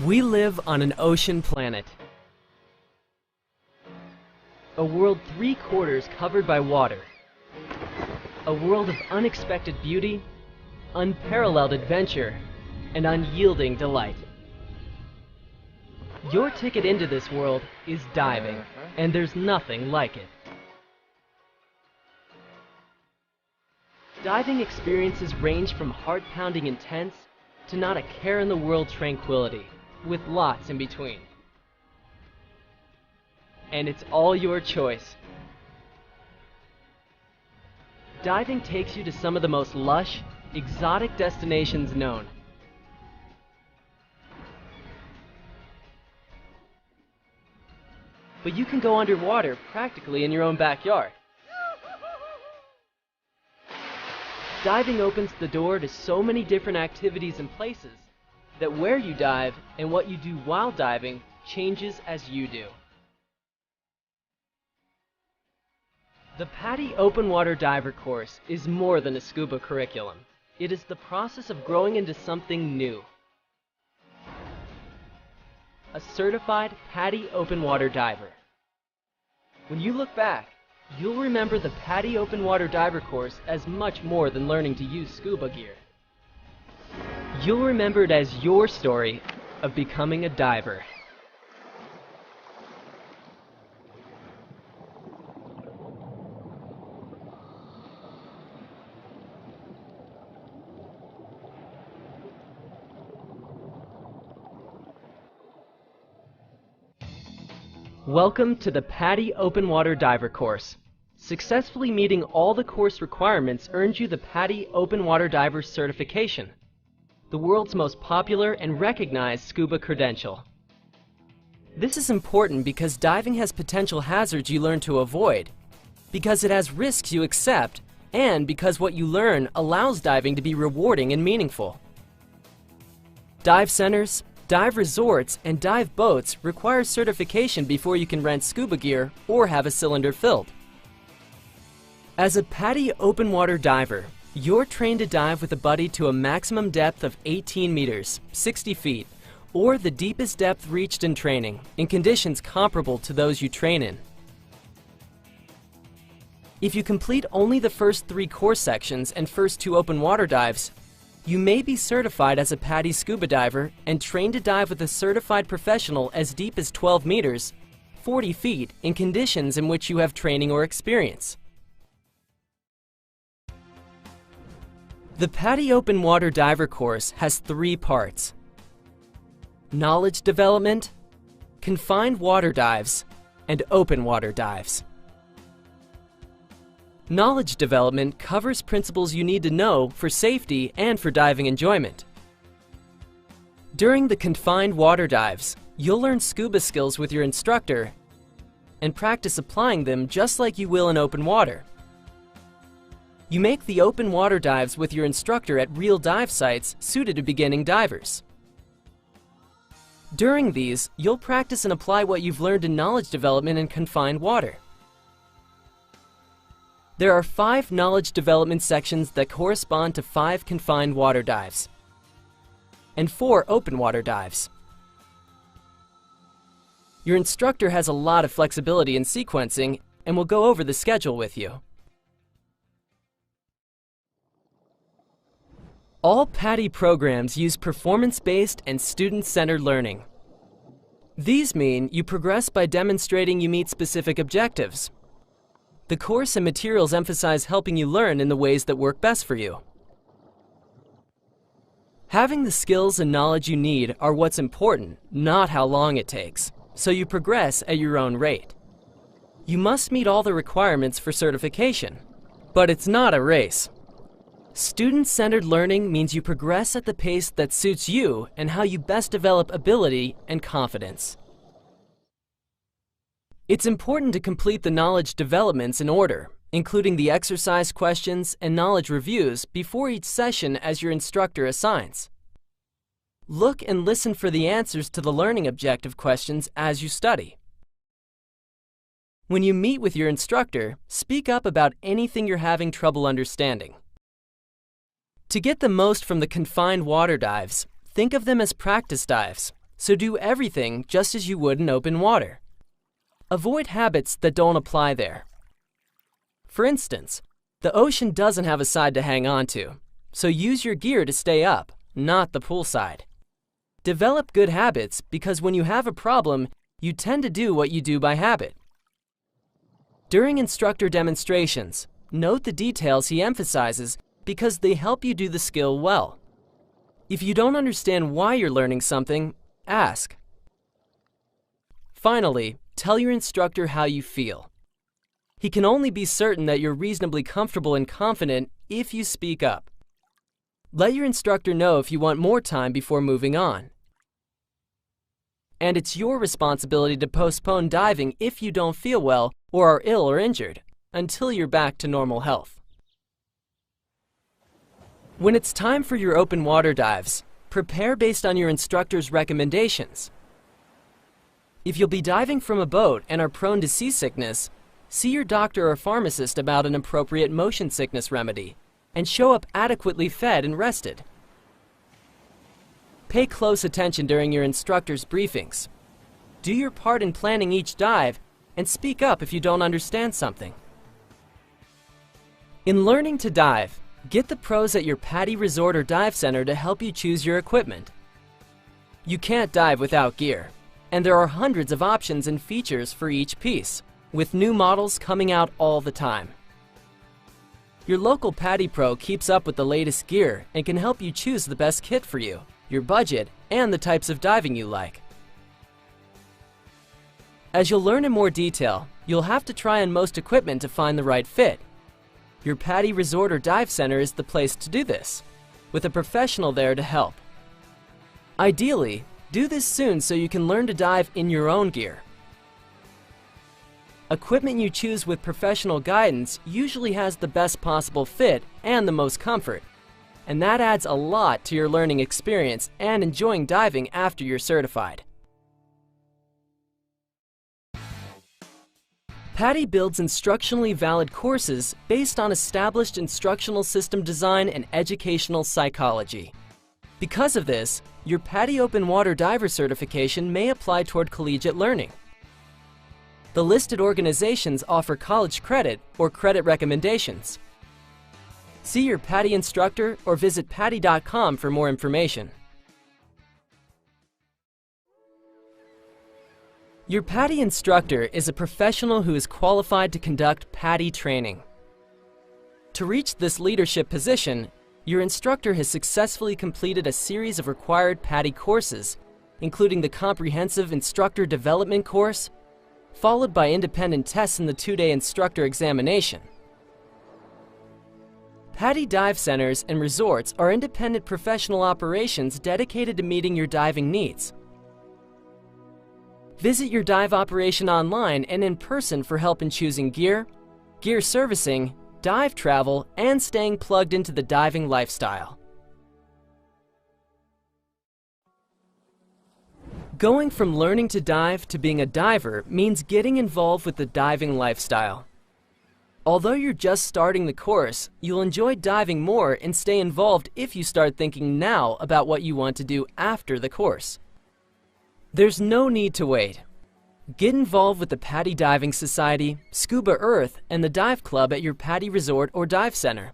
We live on an ocean planet. A world 3/4 covered by water. A world of unexpected beauty, unparalleled adventure, and unyielding delight. Your ticket into this world is diving, and there's nothing like it. Diving experiences range from heart-pounding intense to not a care in the world tranquility, with lots in between. And it's all your choice. Diving takes you to some of the most lush, exotic destinations known. But you can go underwater practically in your own backyard. Diving opens the door to so many different activities and places that where you dive and what you do while diving changes as you do. The PADI Open Water Diver course is more than a scuba curriculum. It is the process of growing into something new. A certified PADI Open Water Diver. When you look back, you'll remember the PADI Open Water Diver course as much more than learning to use scuba gear. You'll remember it as your story of becoming a diver. Welcome to the PADI Open Water Diver course. Successfully meeting all the course requirements earns you the PADI Open Water Diver certification, the world's most popular and recognized scuba credential. This is important because diving has potential hazards you learn to avoid, because it has risks you accept, and because what you learn allows diving to be rewarding and meaningful. Dive centers, dive resorts, and dive boats require certification before you can rent scuba gear or have a cylinder filled. As a PADI Open Water Diver, you're trained to dive with a buddy to a maximum depth of 18 meters, 60 feet, or the deepest depth reached in training, in conditions comparable to those you train in. If you complete only the first 3 course sections and first 2 open water dives, you may be certified as a PADI scuba diver and trained to dive with a certified professional as deep as 12 meters, 40 feet, in conditions in which you have training or experience. The PADI Open Water Diver course has 3 parts: knowledge development, confined water dives, and open water dives. Knowledge development covers principles you need to know for safety and for diving enjoyment. During the confined water dives, you'll learn scuba skills with your instructor and practice applying them just like you will in open water. You make the open water dives with your instructor at real dive sites suited to beginning divers. During these, you'll practice and apply what you've learned in knowledge development in confined water. There are 5 knowledge development sections that correspond to 5 confined water dives and 4 open water dives. Your instructor has a lot of flexibility in sequencing and will go over the schedule with you. All PADI programs use performance-based and student-centered learning. These mean you progress by demonstrating you meet specific objectives. The course and materials emphasize helping you learn in the ways that work best for you. Having the skills and knowledge you need are what's important, not how long it takes, so you progress at your own rate. You must meet all the requirements for certification, but it's not a race. Student-centered learning means you progress at the pace that suits you and how you best develop ability and confidence. It's important to complete the knowledge developments in order, including the exercise questions and knowledge reviews before each session as your instructor assigns. Look and listen for the answers to the learning objective questions as you study. When you meet with your instructor, speak up about anything you're having trouble understanding. To get the most from the confined water dives, think of them as practice dives, so do everything just as you would in open water. Avoid habits that don't apply there. For instance, the ocean doesn't have a side to hang on to, so use your gear to stay up, not the pool side. Develop good habits because when you have a problem, you tend to do what you do by habit. During instructor demonstrations, note the details he emphasizes because they help you do the skill well. If you don't understand why you're learning something, ask. Finally, tell your instructor how you feel. He can only be certain that you're reasonably comfortable and confident if you speak up. Let your instructor know if you want more time before moving on. And it's your responsibility to postpone diving if you don't feel well or are ill or injured, until you're back to normal health. When it's time for your open water dives, prepare based on your instructor's recommendations. If you'll be diving from a boat and are prone to seasickness, see your doctor or pharmacist about an appropriate motion sickness remedy, and show up adequately fed and rested. Pay close attention during your instructor's briefings. Do your part in planning each dive, and speak up if you don't understand something. In learning to dive, get the pros at your PADI Resort or Dive Center to help you choose your equipment. You can't dive without gear, and there are hundreds of options and features for each piece, with new models coming out all the time. Your local PADI Pro keeps up with the latest gear and can help you choose the best kit for you, your budget, and the types of diving you like. As you'll learn in more detail, you'll have to try on most equipment to find the right fit. Your PADI Resort or Dive Center is the place to do this, with a professional there to help. Ideally, do this soon so you can learn to dive in your own gear. Equipment you choose with professional guidance usually has the best possible fit and the most comfort, and that adds a lot to your learning experience and enjoying diving after you're certified. PADI builds instructionally valid courses based on established instructional system design and educational psychology. Because of this, your PADI Open Water Diver certification may apply toward collegiate learning. The listed organizations offer college credit or credit recommendations. See your PADI instructor or visit PADI.com for more information. Your PADI instructor is a professional who is qualified to conduct PADI training. To reach this leadership position, your instructor has successfully completed a series of required PADI courses, including the Comprehensive Instructor Development course, followed by independent tests in the 2-day instructor examination. PADI dive centers and resorts are independent professional operations dedicated to meeting your diving needs. Visit your dive operation online and in person for help in choosing gear, gear servicing, dive travel, and staying plugged into the diving lifestyle. Going from learning to dive to being a diver means getting involved with the diving lifestyle. Although you're just starting the course, you'll enjoy diving more and stay involved if you start thinking now about what you want to do after the course. There's no need to wait. Get involved with the PADI Diving Society, Scuba Earth, and the Dive Club at your PADI Resort or Dive Center.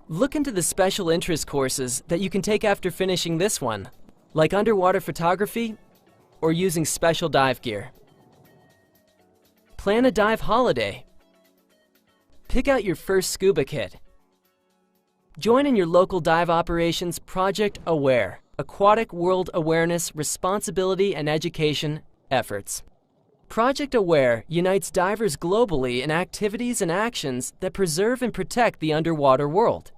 Look into the special interest courses that you can take after finishing this one, like underwater photography or using special dive gear. Plan a dive holiday. Pick out your first scuba kit. Join in your local dive operations Project Aware, Aquatic World Awareness, Responsibility and Education efforts. Project Aware unites divers globally in activities and actions that preserve and protect the underwater world.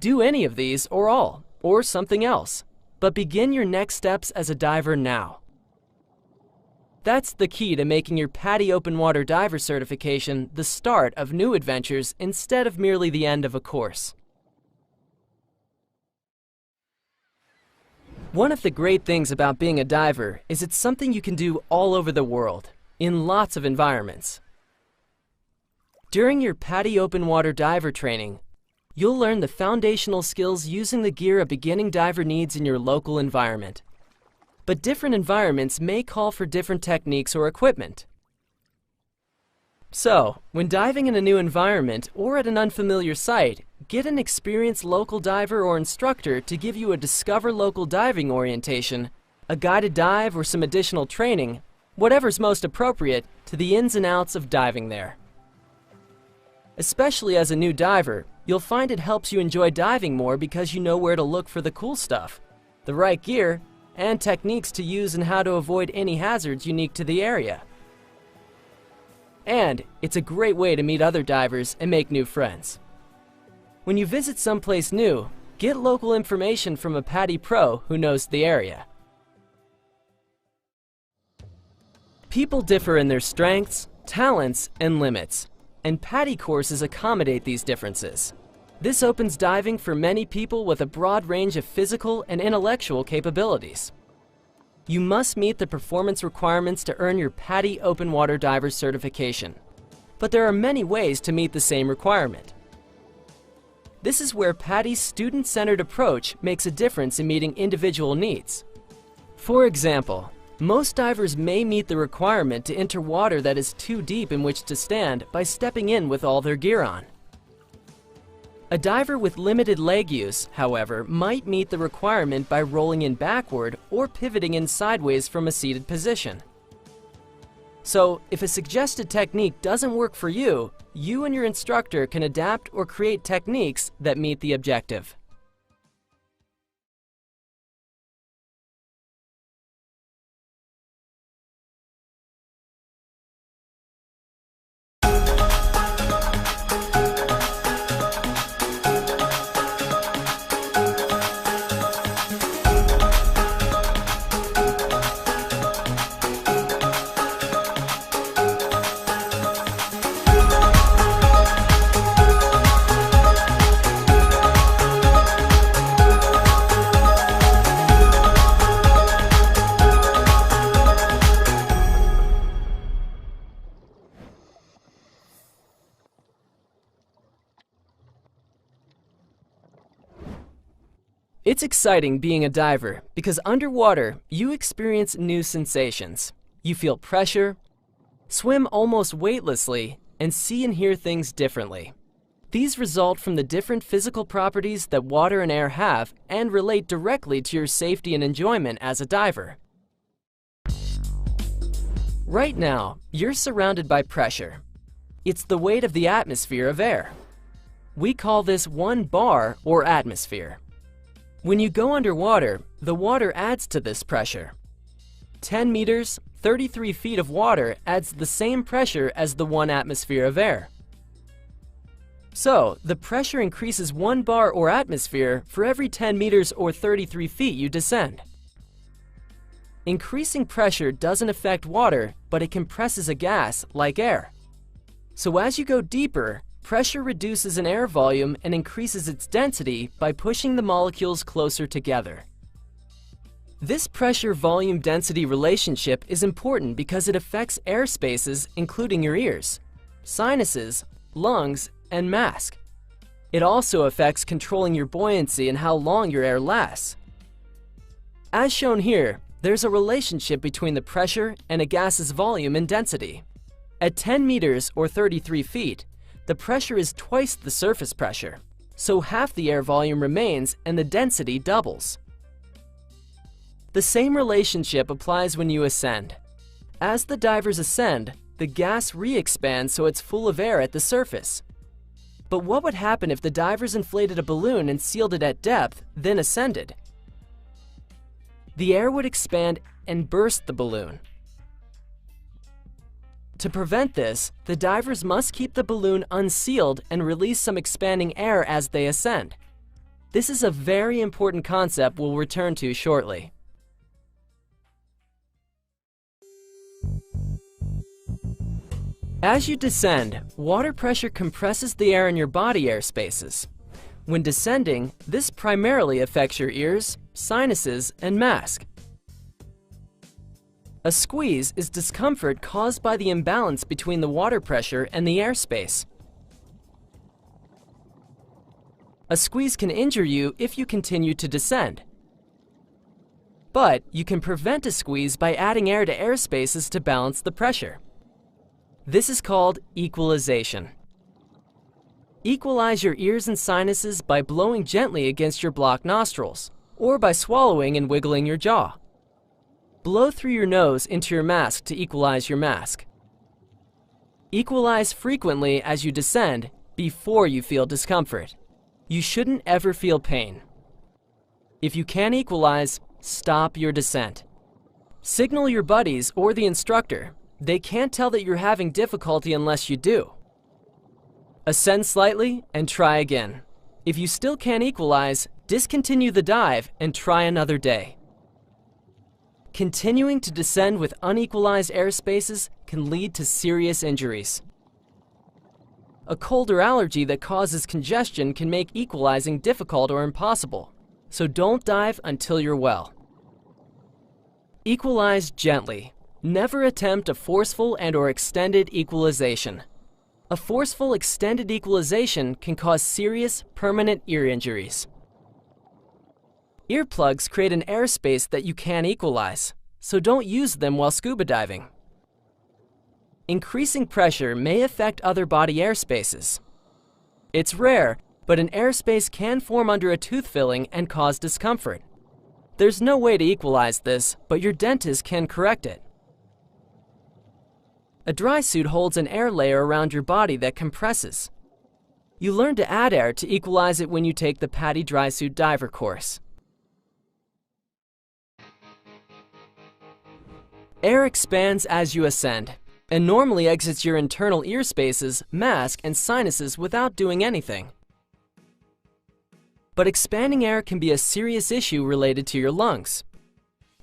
Do any of these or all, or something else, but begin your next steps as a diver now. That's the key to making your PADI Open Water Diver certification the start of new adventures instead of merely the end of a course. One of the great things about being a diver is it's something you can do all over the world, in lots of environments. During your PADI Open Water Diver training, you'll learn the foundational skills using the gear a beginning diver needs in your local environment. But different environments may call for different techniques or equipment. So, when diving in a new environment or at an unfamiliar site, get an experienced local diver or instructor to give you a Discover Local Diving orientation, a guided dive, or some additional training, whatever's most appropriate to the ins and outs of diving there. Especially as a new diver, you'll find it helps you enjoy diving more because you know where to look for the cool stuff, the right gear, and techniques to use and how to avoid any hazards unique to the area. And it's a great way to meet other divers and make new friends. When you visit someplace new, get local information from a PADI pro who knows the area. People differ in their strengths, talents, and limits, and PADI courses accommodate these differences. This opens diving for many people with a broad range of physical and intellectual capabilities. You must meet the performance requirements to earn your PADI Open Water Diver certification, but there are many ways to meet the same requirement. This is where PADI's student-centered approach makes a difference in meeting individual needs. For example, most divers may meet the requirement to enter water that is too deep in which to stand by stepping in with all their gear on. A diver with limited leg use, however, might meet the requirement by rolling in backward or pivoting in sideways from a seated position. So, if a suggested technique doesn't work for you, you and your instructor can adapt or create techniques that meet the objective. It's exciting being a diver because underwater you experience new sensations. You feel pressure, swim almost weightlessly, and see and hear things differently. These result from the different physical properties that water and air have and relate directly to your safety and enjoyment as a diver. Right now, you're surrounded by pressure. It's the weight of the atmosphere of air. We call this 1 bar or atmosphere. When you go underwater, the water adds to this pressure. 10 meters, 33 feet of water adds the same pressure as the 1 atmosphere of air. So, the pressure increases 1 bar or atmosphere for every 10 meters or 33 feet you descend. Increasing pressure doesn't affect water, but it compresses a gas like air. So as you go deeper, pressure reduces an air volume and increases its density by pushing the molecules closer together. This pressure-volume density relationship is important because it affects air spaces including your ears, sinuses, lungs, and mask. It also affects controlling your buoyancy and how long your air lasts. As shown here, there's a relationship between the pressure and a gas's volume and density. At 10 meters or 33 feet, the pressure is twice the surface pressure, so half the air volume remains and the density doubles. The same relationship applies when you ascend. As the divers ascend, the gas re-expands so it's full of air at the surface. But what would happen if the divers inflated a balloon and sealed it at depth, then ascended? The air would expand and burst the balloon. To prevent this, the divers must keep the balloon unsealed and release some expanding air as they ascend. This is a very important concept we'll return to shortly. As you descend, water pressure compresses the air in your body air spaces. When descending, this primarily affects your ears, sinuses, and mask. A squeeze is discomfort caused by the imbalance between the water pressure and the airspace. A squeeze can injure you if you continue to descend. But you can prevent a squeeze by adding air to air spaces to balance the pressure. This is called equalization. Equalize your ears and sinuses by blowing gently against your blocked nostrils, or by swallowing and wiggling your jaw. Blow through your nose into your mask to equalize your mask. Equalize frequently as you descend before you feel discomfort. You shouldn't ever feel pain. If you can't equalize, stop your descent. Signal your buddies or the instructor. They can't tell that you're having difficulty unless you do. Ascend slightly and try again. If you still can't equalize, discontinue the dive and try another day. Continuing to descend with unequalized air spaces can lead to serious injuries. A cold or allergy that causes congestion can make equalizing difficult or impossible, so don't dive until you're well. Equalize gently. Never attempt a forceful and/or extended equalization. A forceful extended equalization can cause serious, permanent ear injuries. Earplugs create an airspace that you can't equalize, so don't use them while scuba diving. Increasing pressure may affect other body airspaces. It's rare, but an airspace can form under a tooth filling and cause discomfort. There's no way to equalize this, but your dentist can correct it. A dry suit holds an air layer around your body that compresses. You learn to add air to equalize it when you take the PADI Dry Suit Diver course. Air expands as you ascend, and normally exits your internal ear spaces, mask, and sinuses without doing anything. But expanding air can be a serious issue related to your lungs.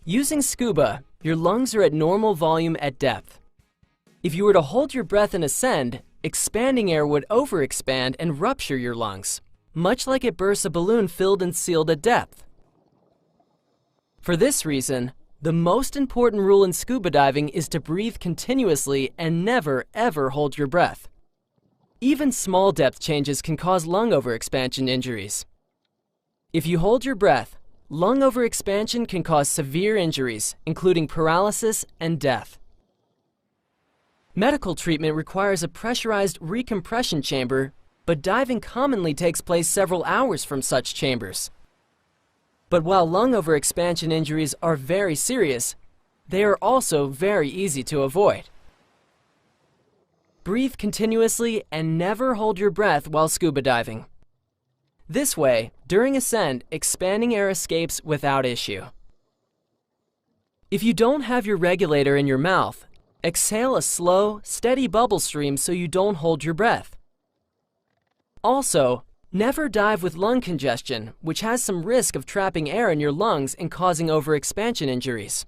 Using scuba, your lungs are at normal volume at depth. If you were to hold your breath and ascend, expanding air would overexpand and rupture your lungs, much like it bursts a balloon filled and sealed at depth. For this reason, the most important rule in scuba diving is to breathe continuously and never, ever hold your breath. Even small depth changes can cause lung overexpansion injuries. If you hold your breath, lung overexpansion can cause severe injuries, including paralysis and death. Medical treatment requires a pressurized recompression chamber, but diving commonly takes place several hours from such chambers. But while lung overexpansion injuries are very serious, they are also very easy to avoid. Breathe continuously and never hold your breath while scuba diving. This way, during ascent, expanding air escapes without issue. If you don't have your regulator in your mouth, exhale a slow, steady bubble stream so you don't hold your breath. Also, never dive with lung congestion, which has some risk of trapping air in your lungs and causing overexpansion injuries.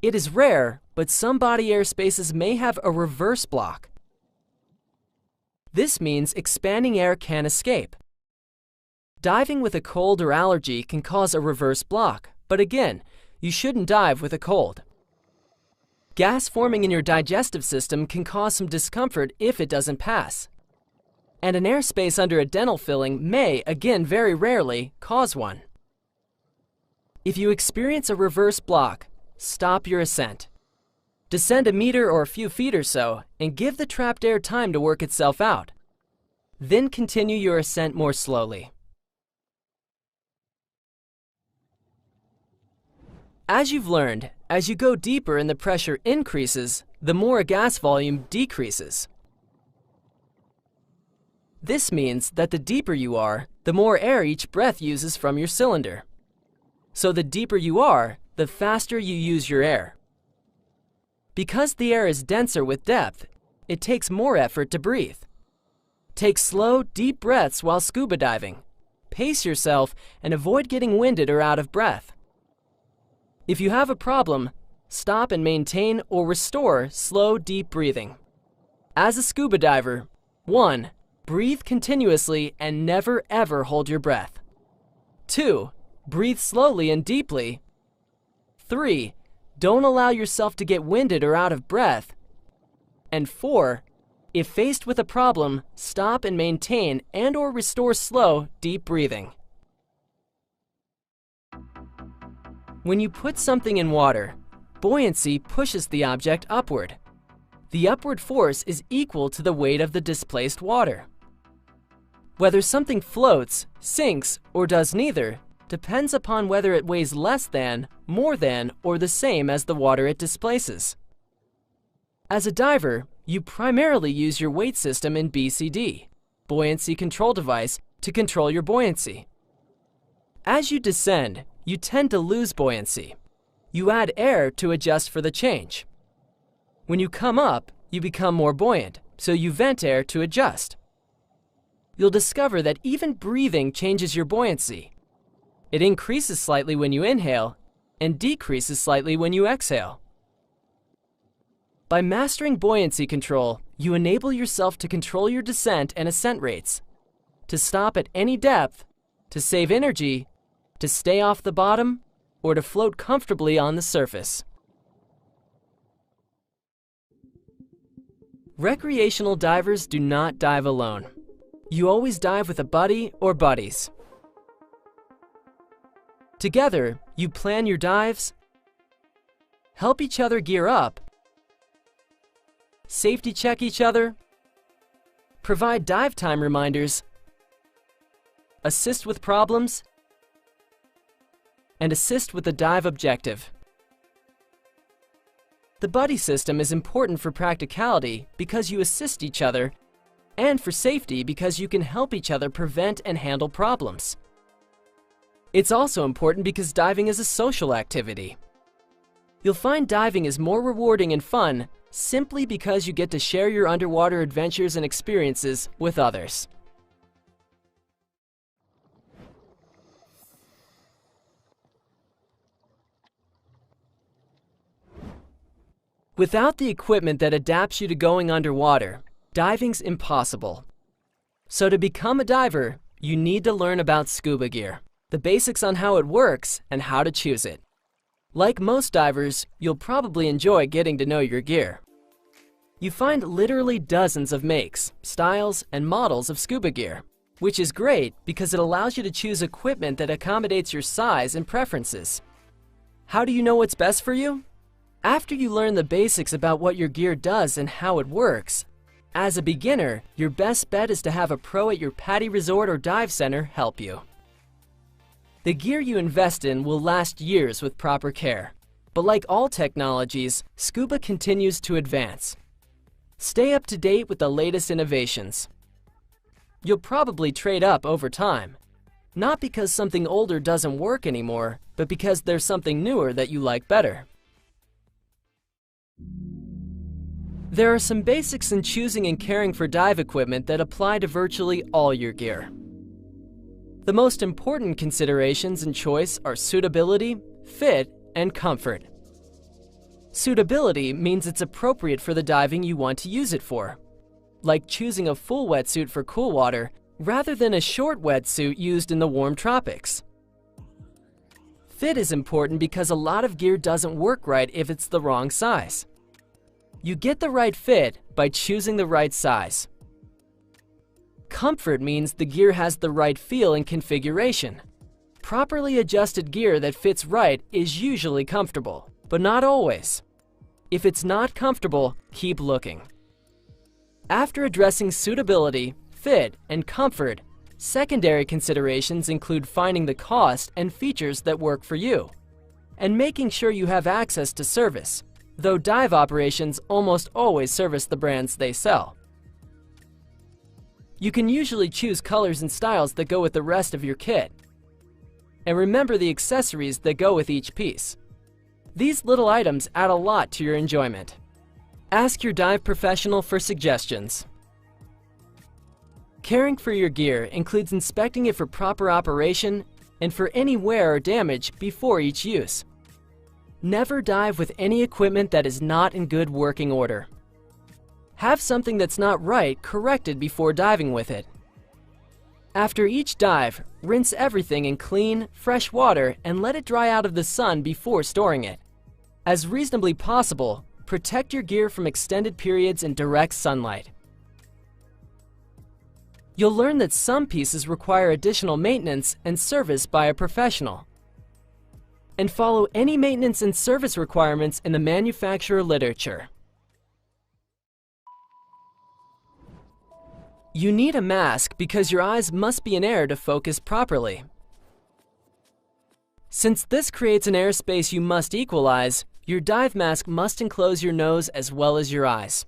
It is rare, but some body air spaces may have a reverse block. This means expanding air can escape. Diving with a cold or allergy can cause a reverse block, but again, you shouldn't dive with a cold. Gas forming in your digestive system can cause some discomfort if it doesn't pass. And an airspace under a dental filling may, again very rarely, cause one. If you experience a reverse block, stop your ascent. Descend a meter or a few feet or so, and give the trapped air time to work itself out. Then continue your ascent more slowly. As you've learned, as you go deeper and the pressure increases, the more a gas volume decreases. This means that the deeper you are, the more air each breath uses from your cylinder. So the deeper you are, the faster you use your air. Because the air is denser with depth, it takes more effort to breathe. Take slow, deep breaths while scuba diving. Pace yourself and avoid getting winded or out of breath. If you have a problem, stop and maintain or restore slow, deep breathing. As a scuba diver, 1. Breathe continuously and never ever hold your breath. 2. Breathe slowly and deeply. 3. Don't allow yourself to get winded or out of breath. And 4. If faced with a problem, stop and maintain and/or restore slow, deep breathing. When you put something in water, buoyancy pushes the object upward. The upward force is equal to the weight of the displaced water. Whether something floats, sinks, or does neither depends upon whether it weighs less than, more than, or the same as the water it displaces. As a diver, you primarily use your weight system in BCD, buoyancy control device, to control your buoyancy. As you descend, you tend to lose buoyancy. You add air to adjust for the change. When you come up, you become more buoyant, so you vent air to adjust. You'll discover that even breathing changes your buoyancy. It increases slightly when you inhale and decreases slightly when you exhale. By mastering buoyancy control, you enable yourself to control your descent and ascent rates, to stop at any depth, to save energy, to stay off the bottom, or to float comfortably on the surface. Recreational divers do not dive alone. You always dive with a buddy or buddies. Together, you plan your dives, help each other gear up, safety check each other, provide dive time reminders, assist with problems, and assist with the dive objective. The buddy system is important for practicality because you assist each other, and for safety because you can help each other prevent and handle problems. It's also important because diving is a social activity. You'll find diving is more rewarding and fun simply because you get to share your underwater adventures and experiences with others. Without the equipment that adapts you to going underwater, diving's impossible. So to become a diver, you need to learn about scuba gear, the basics on how it works and how to choose it. Like most divers, you'll probably enjoy getting to know your gear. You find literally dozens of makes, styles, and models of scuba gear, which is great because it allows you to choose equipment that accommodates your size and preferences. How do you know what's best for you? After you learn the basics about what your gear does and how it works, as a beginner, your best bet is to have a pro at your PADI resort or dive center help you. The gear you invest in will last years with proper care, but like all technologies, scuba continues to advance. Stay up to date with the latest innovations. You'll probably trade up over time, not because something older doesn't work anymore, but because there's something newer that you like better. There are some basics in choosing and caring for dive equipment that apply to virtually all your gear. The most important considerations in choice are suitability, fit, and comfort. Suitability means it's appropriate for the diving you want to use it for, like choosing a full wetsuit for cool water rather than a short wetsuit used in the warm tropics. Fit is important because a lot of gear doesn't work right if it's the wrong size. You get the right fit by choosing the right size. Comfort means the gear has the right feel and configuration. Properly adjusted gear that fits right is usually comfortable, but not always. If it's not comfortable, keep looking. After addressing suitability, fit, and comfort, secondary considerations include finding the cost and features that work for you, and making sure you have access to service, though dive operations almost always service the brands they sell. You can usually choose colors and styles that go with the rest of your kit. And remember the accessories that go with each piece. These little items add a lot to your enjoyment. Ask your dive professional for suggestions. Caring for your gear includes inspecting it for proper operation and for any wear or damage before each use. Never dive with any equipment that is not in good working order. Have something that's not right corrected before diving with it. After each dive, rinse everything in clean, fresh water and let it dry out of the sun before storing it. As reasonably possible, protect your gear from extended periods in direct sunlight. You'll learn that some pieces require additional maintenance and service by a professional. And follow any maintenance and service requirements in the manufacturer literature. You need a mask because your eyes must be in air to focus properly. Since this creates an airspace you must equalize, your dive mask must enclose your nose as well as your eyes.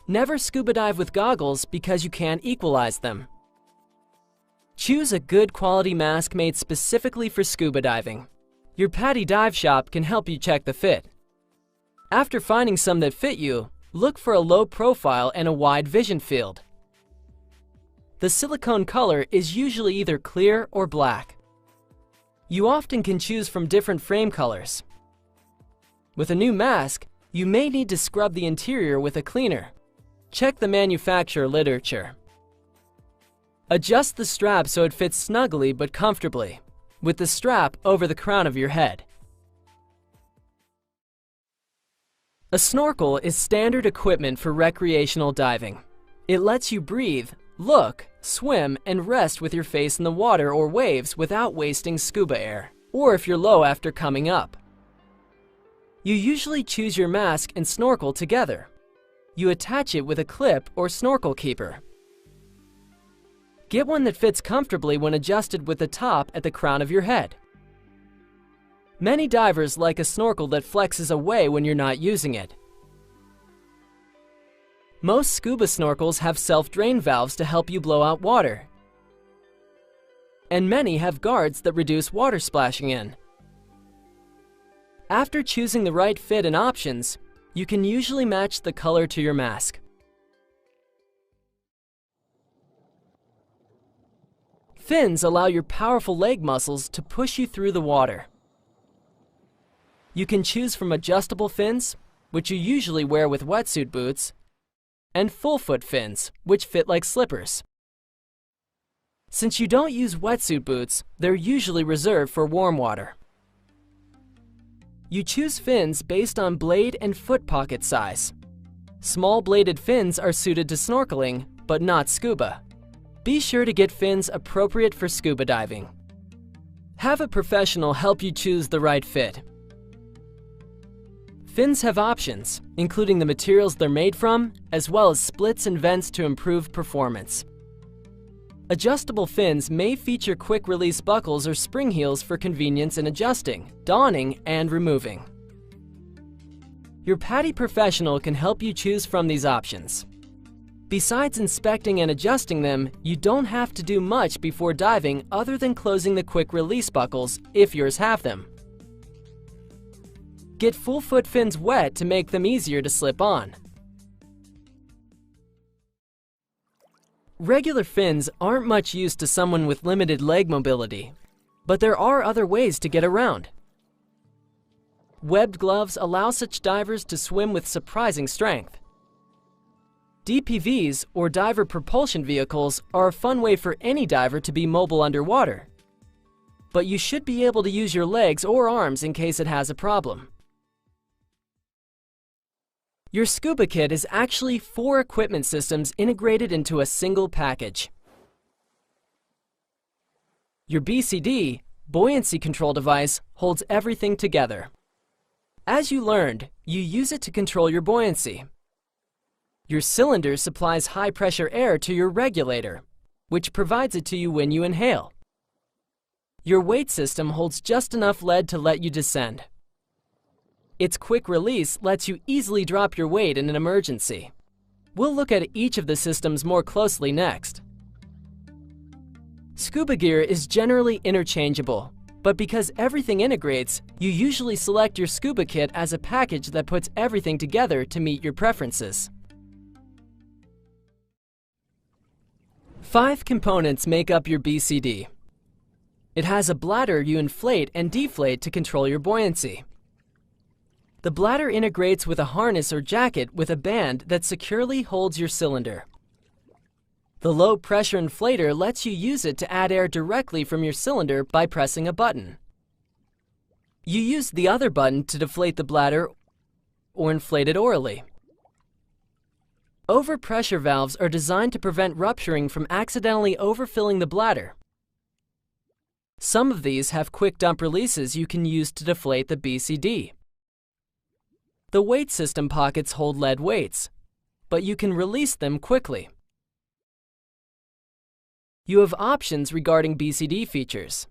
Never scuba dive with goggles because you can't equalize them. Choose a good quality mask made specifically for scuba diving. Your PADI Dive Shop can help you check the fit. After finding some that fit you, look for a low profile and a wide vision field. The silicone color is usually either clear or black. You often can choose from different frame colors. With a new mask, you may need to scrub the interior with a cleaner. Check the manufacturer literature. Adjust the strap so it fits snugly but comfortably, with the strap over the crown of your head. A snorkel is standard equipment for recreational diving. It lets you breathe, look, swim, and rest with your face in the water or waves without wasting scuba air, or if you're low after coming up. You usually choose your mask and snorkel together. You attach it with a clip or snorkel keeper. Get one that fits comfortably when adjusted with the top at the crown of your head. Many divers like a snorkel that flexes away when you're not using it. Most scuba snorkels have self-drain valves to help you blow out water. And many have guards that reduce water splashing in. After choosing the right fit and options, you can usually match the color to your mask. Fins allow your powerful leg muscles to push you through the water. You can choose from adjustable fins, which you usually wear with wetsuit boots, and full-foot fins, which fit like slippers. Since you don't use wetsuit boots, they're usually reserved for warm water. You choose fins based on blade and foot pocket size. Small bladed fins are suited to snorkeling, but not scuba. Be sure to get fins appropriate for scuba diving. Have a professional help you choose the right fit. Fins have options, including the materials they're made from, as well as splits and vents to improve performance. Adjustable fins may feature quick-release buckles or spring heels for convenience in adjusting, donning, and removing. Your PADI professional can help you choose from these options. Besides inspecting and adjusting them, you don't have to do much before diving other than closing the quick-release buckles, if yours have them. Get full-foot fins wet to make them easier to slip on. Regular fins aren't much use to someone with limited leg mobility, but there are other ways to get around. Webbed gloves allow such divers to swim with surprising strength. DPVs, or diver propulsion vehicles, are a fun way for any diver to be mobile underwater. But you should be able to use your legs or arms in case it has a problem. Your scuba kit is actually 4 equipment systems integrated into a single package. Your BCD, buoyancy control device, holds everything together. As you learned, you use it to control your buoyancy. Your cylinder supplies high-pressure air to your regulator, which provides it to you when you inhale. Your weight system holds just enough lead to let you descend. Its quick release lets you easily drop your weight in an emergency. We'll look at each of the systems more closely next. Scuba gear is generally interchangeable, but because everything integrates, you usually select your scuba kit as a package that puts everything together to meet your preferences. 5 components make up your BCD. It has a bladder you inflate and deflate to control your buoyancy. The bladder integrates with a harness or jacket with a band that securely holds your cylinder. The low-pressure inflator lets you use it to add air directly from your cylinder by pressing a button. You use the other button to deflate the bladder or inflate it orally. Overpressure valves are designed to prevent rupturing from accidentally overfilling the bladder. Some of these have quick dump releases you can use to deflate the BCD. The weight system pockets hold lead weights, but you can release them quickly. You have options regarding BCD features.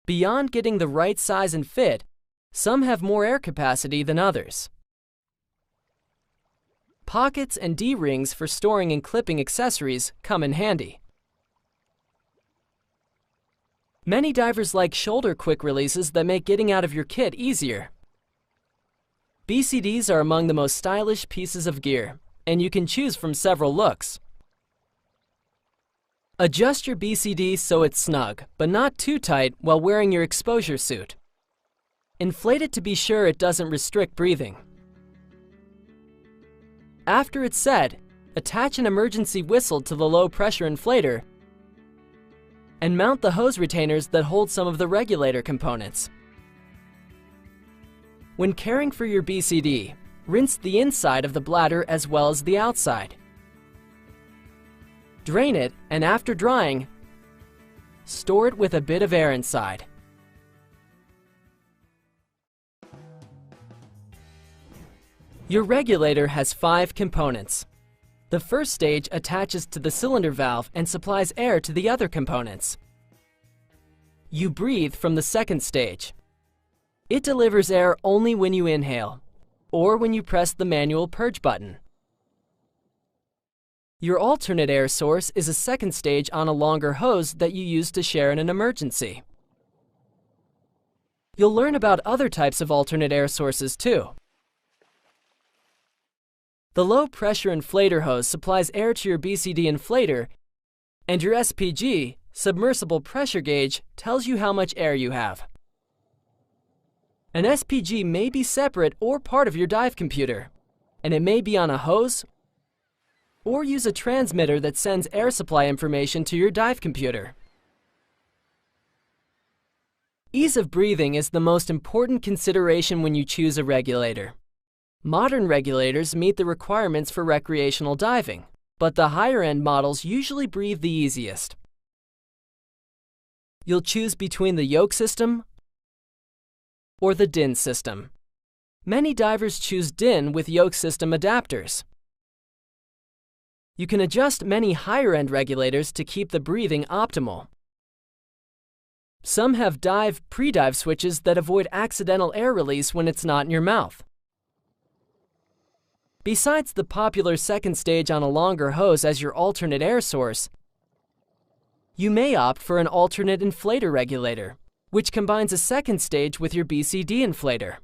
Beyond getting the right size and fit, some have more air capacity than others. Pockets and D-rings for storing and clipping accessories come in handy. Many divers like shoulder quick releases that make getting out of your kit easier. BCDs are among the most stylish pieces of gear, and you can choose from several looks. Adjust your BCD so it's snug, but not too tight while wearing your exposure suit. Inflate it to be sure it doesn't restrict breathing. After it's set, attach an emergency whistle to the low-pressure inflator and mount the hose retainers that hold some of the regulator components. When caring for your BCD, rinse the inside of the bladder as well as the outside. Drain it, and after drying, store it with a bit of air inside. Your regulator has 5 components. The first stage attaches to the cylinder valve and supplies air to the other components. You breathe from the second stage. It delivers air only when you inhale, or when you press the manual purge button. Your alternate air source is a second stage on a longer hose that you use to share in an emergency. You'll learn about other types of alternate air sources too. The low-pressure inflator hose supplies air to your BCD inflator, and your SPG, submersible pressure gauge, tells you how much air you have. An SPG may be separate or part of your dive computer, and it may be on a hose or use a transmitter that sends air supply information to your dive computer. Ease of breathing is the most important consideration when you choose a regulator. Modern regulators meet the requirements for recreational diving, but the higher-end models usually breathe the easiest. You'll choose between the yoke system or the DIN system. Many divers choose DIN with yoke system adapters. You can adjust many higher-end regulators to keep the breathing optimal. Some have pre-dive switches that avoid accidental air release when it's not in your mouth. Besides the popular second stage on a longer hose as your alternate air source, you may opt for an alternate inflator regulator, which combines a second stage with your BCD inflator.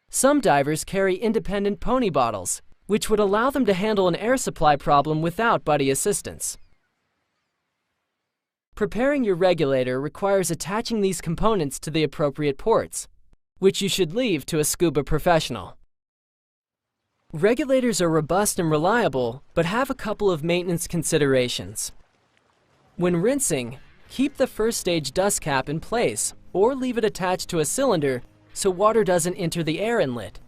Some divers carry independent pony bottles, which would allow them to handle an air supply problem without buddy assistance. Preparing your regulator requires attaching these components to the appropriate ports, which you should leave to a scuba professional. Regulators are robust and reliable, but have a couple of maintenance considerations. When rinsing, keep the first stage dust cap in place or leave it attached to a cylinder so water doesn't enter the air inlet.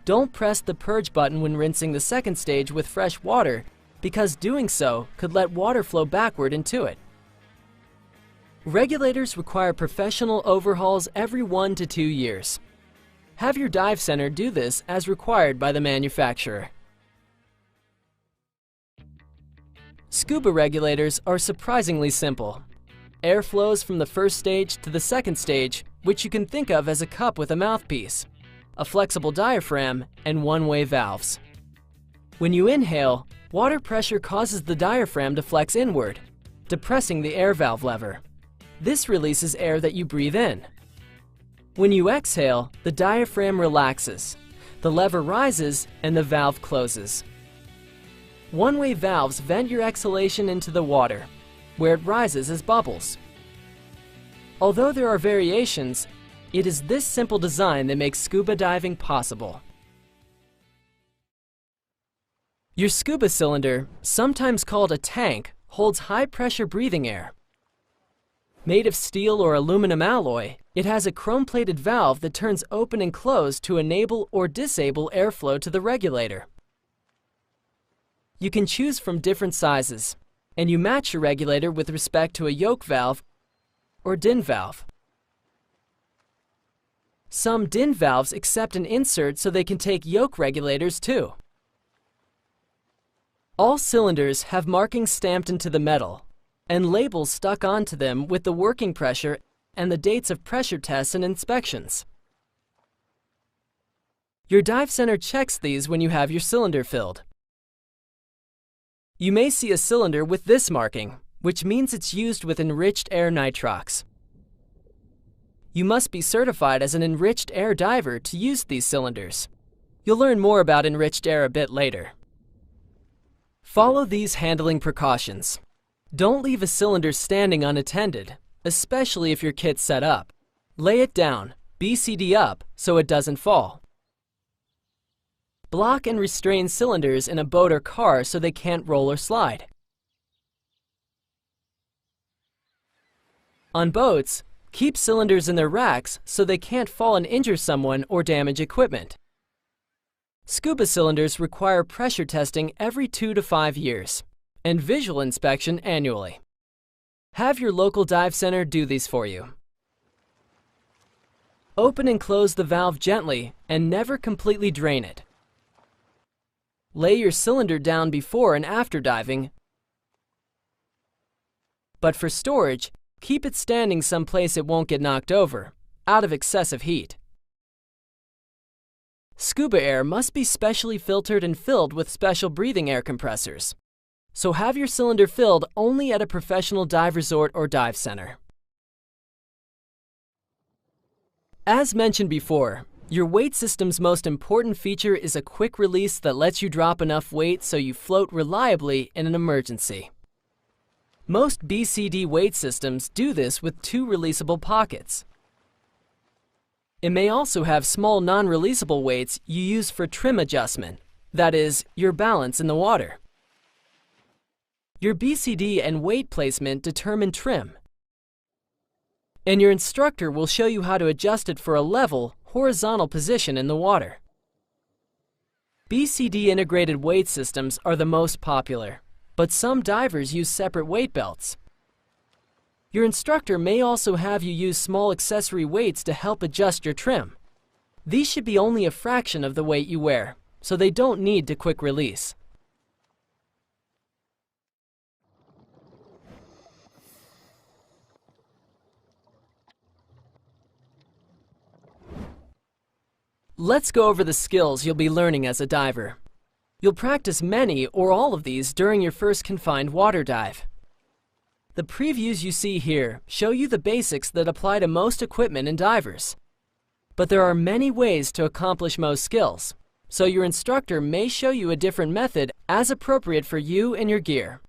Don't press the purge button when rinsing the second stage with fresh water, because doing so could let water flow backward into it. Regulators require professional overhauls every 1 to 2 years. Have your dive center do this as required by the manufacturer. Scuba regulators are surprisingly simple. Air flows from the first stage to the second stage, which you can think of as a cup with a mouthpiece, a flexible diaphragm, and one-way valves. When you inhale, water pressure causes the diaphragm to flex inward, depressing the air valve lever. This releases air that you breathe in. When you exhale, the diaphragm relaxes, the lever rises, and the valve closes. One-way valves vent your exhalation into the water, where it rises as bubbles. Although there are variations, it is this simple design that makes scuba diving possible. Your scuba cylinder, sometimes called a tank, holds high-pressure breathing air. Made of steel or aluminum alloy, it has a chrome-plated valve that turns open and closed to enable or disable airflow to the regulator. You can choose from different sizes, and you match your regulator with respect to a yoke valve or DIN valve. Some DIN valves accept an insert so they can take yoke regulators too. All cylinders have markings stamped into the metal and labels stuck onto them with the working pressure and the dates of pressure tests and inspections. Your dive center checks these when you have your cylinder filled. You may see a cylinder with this marking, which means it's used with enriched air nitrox. You must be certified as an enriched air diver to use these cylinders. You'll learn more about enriched air a bit later. Follow these handling precautions. Don't leave a cylinder standing unattended, especially if your kit's set up. Lay it down, BCD up, so it doesn't fall. Block and restrain cylinders in a boat or car so they can't roll or slide. On boats, keep cylinders in their racks so they can't fall and injure someone or damage equipment. Scuba cylinders require pressure testing every 2 to 5 years and visual inspection annually. Have your local dive center do these for you. Open and close the valve gently and never completely drain it. Lay your cylinder down before and after diving, but for storage, keep it standing someplace it won't get knocked over, out of excessive heat. Scuba air must be specially filtered and filled with special breathing air compressors. So have your cylinder filled only at a professional dive resort or dive center. As mentioned before, your weight system's most important feature is a quick release that lets you drop enough weight so you float reliably in an emergency. Most BCD weight systems do this with 2 releasable pockets. It may also have small non-releasable weights you use for trim adjustment, that is, your balance in the water. Your BCD and weight placement determine trim, and your instructor will show you how to adjust it for a level, horizontal position in the water. BCD integrated weight systems are the most popular, but some divers use separate weight belts. Your instructor may also have you use small accessory weights to help adjust your trim. These should be only a fraction of the weight you wear, so they don't need to quick release. Let's go over the skills you'll be learning as a diver. You'll practice many or all of these during your first confined water dive. The previews you see here show you the basics that apply to most equipment and divers. But there are many ways to accomplish most skills, so your instructor may show you a different method as appropriate for you and your gear.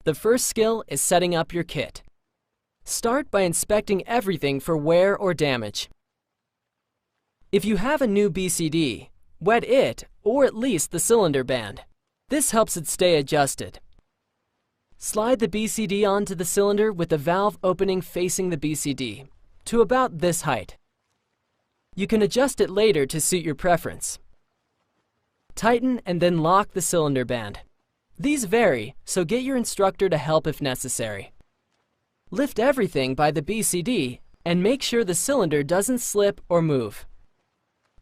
The first skill is setting up your kit. Start by inspecting everything for wear or damage. If you have a new BCD, wet it or at least the cylinder band. This helps it stay adjusted. Slide the BCD onto the cylinder with the valve opening facing the BCD to about this height. You can adjust it later to suit your preference. Tighten and then lock the cylinder band. These vary, so get your instructor to help if necessary. Lift everything by the BCD and make sure the cylinder doesn't slip or move.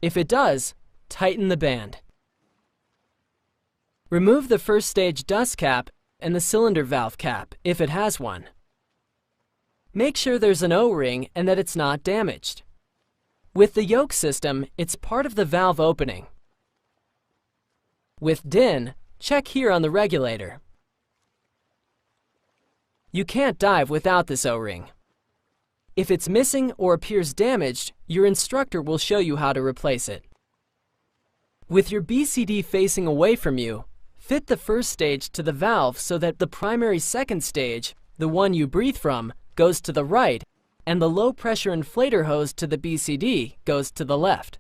If it does, tighten the band. Remove the first stage dust cap and the cylinder valve cap, if it has one. Make sure there's an O-ring and that it's not damaged. With the yoke system, it's part of the valve opening. With DIN, check here on the regulator. You can't dive without this O-ring. If it's missing or appears damaged, your instructor will show you how to replace it. With your BCD facing away from you, fit the first stage to the valve so that the primary second stage, the one you breathe from, goes to the right, and the low-pressure inflator hose to the BCD goes to the left.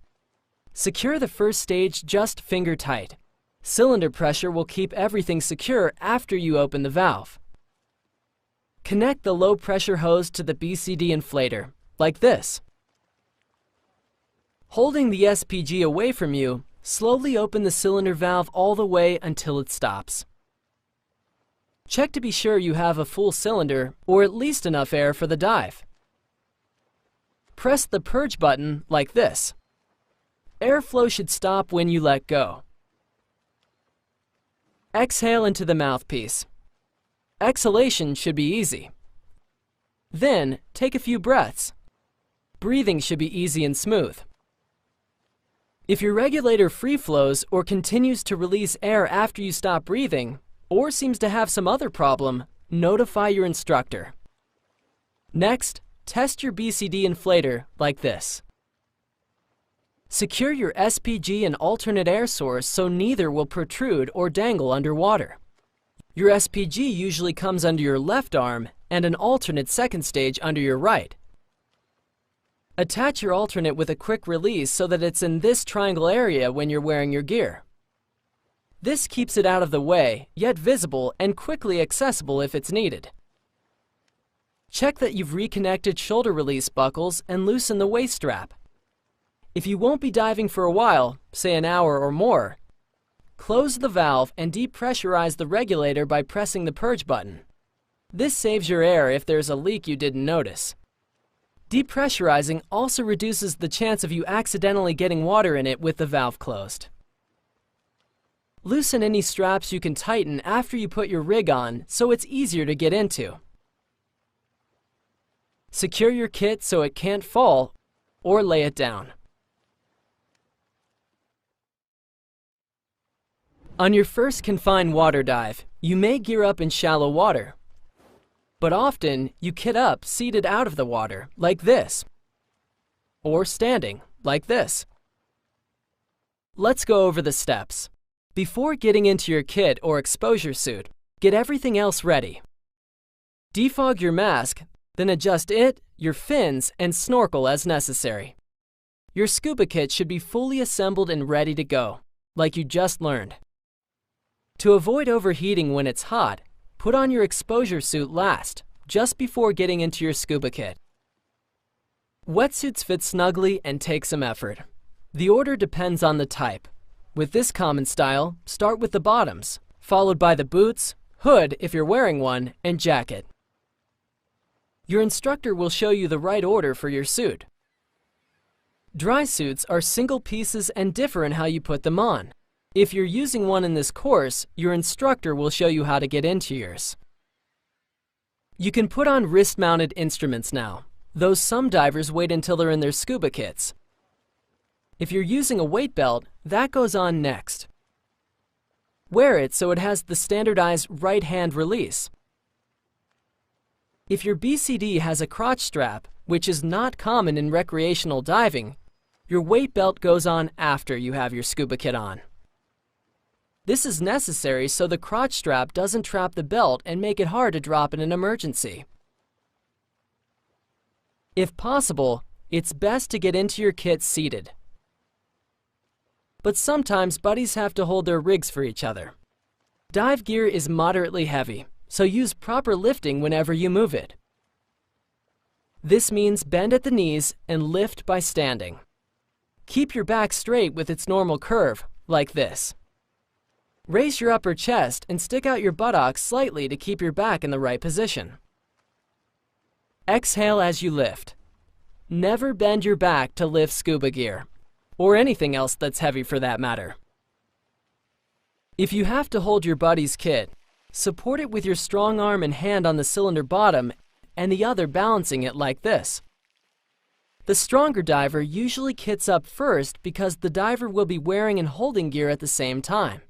Secure the first stage just finger tight. Cylinder pressure will keep everything secure after you open the valve. Connect the low-pressure hose to the BCD inflator, like this. Holding the SPG away from you, slowly open the cylinder valve all the way until it stops. Check to be sure you have a full cylinder, or at least enough air for the dive. Press the purge button like this. Airflow should stop when you let go. Exhale into the mouthpiece. Exhalation should be easy. Then, take a few breaths. Breathing should be easy and smooth. If your regulator free flows or continues to release air after you stop breathing, or seems to have some other problem, notify your instructor. Next, test your BCD inflator like this. Secure your SPG and alternate air source so neither will protrude or dangle underwater. Your SPG usually comes under your left arm and an alternate second stage under your right. Attach your alternate with a quick release so that it's in this triangle area when you're wearing your gear. This keeps it out of the way, yet visible and quickly accessible if it's needed. Check that you've reconnected shoulder release buckles and loosen the waist strap. If you won't be diving for a while, say an hour or more, close the valve and depressurize the regulator by pressing the purge button. This saves your air if there's a leak you didn't notice. Depressurizing also reduces the chance of you accidentally getting water in it with the valve closed. Loosen any straps you can tighten after you put your rig on so it's easier to get into. Secure your kit so it can't fall or lay it down. On your first confined water dive, you may gear up in shallow water. But often, you kit up seated out of the water, like this. Or standing, like this. Let's go over the steps. Before getting into your kit or exposure suit, get everything else ready. Defog your mask, then adjust it, your fins, and snorkel as necessary. Your scuba kit should be fully assembled and ready to go, like you just learned. To avoid overheating when it's hot, put on your exposure suit last, just before getting into your scuba kit. Wetsuits fit snugly and take some effort. The order depends on the type. With this common style, start with the bottoms, followed by the boots, hood if you're wearing one, and jacket. Your instructor will show you the right order for your suit. Dry suits are single pieces and differ in how you put them on. If you're using one in this course, your instructor will show you how to get into yours. You can put on wrist-mounted instruments now, though some divers wait until they're in their scuba kits. If you're using a weight belt, that goes on next. Wear it so it has the standardized right hand release. If your BCD has a crotch strap, which is not common in recreational diving, your weight belt goes on after you have your scuba kit on. This is necessary so the crotch strap doesn't trap the belt and make it hard to drop in an emergency. If possible, it's best to get into your kit seated. But sometimes buddies have to hold their rigs for each other. Dive gear is moderately heavy, so use proper lifting whenever you move it. This means bend at the knees and lift by standing. Keep your back straight with its normal curve, like this. Raise your upper chest and stick out your buttocks slightly to keep your back in the right position. Exhale as you lift. Never bend your back to lift scuba gear, or anything else that's heavy for that matter. If you have to hold your buddy's kit, support it with your strong arm and hand on the cylinder bottom and the other balancing it like this. The stronger diver usually kits up first because the diver will be wearing and holding gear at the same time.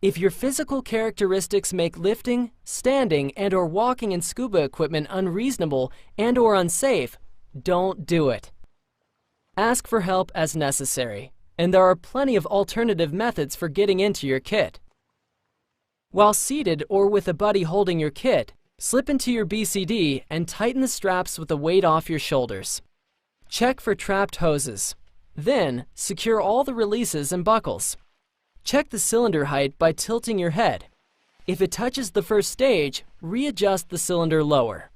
If your physical characteristics make lifting, standing, and/or walking in scuba equipment unreasonable and/or unsafe, don't do it. Ask for help as necessary, and there are plenty of alternative methods for getting into your kit. While seated or with a buddy holding your kit, slip into your BCD and tighten the straps with the weight off your shoulders. Check for trapped hoses. Then, secure all the releases and buckles. Check the cylinder height by tilting your head. If it touches the first stage, readjust the cylinder lower.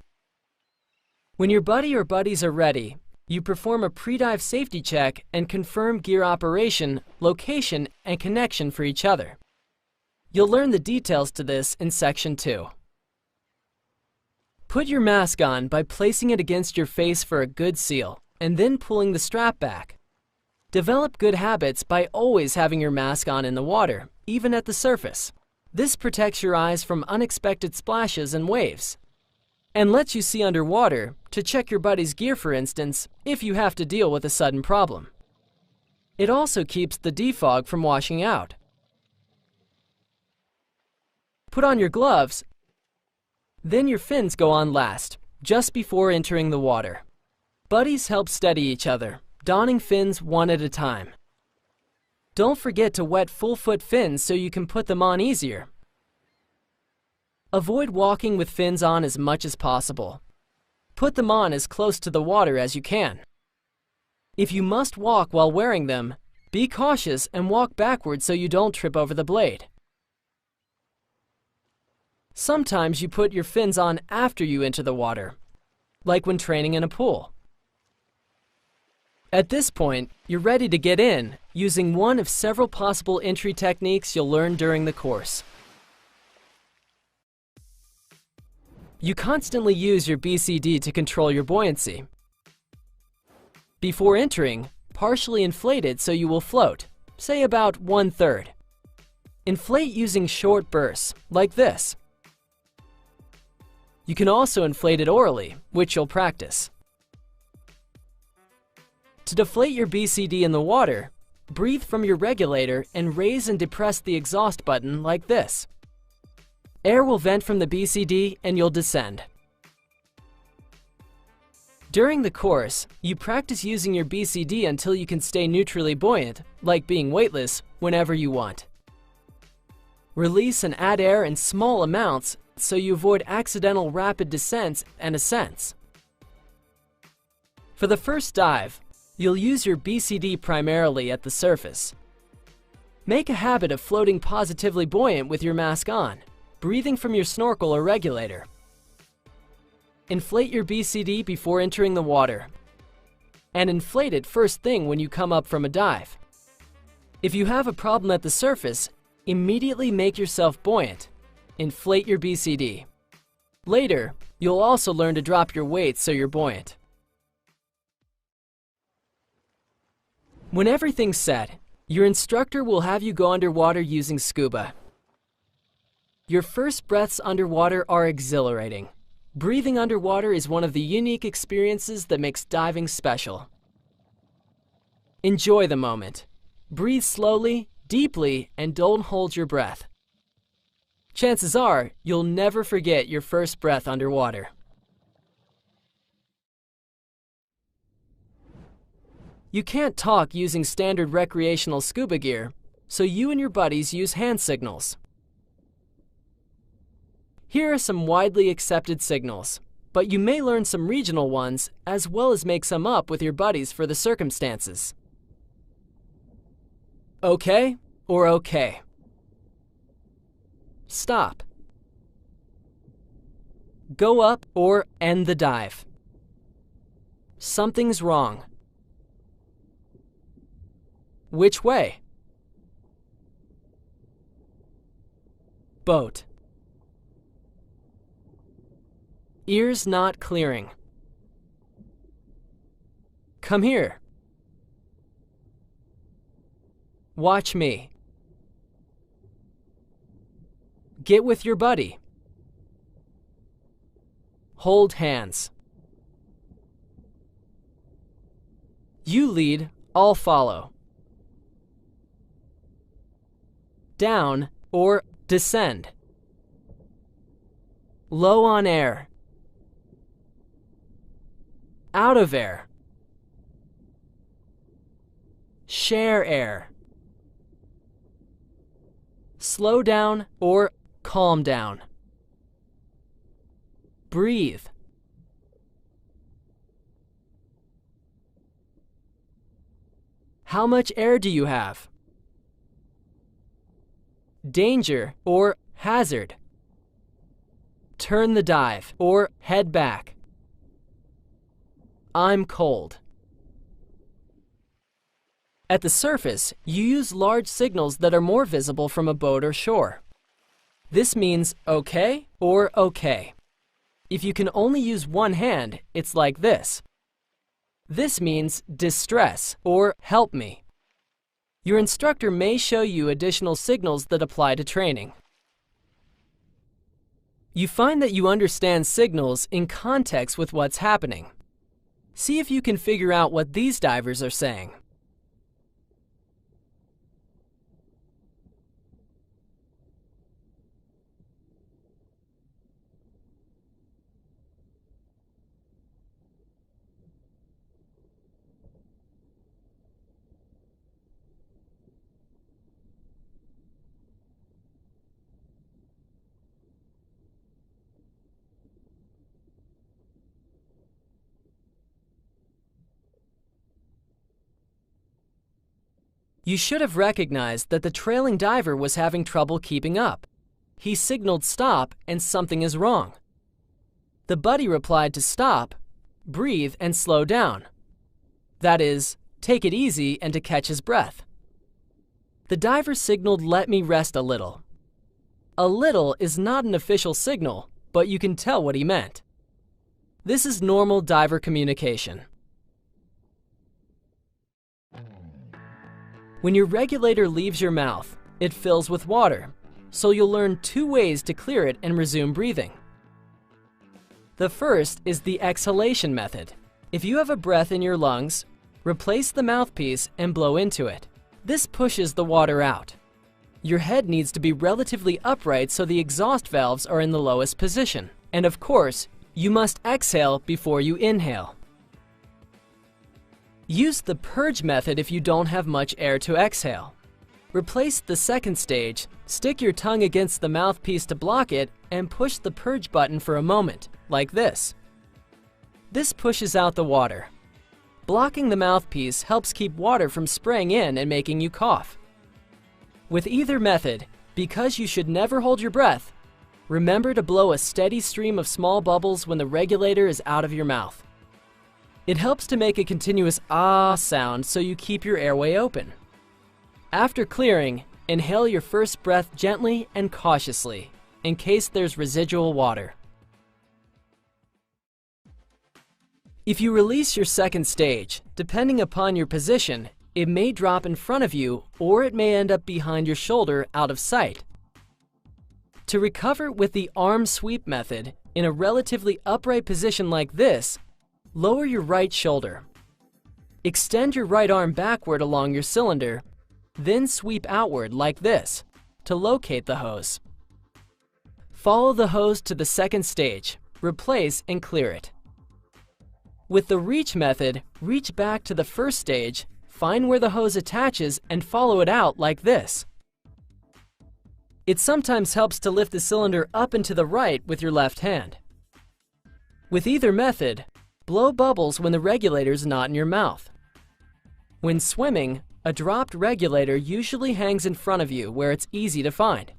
When your buddy or buddies are ready, you perform a pre-dive safety check and confirm gear operation, location, and connection for each other. You'll learn the details to this in Section 2. Put your mask on by placing it against your face for a good seal, and then pulling the strap back. Develop good habits by always having your mask on in the water, even at the surface. This protects your eyes from unexpected splashes and waves, and lets you see underwater to check your buddy's gear, for instance, if you have to deal with a sudden problem. It also keeps the defog from washing out. Put on your gloves, then your fins go on last, just before entering the water. Buddies help steady each other, donning fins one at a time. Don't forget to wet full-foot fins so you can put them on easier. Avoid walking with fins on as much as possible. Put them on as close to the water as you can. If you must walk while wearing them, be cautious and walk backwards so you don't trip over the blade. Sometimes you put your fins on after you enter the water, like when training in a pool. At this point, you're ready to get in, using one of several possible entry techniques you'll learn during the course. You constantly use your BCD to control your buoyancy. Before entering, partially inflate it so you will float, say about 1/3. Inflate using short bursts, like this. You can also inflate it orally, which you'll practice. To deflate your BCD in the water, breathe from your regulator and raise and depress the exhaust button like this. Air will vent from the BCD and you'll descend. During the course, you practice using your BCD until you can stay neutrally buoyant, like being weightless, whenever you want. Release and add air in small amounts so you avoid accidental rapid descents and ascents. For the first dive, you'll use your BCD primarily at the surface. Make a habit of floating positively buoyant with your mask on, breathing from your snorkel or regulator. Inflate your BCD before entering the water, and inflate it first thing when you come up from a dive. If you have a problem at the surface, immediately make yourself buoyant. Inflate your BCD. Later, you'll also learn to drop your weight so you're buoyant. When everything's set, your instructor will have you go underwater using scuba. Your first breaths underwater are exhilarating. Breathing underwater is one of the unique experiences that makes diving special. Enjoy the moment. Breathe slowly, deeply, and don't hold your breath. Chances are, you'll never forget your first breath underwater. You can't talk using standard recreational scuba gear, so you and your buddies use hand signals. Here are some widely accepted signals, but you may learn some regional ones as well as make some up with your buddies for the circumstances. Okay or okay. Stop. Go up or end the dive. Something's wrong. Which way? Boat. Ears not clearing. Come here. Watch me. Get with your buddy. Hold hands. You lead, I'll follow. Down or descend. Low on air. Out of air. Share air. Slow down or calm down. Breathe. How much air do you have? Danger or hazard, turn the dive, or head back. I'm cold. At the surface, you use large signals that are more visible from a boat or shore. This means okay or okay. If you can only use one hand, it's like this. This means distress or help me. Your instructor may show you additional signals that apply to training. You find that you understand signals in context with what's happening. See if you can figure out what these divers are saying. You should have recognized that the trailing diver was having trouble keeping up. He signaled stop and something is wrong. The buddy replied to stop, breathe, and slow down. That is, take it easy and to catch his breath. The diver signaled let me rest a little. A little is not an official signal, but you can tell what he meant. This is normal diver communication. When your regulator leaves your mouth, it fills with water, so you'll learn 2 ways to clear it and resume breathing. The first is the exhalation method. If you have a breath in your lungs, replace the mouthpiece and blow into it. This pushes the water out. Your head needs to be relatively upright so the exhaust valves are in the lowest position. And of course, you must exhale before you inhale. Use the purge method if you don't have much air to exhale. Replace the second stage, stick your tongue against the mouthpiece to block it, and push the purge button for a moment, like this. This pushes out the water. Blocking the mouthpiece helps keep water from spraying in and making you cough. With either method, because you should never hold your breath, remember to blow a steady stream of small bubbles when the regulator is out of your mouth. It helps to make a continuous ah sound so you keep your airway open. After clearing, inhale your first breath gently and cautiously, in case there's residual water. If you release your second stage, depending upon your position, it may drop in front of you or it may end up behind your shoulder out of sight. To recover with the arm sweep method, in a relatively upright position like this, lower your right shoulder. Extend your right arm backward along your cylinder, then sweep outward like this to locate the hose. Follow the hose to the second stage, replace and clear it. With the reach method, reach back to the first stage, find where the hose attaches and follow it out like this. It sometimes helps to lift the cylinder up and to the right with your left hand. With either method, blow bubbles when the regulator is not in your mouth. When swimming, a dropped regulator usually hangs in front of you where it's easy to find.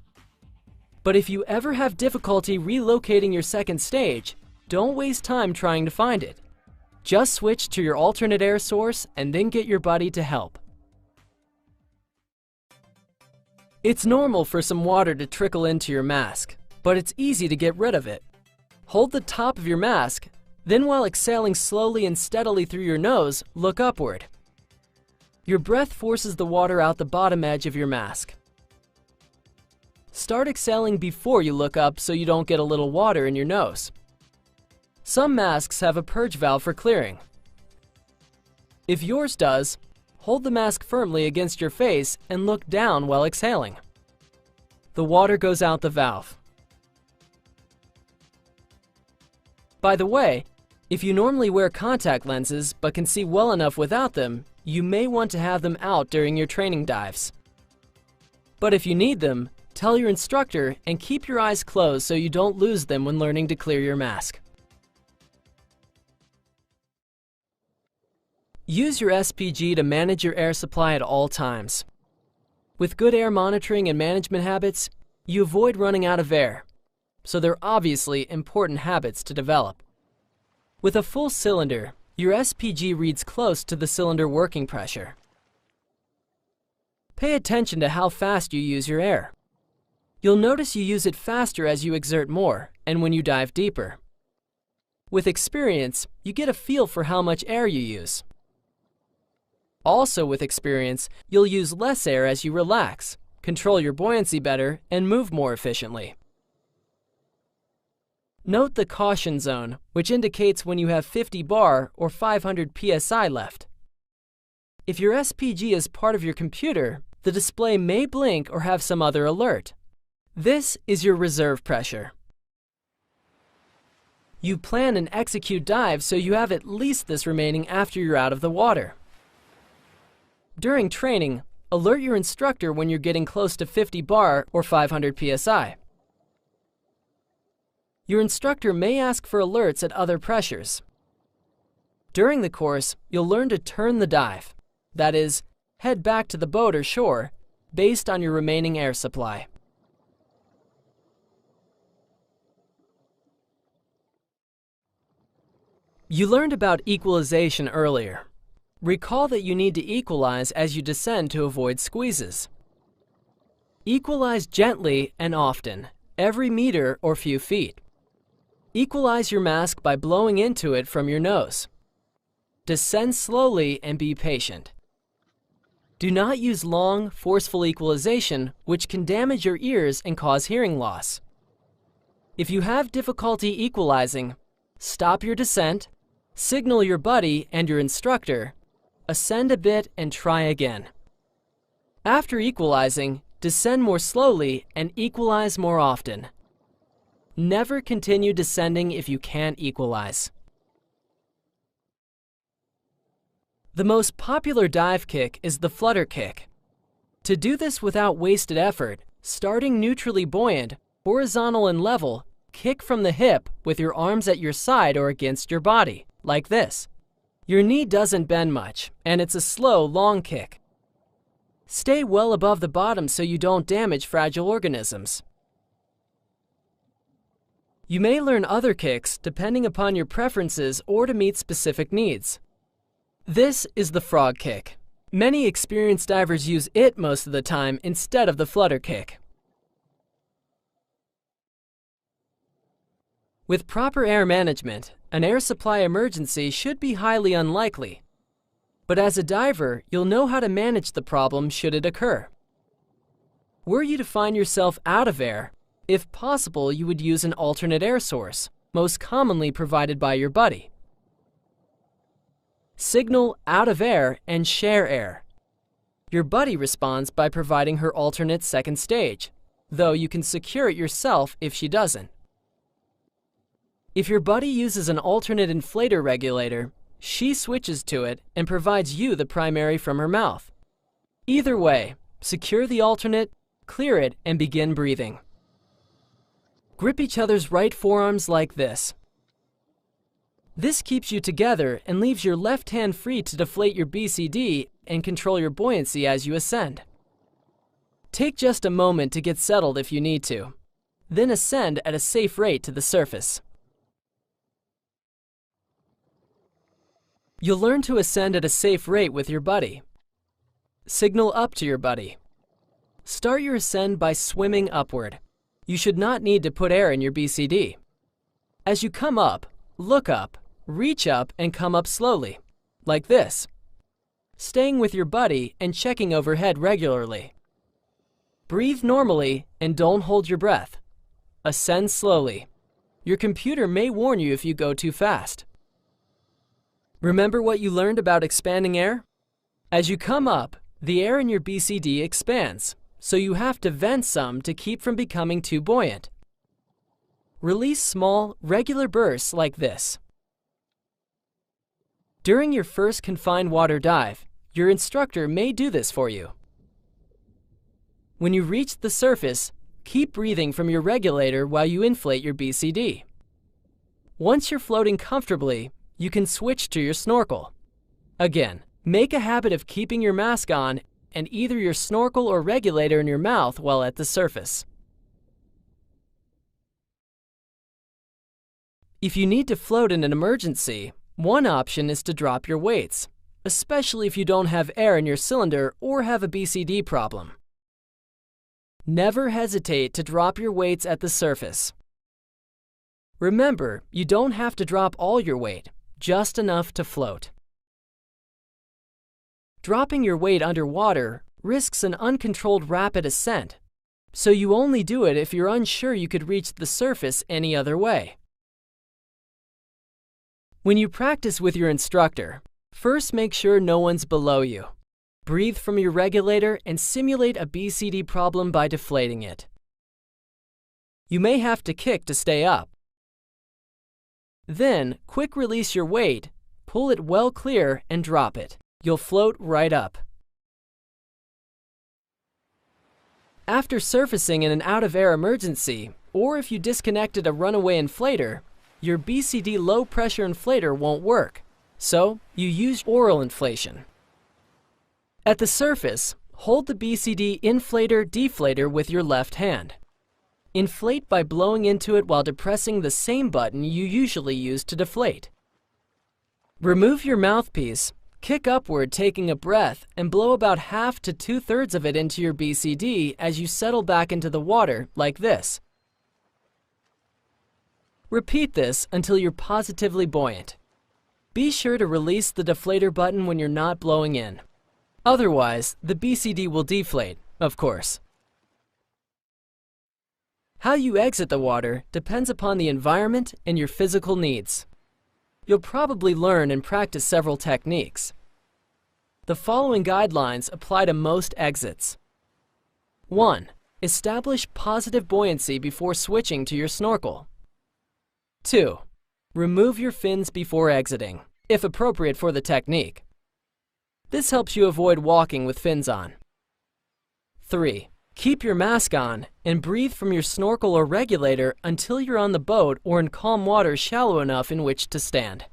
But if you ever have difficulty relocating your second stage, don't waste time trying to find it. Just switch to your alternate air source and then get your buddy to help. It's normal for some water to trickle into your mask, but it's easy to get rid of it. Hold the top of your mask, then while exhaling slowly and steadily through your nose, look upward. Your breath forces the water out the bottom edge of your mask. Start exhaling before you look up so you don't get a little water in your nose. Some masks have a purge valve for clearing. If yours does, hold the mask firmly against your face and look down while exhaling. The water goes out the valve. By the way, if you normally wear contact lenses but can see well enough without them, you may want to have them out during your training dives. But if you need them, tell your instructor and keep your eyes closed so you don't lose them when learning to clear your mask. Use your SPG to manage your air supply at all times. With good air monitoring and management habits, you avoid running out of air, so they're obviously important habits to develop. With a full cylinder, your SPG reads close to the cylinder working pressure. Pay attention to how fast you use your air. You'll notice you use it faster as you exert more and when you dive deeper. With experience, you get a feel for how much air you use. Also with experience, you'll use less air as you relax, control your buoyancy better, and move more efficiently. Note the caution zone, which indicates when you have 50 bar or 500 psi left. If your SPG is part of your computer, the display may blink or have some other alert. This is your reserve pressure. You plan and execute dives so you have at least this remaining after you're out of the water. During training, alert your instructor when you're getting close to 50 bar or 500 psi. Your instructor may ask for alerts at other pressures. During the course, you'll learn to turn the dive, that is, head back to the boat or shore, based on your remaining air supply. You learned about equalization earlier. Recall that you need to equalize as you descend to avoid squeezes. Equalize gently and often, every meter or few feet. Equalize your mask by blowing into it from your nose. Descend slowly and be patient. Do not use long, forceful equalization, which can damage your ears and cause hearing loss. If you have difficulty equalizing, stop your descent, signal your buddy and your instructor, ascend a bit and try again. After equalizing, descend more slowly and equalize more often. Never continue descending if you can't equalize. The most popular dive kick is the flutter kick. To do this without wasted effort, starting neutrally buoyant, horizontal and level, kick from the hip with your arms at your side or against your body, like this. Your knee doesn't bend much, and it's a slow, long kick. Stay well above the bottom so you don't damage fragile organisms. You may learn other kicks depending upon your preferences or to meet specific needs. This is the frog kick. Many experienced divers use it most of the time instead of the flutter kick. With proper air management, an air supply emergency should be highly unlikely. But as a diver, you'll know how to manage the problem should it occur. Were you to find yourself out of air, if possible, you would use an alternate air source, most commonly provided by your buddy. Signal out of air and share air. Your buddy responds by providing her alternate second stage, though you can secure it yourself if she doesn't. If your buddy uses an alternate inflator regulator, she switches to it and provides you the primary from her mouth. Either way, secure the alternate, clear it, and begin breathing. Grip each other's right forearms like this. This keeps you together and leaves your left hand free to deflate your BCD and control your buoyancy as you ascend. Take just a moment to get settled if you need to, then ascend at a safe rate to the surface. You'll learn to ascend at a safe rate with your buddy. Signal up to your buddy. Start your ascend by swimming upward. You should not need to put air in your BCD. As you come up, look up, reach up, and come up slowly, like this, staying with your buddy and checking overhead regularly. Breathe normally and don't hold your breath. Ascend slowly. Your computer may warn you if you go too fast. Remember what you learned about expanding air? As you come up, the air in your BCD expands, so you have to vent some to keep from becoming too buoyant. Release small, regular bursts like this. During your first confined water dive, your instructor may do this for you. When you reach the surface, keep breathing from your regulator while you inflate your BCD. Once you're floating comfortably, you can switch to your snorkel. Again, make a habit of keeping your mask on and either your snorkel or regulator in your mouth while at the surface. If you need to float in an emergency, one option is to drop your weights, especially if you don't have air in your cylinder or have a BCD problem. Never hesitate to drop your weights at the surface. Remember, you don't have to drop all your weight, just enough to float. Dropping your weight underwater risks an uncontrolled rapid ascent, so you only do it if you're unsure you could reach the surface any other way. When you practice with your instructor, first make sure no one's below you. Breathe from your regulator and simulate a BCD problem by deflating it. You may have to kick to stay up. Then, quick release your weight, pull it well clear, and drop it. You'll float right up. After surfacing in an out-of-air emergency, or if you disconnected a runaway inflator, your BCD low-pressure inflator won't work, so you use oral inflation. At the surface, hold the BCD inflator-deflator with your left hand. Inflate by blowing into it while depressing the same button you usually use to deflate. Remove your mouthpiece, kick upward taking a breath, and blow about half to 2/3 of it into your BCD as you settle back into the water, like this. Repeat this until you're positively buoyant. Be sure to release the deflator button when you're not blowing in. Otherwise, the BCD will deflate, of course. How you exit the water depends upon the environment and your physical needs. You'll probably learn and practice several techniques. The following guidelines apply to most exits. 1. Establish positive buoyancy before switching to your snorkel. 2. Remove your fins before exiting, if appropriate for the technique. This helps you avoid walking with fins on. 3. Keep your mask on and breathe from your snorkel or regulator until you're on the boat or in calm water shallow enough in which to stand.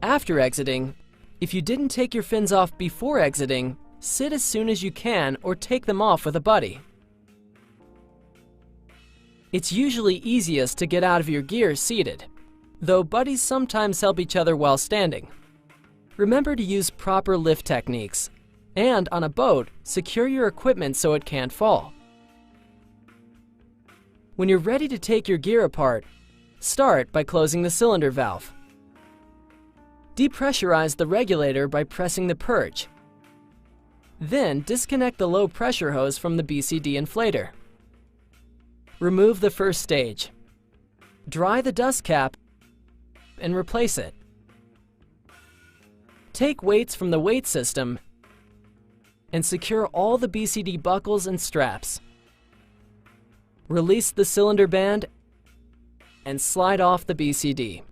After exiting, if you didn't take your fins off before exiting, sit as soon as you can or take them off with a buddy. It's usually easiest to get out of your gear seated, though buddies sometimes help each other while standing. Remember to use proper lift techniques, and on a boat, secure your equipment so it can't fall. When you're ready to take your gear apart, start by closing the cylinder valve. Depressurize the regulator by pressing the purge. Then disconnect the low pressure hose from the BCD inflator. Remove the first stage. Dry the dust cap and replace it. Take weights from the weight system and secure all the BCD buckles and straps. Release the cylinder band and slide off the BCD.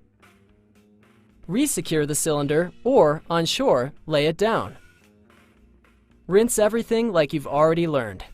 Resecure the cylinder or, on shore, lay it down. Rinse everything like you've already learned.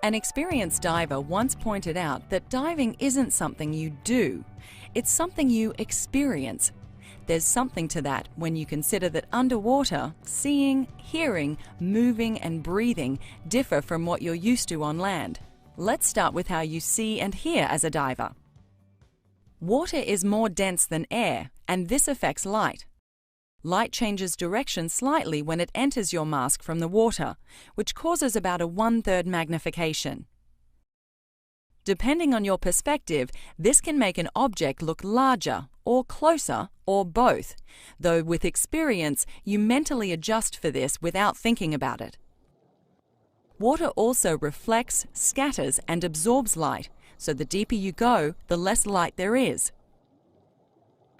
An experienced diver once pointed out that diving isn't something you do, it's something you experience. There's something to that when you consider that underwater, seeing, hearing, moving and breathing differ from what you're used to on land. Let's start with how you see and hear as a diver. Water is more dense than air, and this affects light. Light changes direction slightly when it enters your mask from the water, which causes about a 1/3 magnification. Depending on your perspective, this can make an object look larger or closer or both, though with experience you mentally adjust for this without thinking about it. Water also reflects, scatters, and absorbs light, so the deeper you go, the less light there is.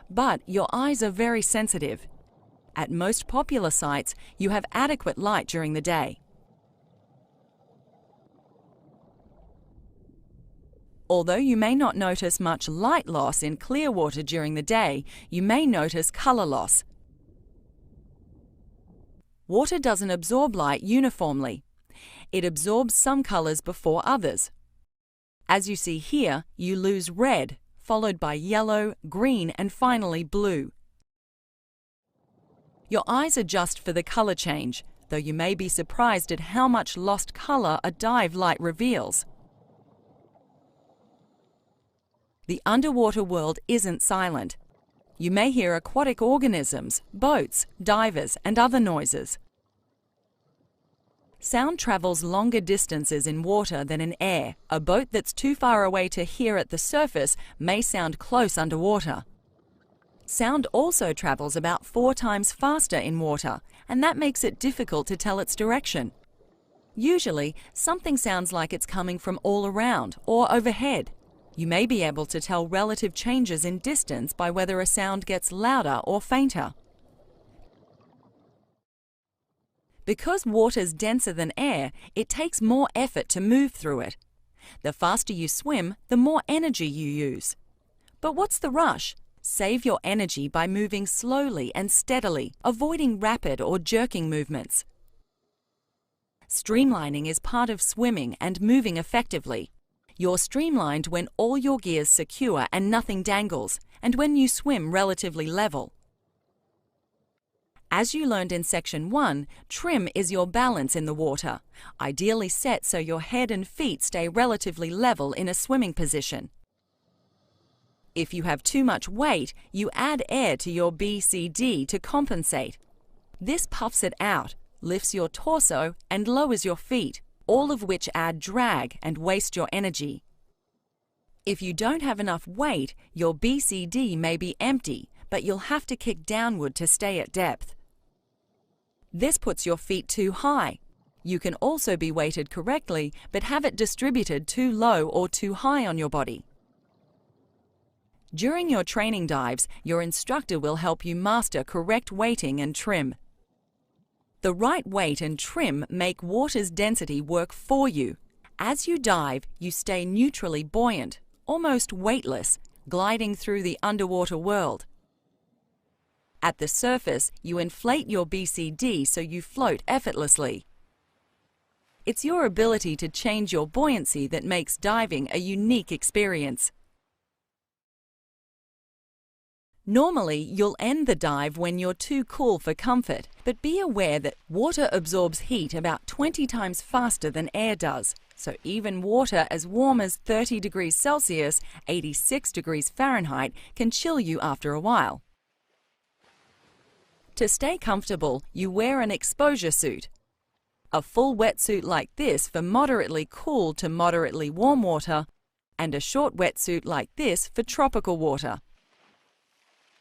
But your eyes are very sensitive. At most popular sites, you have adequate light during the day. Although you may not notice much light loss in clear water during the day, you may notice color loss. Water doesn't absorb light uniformly. It absorbs some colors before others. As you see here, you lose red, followed by yellow, green, and finally blue. Your eyes adjust for the color change, though you may be surprised at how much lost color a dive light reveals. The underwater world isn't silent. You may hear aquatic organisms, boats, divers, and other noises. Sound travels longer distances in water than in air. A boat that's too far away to hear at the surface may sound close underwater. Sound also travels about 4 times faster in water, and that makes it difficult to tell its direction. Usually, something sounds like it's coming from all around or overhead. You may be able to tell relative changes in distance by whether a sound gets louder or fainter. Because water's denser than air, it takes more effort to move through it. The faster you swim, the more energy you use. But what's the rush? Save your energy by moving slowly and steadily, avoiding rapid or jerking movements. Streamlining is part of swimming and moving effectively. You're streamlined when all your gear's secure and nothing dangles, and when you swim relatively level. As you learned in Section 1, trim is your balance in the water, ideally set so your head and feet stay relatively level in a swimming position. If you have too much weight, you add air to your BCD to compensate. This puffs it out, lifts your torso, and lowers your feet, all of which add drag and waste your energy. If you don't have enough weight, your BCD may be empty, but you'll have to kick downward to stay at depth. This puts your feet too high. You can also be weighted correctly, but have it distributed too low or too high on your body. During your training dives, your instructor will help you master correct weighting and trim. The right weight and trim make water's density work for you. As you dive, you stay neutrally buoyant, almost weightless, gliding through the underwater world. At the surface, you inflate your BCD so you float effortlessly. It's your ability to change your buoyancy that makes diving a unique experience. Normally, you'll end the dive when you're too cool for comfort, but be aware that water absorbs heat about 20 times faster than air does, so even water as warm as 30 degrees Celsius, 86 degrees Fahrenheit, can chill you after a while. To stay comfortable, you wear an exposure suit. A full wetsuit like this for moderately cool to moderately warm water, and a short wetsuit like this for tropical water.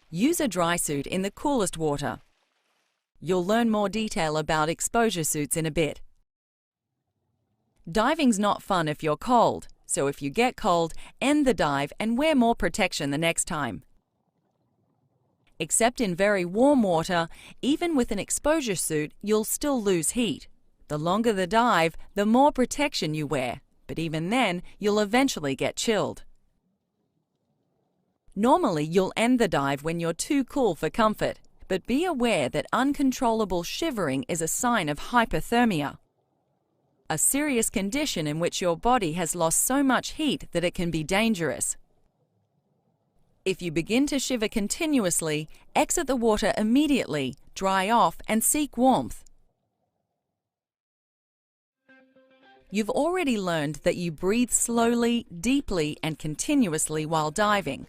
Use a dry suit in the coolest water. You'll learn more detail about exposure suits in a bit. Diving's not fun if you're cold, so if you get cold, end the dive and wear more protection the next time. Except in very warm water, even with an exposure suit, you'll still lose heat. The longer the dive, the more protection you wear, but even then, you'll eventually get chilled. Normally, you'll end the dive when you're too cool for comfort, but be aware that uncontrollable shivering is a sign of hypothermia, a serious condition in which your body has lost so much heat that it can be dangerous. If you begin to shiver continuously, exit the water immediately, dry off, and seek warmth. You've already learned that you breathe slowly, deeply, and continuously while diving.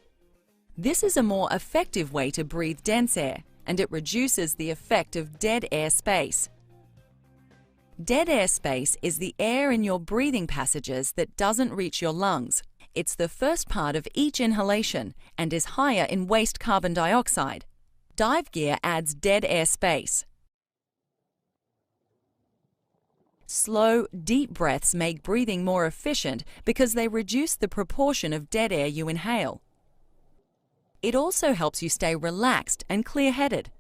This is a more effective way to breathe dense air, and it reduces the effect of dead air space. Dead air space is the air in your breathing passages that doesn't reach your lungs. It's the first part of each inhalation and is higher in waste carbon dioxide. Dive gear adds dead air space. Slow, deep breaths make breathing more efficient because they reduce the proportion of dead air you inhale. It also helps you stay relaxed and clear-headed.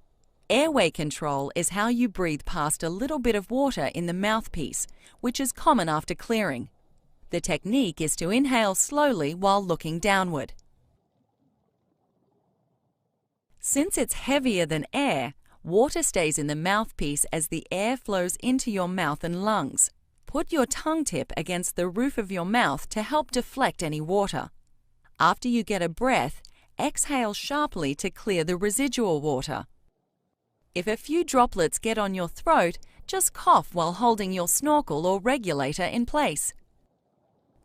Airway control is how you breathe past a little bit of water in the mouthpiece, which is common after clearing. The technique is to inhale slowly while looking downward. Since it's heavier than air, water stays in the mouthpiece as the air flows into your mouth and lungs. Put your tongue tip against the roof of your mouth to help deflect any water. After you get a breath, exhale sharply to clear the residual water. If a few droplets get on your throat, just cough while holding your snorkel or regulator in place.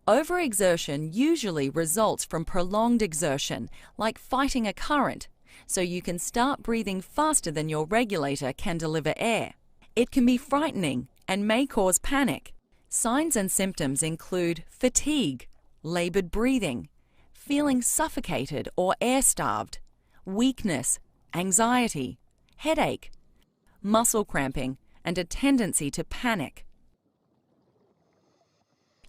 Overexertion usually results from prolonged exertion, like fighting a current, so you can start breathing faster than your regulator can deliver air. It can be frightening and may cause panic. Signs and symptoms include fatigue, labored breathing, feeling suffocated or air-starved, weakness, anxiety, headache, muscle cramping, and a tendency to panic.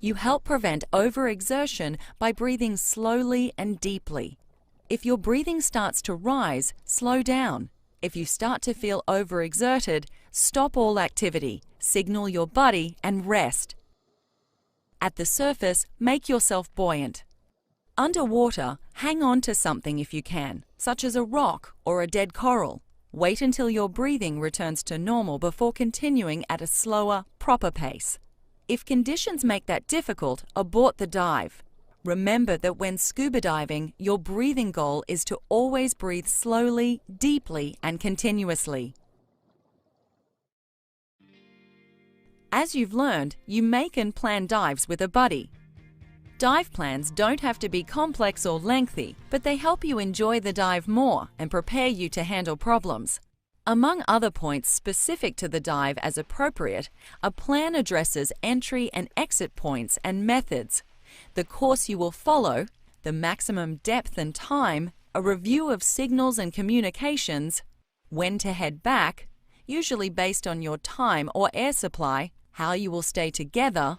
You help prevent overexertion by breathing slowly and deeply. If your breathing starts to rise, slow down. If you start to feel overexerted, stop all activity, signal your body, and rest. At the surface, make yourself buoyant. Underwater, hang on to something if you can, such as a rock or a dead coral. Wait until your breathing returns to normal before continuing at a slower, proper pace. If conditions make that difficult, abort the dive. Remember that when scuba diving, your breathing goal is to always breathe slowly, deeply, and continuously. As you've learned, you make and plan dives with a buddy. Dive plans don't have to be complex or lengthy, but they help you enjoy the dive more and prepare you to handle problems. Among other points specific to the dive as appropriate, a plan addresses entry and exit points and methods, the course you will follow, the maximum depth and time, a review of signals and communications, when to head back, usually based on your time or air supply, how you will stay together,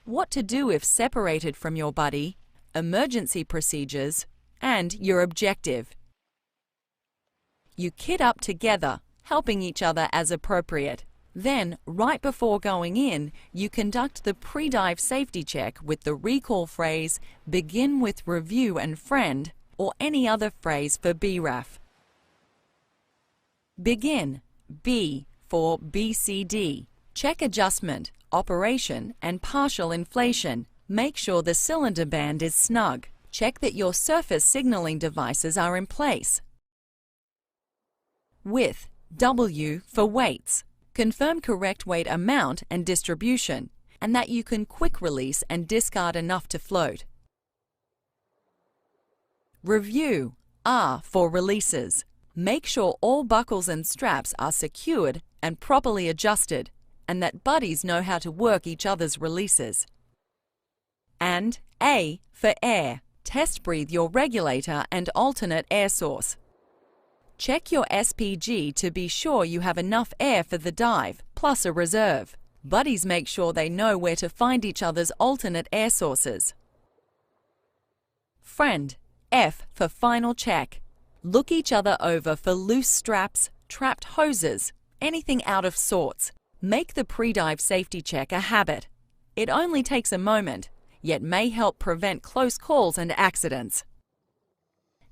what to do if separated from your buddy, emergency procedures, and your objective. You kit up together, helping each other as appropriate. Then, right before going in, you conduct the pre-dive safety check with the recall phrase, "Begin with review and friend," or any other phrase for BRAF. Begin, B for BCD. Check adjustment, operation, and partial inflation. Make sure the cylinder band is snug. Check that your surface signaling devices are in place. With, W for weights. Confirm correct weight amount and distribution, and that you can quick release and discard enough to float. Review, R for releases. Make sure all buckles and straps are secured and properly adjusted, and that buddies know how to work each other's releases. And A for air. Test breathe your regulator and alternate air source. Check your SPG to be sure you have enough air for the dive, plus a reserve. Buddies make sure they know where to find each other's alternate air sources. Friend, F for final check. Look each other over for loose straps, trapped hoses, anything out of sorts. Make the pre-dive safety check a habit. It only takes a moment, yet may help prevent close calls and accidents.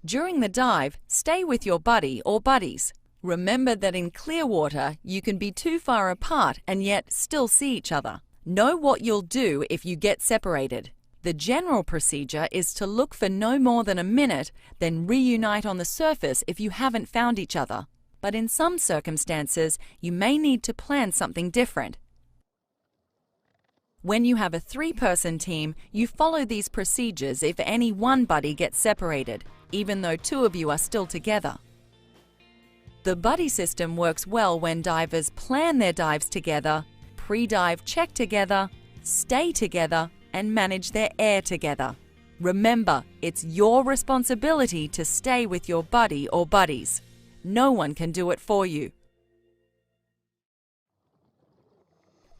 During the dive, stay with your buddy or buddies. Remember that in clear water, you can be too far apart and yet still see each other. Know what you'll do if you get separated. The general procedure is to look for no more than a minute, then reunite on the surface if you haven't found each other. But in some circumstances, you may need to plan something different. When you have a 3-person team, you follow these procedures if any one buddy gets separated, even though 2 of you are still together. The buddy system works well when divers plan their dives together, pre-dive check together, stay together, and manage their air together. Remember, it's your responsibility to stay with your buddy or buddies. No one can do it for you.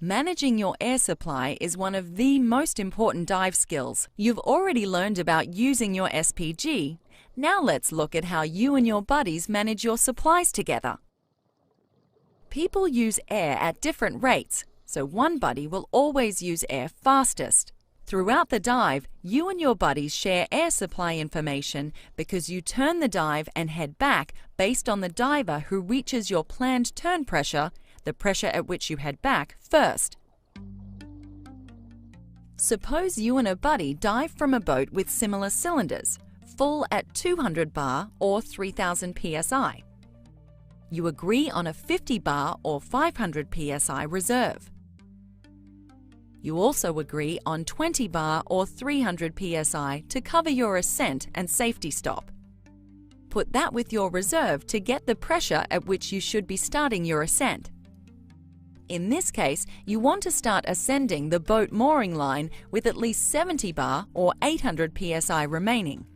Managing your air supply is one of the most important dive skills. You've already learned about using your SPG. Now let's look at how you and your buddies manage your supplies together. People use air at different rates, so one buddy will always use air fastest. Throughout the dive, you and your buddies share air supply information because you turn the dive and head back based on the diver who reaches your planned turn pressure, the pressure at which you head back, first. Suppose you and a buddy dive from a boat with similar cylinders, full at 200 bar or 3000 psi. You agree on a 50 bar or 500 psi reserve. You also agree on 20 bar or 300 psi to cover your ascent and safety stop. Put that with your reserve to get the pressure at which you should be starting your ascent. In this case, you want to start ascending the boat mooring line with at least 70 bar or 800 psi remaining.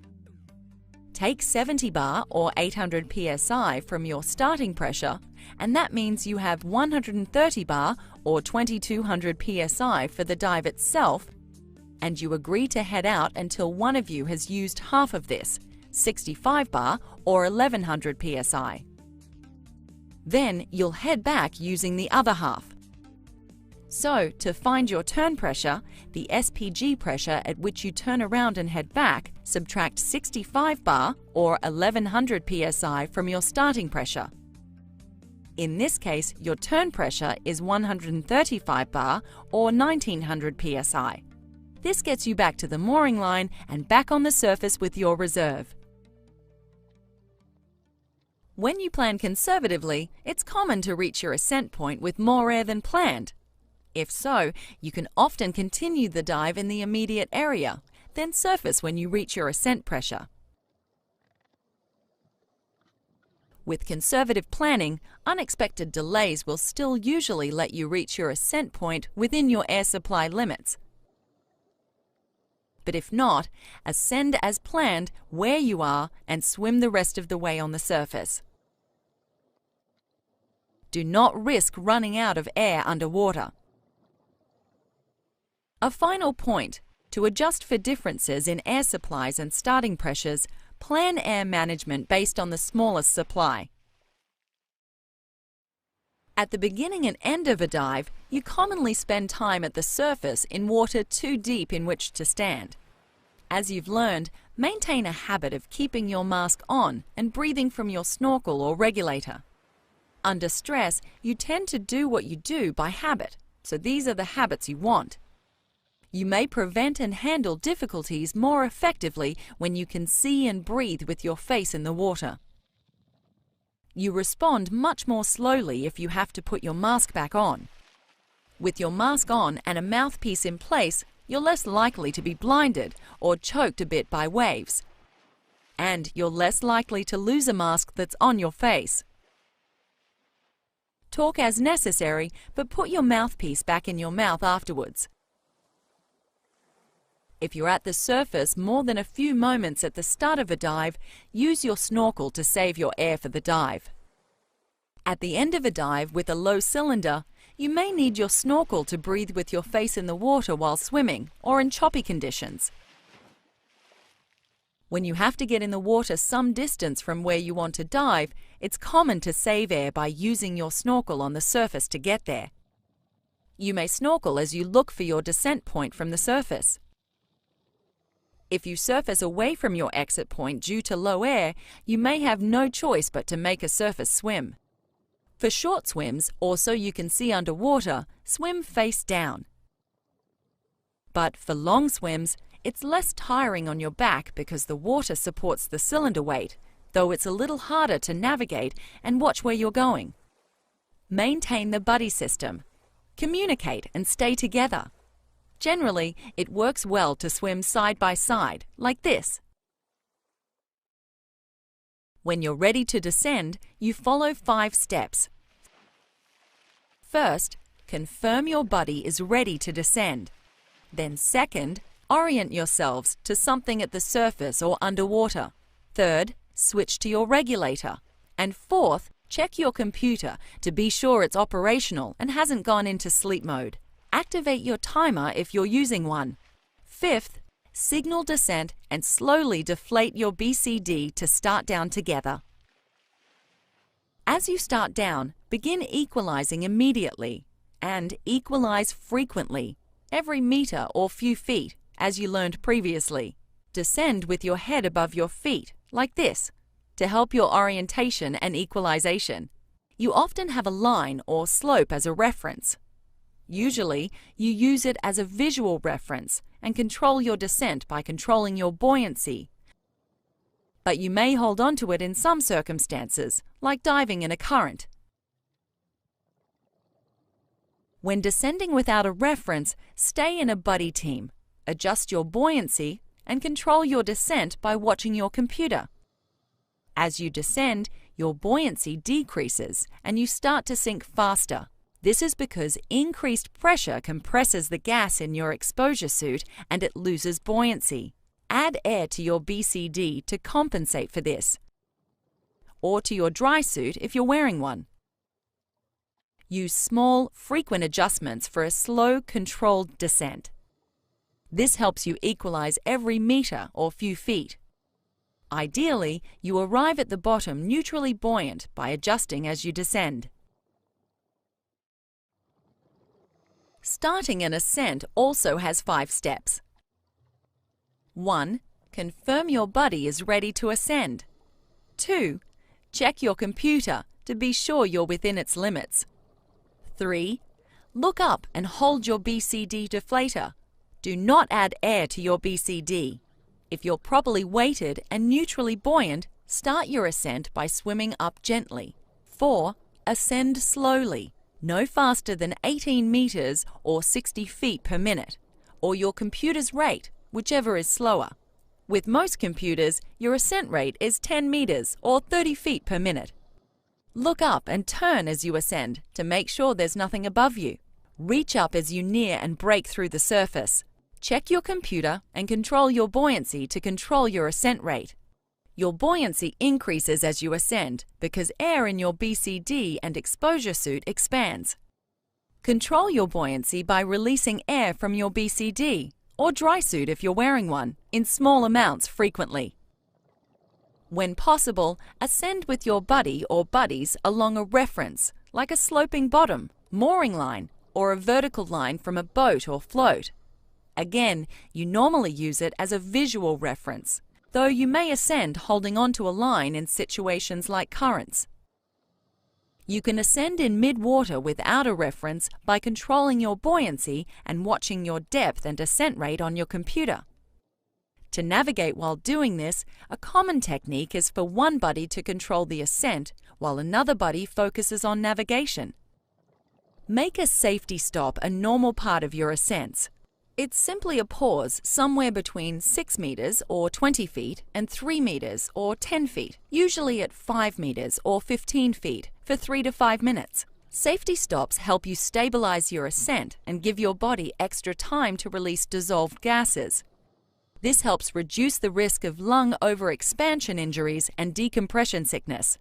Take 70 bar or 800 psi from your starting pressure, and that means you have 130 bar or 2200 psi for the dive itself, and you agree to head out until one of you has used half of this, 65 bar or 1100 psi. Then you'll head back using the other half. So, to find your turn pressure, the SPG pressure at which you turn around and head back, subtract 65 bar or 1100 psi from your starting pressure. In this case, your turn pressure is 135 bar or 1900 psi. This gets you back to the mooring line and back on the surface with your reserve. When you plan conservatively, it's common to reach your ascent point with more air than planned. If so, you can often continue the dive in the immediate area, then surface when you reach your ascent pressure. With conservative planning, unexpected delays will still usually let you reach your ascent point within your air supply limits. But if not, ascend as planned where you are and swim the rest of the way on the surface. Do not risk running out of air underwater. A final point: to adjust for differences in air supplies and starting pressures, plan air management based on the smallest supply. At the beginning and end of a dive, you commonly spend time at the surface in water too deep in which to stand. As you've learned, maintain a habit of keeping your mask on and breathing from your snorkel or regulator. Under stress, you tend to do what you do by habit, so these are the habits you want. You may prevent and handle difficulties more effectively when you can see and breathe with your face in the water. You respond much more slowly if you have to put your mask back on. With your mask on and a mouthpiece in place, you're less likely to be blinded or choked a bit by waves. And you're less likely to lose a mask that's on your face. Talk as necessary, but put your mouthpiece back in your mouth afterwards. If you're at the surface more than a few moments at the start of a dive, use your snorkel to save your air for the dive. At the end of a dive with a low cylinder, you may need your snorkel to breathe with your face in the water while swimming or in choppy conditions. When you have to get in the water some distance from where you want to dive, it's common to save air by using your snorkel on the surface to get there. You may snorkel as you look for your descent point from the surface. If you surface away from your exit point due to low air, you may have no choice but to make a surface swim. For short swims, or so you can see underwater, swim face down. But for long swims, it's less tiring on your back because the water supports the cylinder weight, though it's a little harder to navigate and watch where you're going. Maintain the buddy system. Communicate and stay together. Generally, it works well to swim side by side, like this. When you're ready to descend, you follow 5 steps. First, confirm your buddy is ready to descend. Then second, orient yourselves to something at the surface or underwater. Third, switch to your regulator. And fourth, Check your computer to be sure it's operational and hasn't gone into sleep mode. Activate your timer if you're using one. Fifth, signal descent and slowly deflate your BCD to start down together. As you start down, begin equalizing immediately and equalize frequently, every meter or few feet, as you learned previously. Descend with your head above your feet, like this, to help your orientation and equalization. You often have a line or slope as a reference. Usually, you use it as a visual reference and control your descent by controlling your buoyancy. But you may hold on to it in some circumstances, like diving in a current. When descending without a reference, stay in a buddy team, adjust your buoyancy, and control your descent by watching your computer. As you descend, your buoyancy decreases and you start to sink faster. This is because increased pressure compresses the gas in your exposure suit and it loses buoyancy. Add air to your BCD to compensate for this, or to your dry suit if you're wearing one. Use small, frequent adjustments for a slow, controlled descent. This helps you equalize every meter or few feet. Ideally, you arrive at the bottom neutrally buoyant by adjusting as you descend. Starting an ascent also has 5 steps. 1. Confirm your buddy is ready to ascend. 2. Check your computer to be sure you're within its limits. 3. Look up and hold your BCD deflator. Do not add air to your BCD. If you're properly weighted and neutrally buoyant, start your ascent by swimming up gently. 4. Ascend slowly, no faster than 18 meters or 60 feet per minute, or your computer's rate, whichever is slower. With most computers, your ascent rate is 10 meters or 30 feet per minute. Look up and turn as you ascend to make sure there's nothing above you. Reach up as you near and break through the surface. Check your computer and control your buoyancy to control your ascent rate. Your buoyancy increases as you ascend because air in your BCD and exposure suit expands. Control your buoyancy by releasing air from your BCD or dry suit if you're wearing one, in small amounts frequently. When possible, ascend with your buddy or buddies along a reference, like a sloping bottom, mooring line, or a vertical line from a boat or float. Again, you normally use it as a visual reference, though you may ascend holding onto a line in situations like currents. You can ascend in mid-water without a reference by controlling your buoyancy and watching your depth and descent rate on your computer. To navigate while doing this, a common technique is for one buddy to control the ascent while another buddy focuses on navigation. Make a safety stop a normal part of your ascents. It's simply a pause somewhere between 6 meters or 20 feet and 3 meters or 10 feet, usually at 5 meters or 15 feet, for 3 to 5 minutes. Safety stops help you stabilize your ascent and give your body extra time to release dissolved gases. This helps reduce the risk of lung overexpansion injuries and decompression sickness.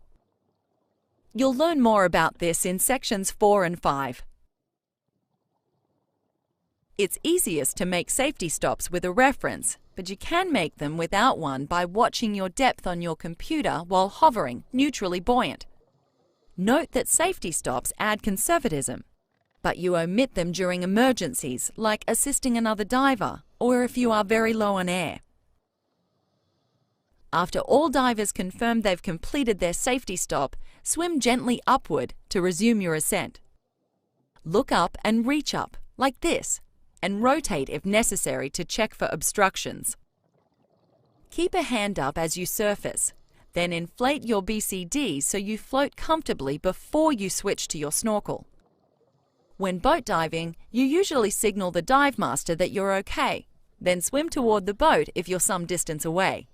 You'll learn more about this in sections 4 and 5. It's easiest to make safety stops with a reference, but you can make them without one by watching your depth on your computer while hovering, neutrally buoyant. Note that safety stops add conservatism, but you omit them during emergencies like assisting another diver or if you are very low on air. After all divers confirm they've completed their safety stop, swim gently upward to resume your ascent. Look up and reach up, like this, and rotate if necessary to check for obstructions. Keep a hand up as you surface, then inflate your BCD so you float comfortably before you switch to your snorkel. When boat diving, you usually signal the dive master that you're okay, then swim toward the boat if you're some distance away.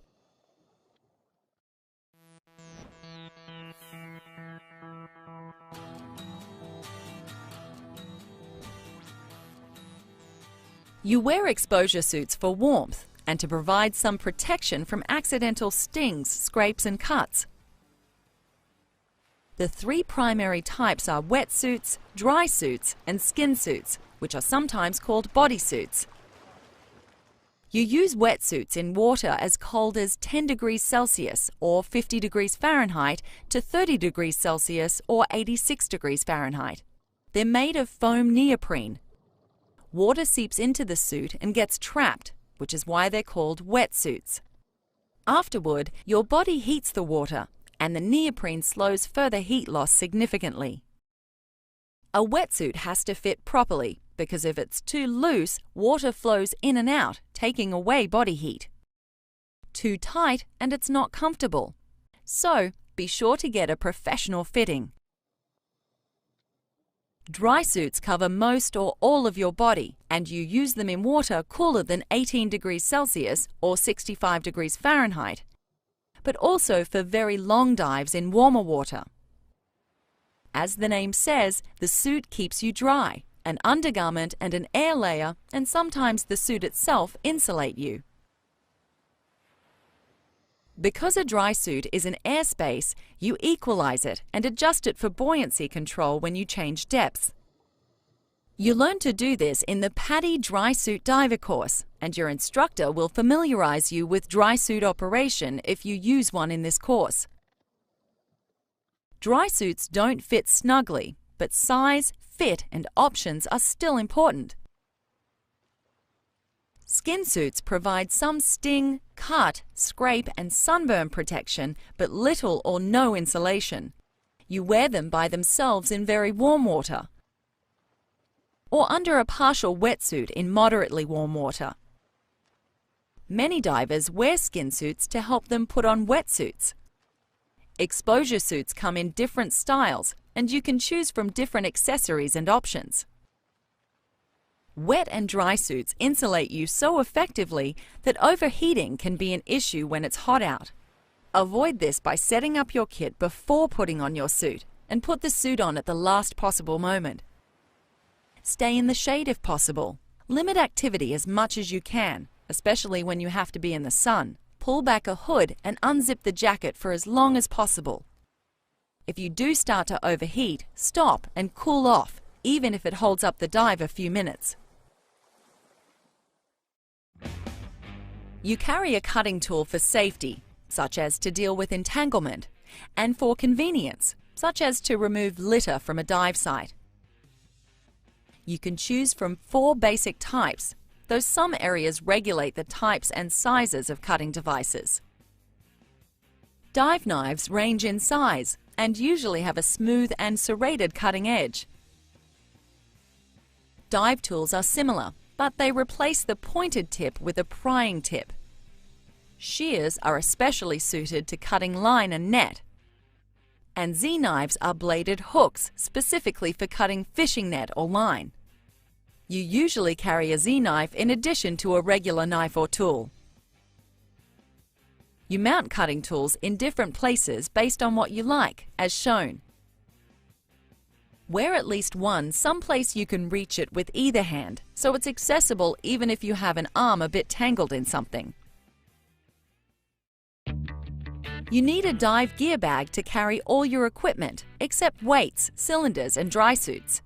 You wear exposure suits for warmth and to provide some protection from accidental stings, scrapes and cuts. The three primary types are wetsuits, dry suits, and skin suits, which are sometimes called bodysuits. You use wetsuits in water as cold as 10 degrees Celsius or 50 degrees Fahrenheit to 30 degrees Celsius or 86 degrees Fahrenheit. They're made of foam neoprene. Water seeps into the suit and gets trapped, which is why they're called wetsuits. Afterward, your body heats the water, and the neoprene slows further heat loss significantly. A wetsuit has to fit properly, because if it's too loose, water flows in and out, taking away body heat. Too tight and it's not comfortable. So, be sure to get a professional fitting. Dry suits cover most or all of your body, and you use them in water cooler than 18 degrees Celsius or 65 degrees Fahrenheit, but also for very long dives in warmer water. As the name says, the suit keeps you dry. An undergarment and an air layer, and sometimes the suit itself, insulate you. Because a dry suit is an airspace, you equalize it and adjust it for buoyancy control when you change depths. You learn to do this in the PADI Dry Suit Diver course, and your instructor will familiarize you with dry suit operation if you use one in this course. Dry suits don't fit snugly, but size, fit, and options are still important. Skin suits provide some sting, cut, scrape, and sunburn protection, but little or no insulation. You wear them by themselves in very warm water, or under a partial wetsuit in moderately warm water. Many divers wear skin suits to help them put on wetsuits. Exposure suits come in different styles, and you can choose from different accessories and options. Wet and dry suits insulate you so effectively that overheating can be an issue when it's hot out. Avoid this by setting up your kit before putting on your suit, and put the suit on at the last possible moment. Stay in the shade if possible. Limit activity as much as you can, especially when you have to be in the sun. Pull back a hood and unzip the jacket for as long as possible. If you do start to overheat, stop and cool off, even if it holds up the dive a few minutes. You carry a cutting tool for safety, such as to deal with entanglement, and for convenience, such as to remove litter from a dive site. You can choose from 4 basic types, though some areas regulate the types and sizes of cutting devices. Dive knives range in size and usually have a smooth and serrated cutting edge. Dive tools are similar, but they replace the pointed tip with a prying tip. Shears are especially suited to cutting line and net. And Z-knives are bladed hooks specifically for cutting fishing net or line. You usually carry a Z-knife in addition to a regular knife or tool. You mount cutting tools in different places based on what you like, as shown. Wear at least one someplace you can reach it with either hand, so it's accessible even if you have an arm a bit tangled in something. You need a dive gear bag to carry all your equipment, except weights, cylinders, and dry suits.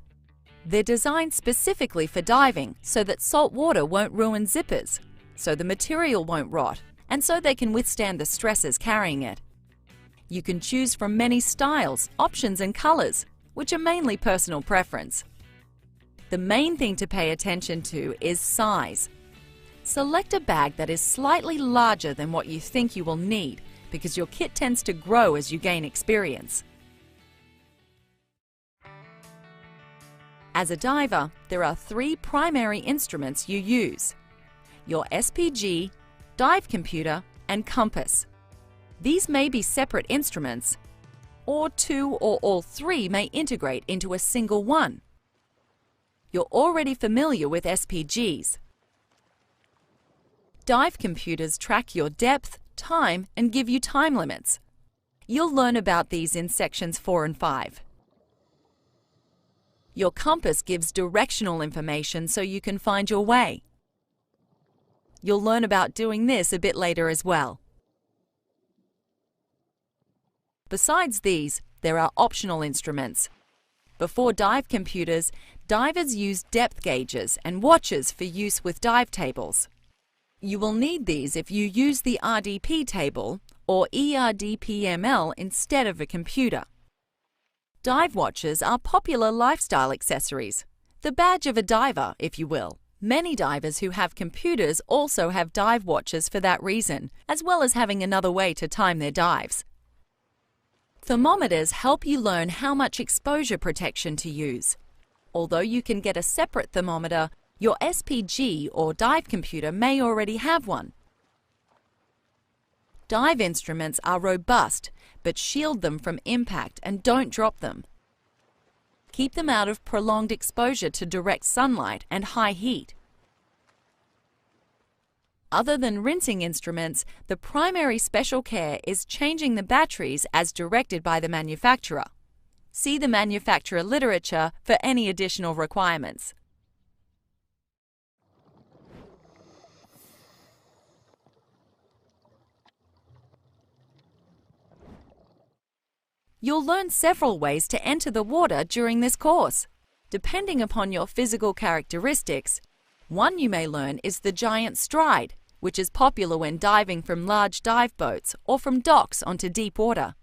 They're designed specifically for diving so that salt water won't ruin zippers, so the material won't rot, and so they can withstand the stresses carrying it. You can choose from many styles, options, and colors, which are mainly personal preference. The main thing to pay attention to is size. Select a bag that is slightly larger than what you think you will need, because your kit tends to grow as you gain experience. As a diver, there are 3 primary instruments you use: your SPG, dive computer, and compass. These may be separate instruments, or 2 or all 3 may integrate into a single one. You're already familiar with SPGs. Dive computers track your depth, time, and give you time limits. You'll learn about these in sections 4 and 5. Your compass gives directional information so you can find your way. You'll learn about doing this a bit later as well. Besides these, there are optional instruments. Before dive computers, divers used depth gauges and watches for use with dive tables. You will need these if you use the RDP table or ERDPML instead of a computer. Dive watches are popular lifestyle accessories, the badge of a diver, if you will. Many divers who have computers also have dive watches for that reason, as well as having another way to time their dives. Thermometers help you learn how much exposure protection to use. Although you can get a separate thermometer, your SPG or dive computer may already have one. Dive instruments are robust, but shield them from impact and don't drop them. Keep them out of prolonged exposure to direct sunlight and high heat. Other than rinsing instruments, the primary special care is changing the batteries as directed by the manufacturer. See the manufacturer literature for any additional requirements. You'll learn several ways to enter the water during this course. Depending upon your physical characteristics, one you may learn is the giant stride, which is popular when diving from large dive boats or from docks onto deep water.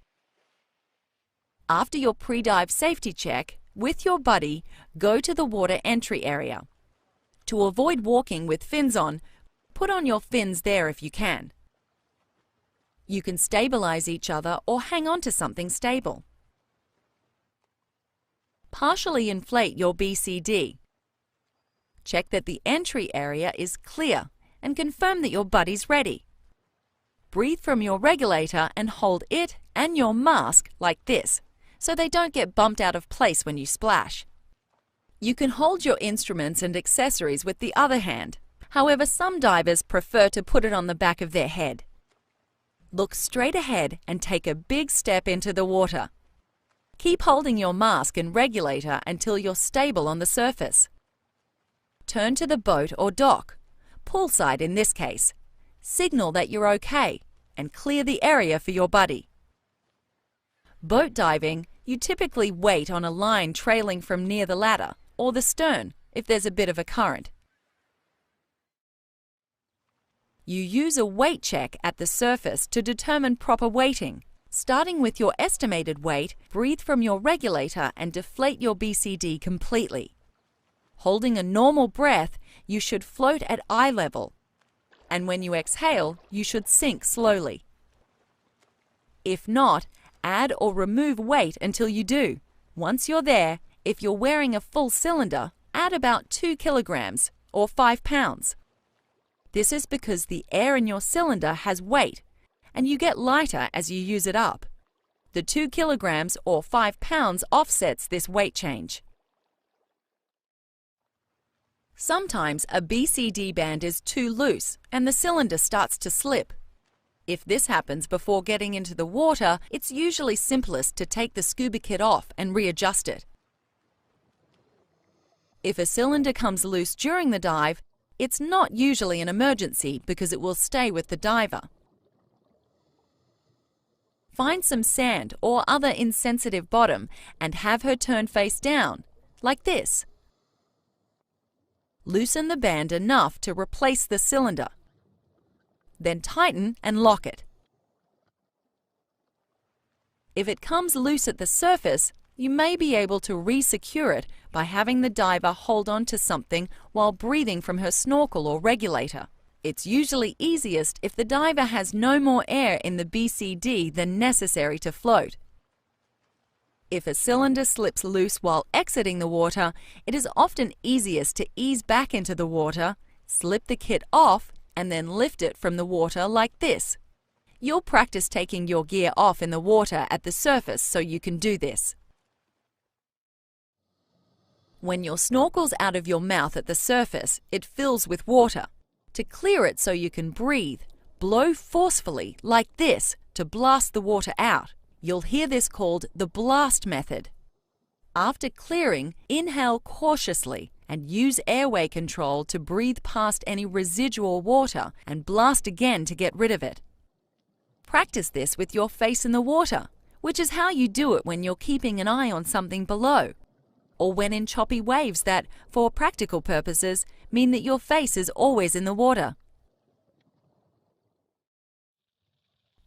After your pre-dive safety check, with your buddy, go to the water entry area. To avoid walking with fins on, put on your fins there if you can. You can stabilize each other or hang on to something stable. Partially inflate your BCD. Check that the entry area is clear and confirm that your buddy's ready. Breathe from your regulator and hold it and your mask like this, so they don't get bumped out of place when you splash. You can hold your instruments and accessories with the other hand. However, some divers prefer to put it on the back of their head. Look straight ahead and take a big step into the water. Keep holding your mask and regulator until you're stable on the surface. Turn to the boat or dock, poolside in this case. Signal that you're okay and clear the area for your buddy. Boat diving, you typically wait on a line trailing from near the ladder or the stern if there's a bit of a current. You use a weight check at the surface to determine proper weighting. Starting with your estimated weight, breathe from your regulator and deflate your BCD completely. Holding a normal breath, you should float at eye level, and when you exhale, you should sink slowly. If not, add or remove weight until you do. Once you're there, if you're wearing a full cylinder, add about 2 kilograms or 5 pounds. This is because the air in your cylinder has weight, and you get lighter as you use it up. The 2 kilograms or 5 pounds offsets this weight change. Sometimes a BCD band is too loose and the cylinder starts to slip. If this happens before getting into the water, it's usually simplest to take the scuba kit off and readjust it. If a cylinder comes loose during the dive, it's not usually an emergency because it will stay with the diver. Find some sand or other insensitive bottom and have her turn face down, like this. Loosen the band enough to replace the cylinder. Then tighten and lock it. If it comes loose at the surface, you may be able to re-secure it by having the diver hold on to something while breathing from her snorkel or regulator. It's usually easiest if the diver has no more air in the BCD than necessary to float. If a cylinder slips loose while exiting the water, it is often easiest to ease back into the water, slip the kit off, and then lift it from the water like this. You'll practice taking your gear off in the water at the surface so you can do this. When your snorkel's out of your mouth at the surface, it fills with water. To clear it so you can breathe, blow forcefully like this to blast the water out. You'll hear this called the blast method. After clearing, inhale cautiously and use airway control to breathe past any residual water and blast again to get rid of it. Practice this with your face in the water, which is how you do it when you're keeping an eye on something below, or when in choppy waves that, for practical purposes, mean that your face is always in the water.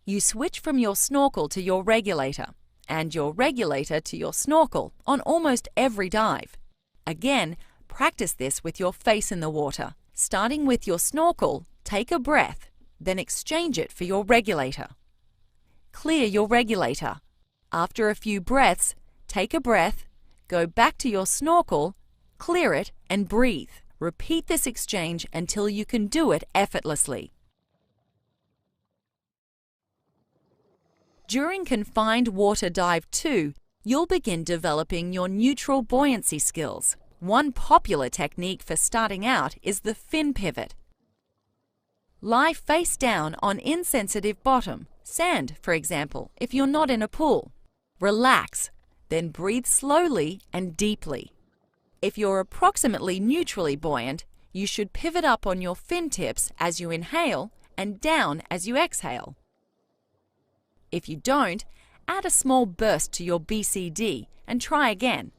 You switch from your snorkel to your regulator, and your regulator to your snorkel on almost every dive. Again, practice this with your face in the water. Starting with your snorkel, take a breath, then exchange it for your regulator. Clear your regulator. After a few breaths, take a breath, go back to your snorkel, clear it, and breathe. Repeat this exchange until you can do it effortlessly. During Confined Water Dive 2, you'll begin developing your neutral buoyancy skills. One popular technique for starting out is the fin pivot. Lie face down on insensitive bottom, sand for example, if you're not in a pool. Relax, then breathe slowly and deeply. If you're approximately neutrally buoyant, you should pivot up on your fin tips as you inhale and down as you exhale. If you don't, add a small burst to your BCD and try again.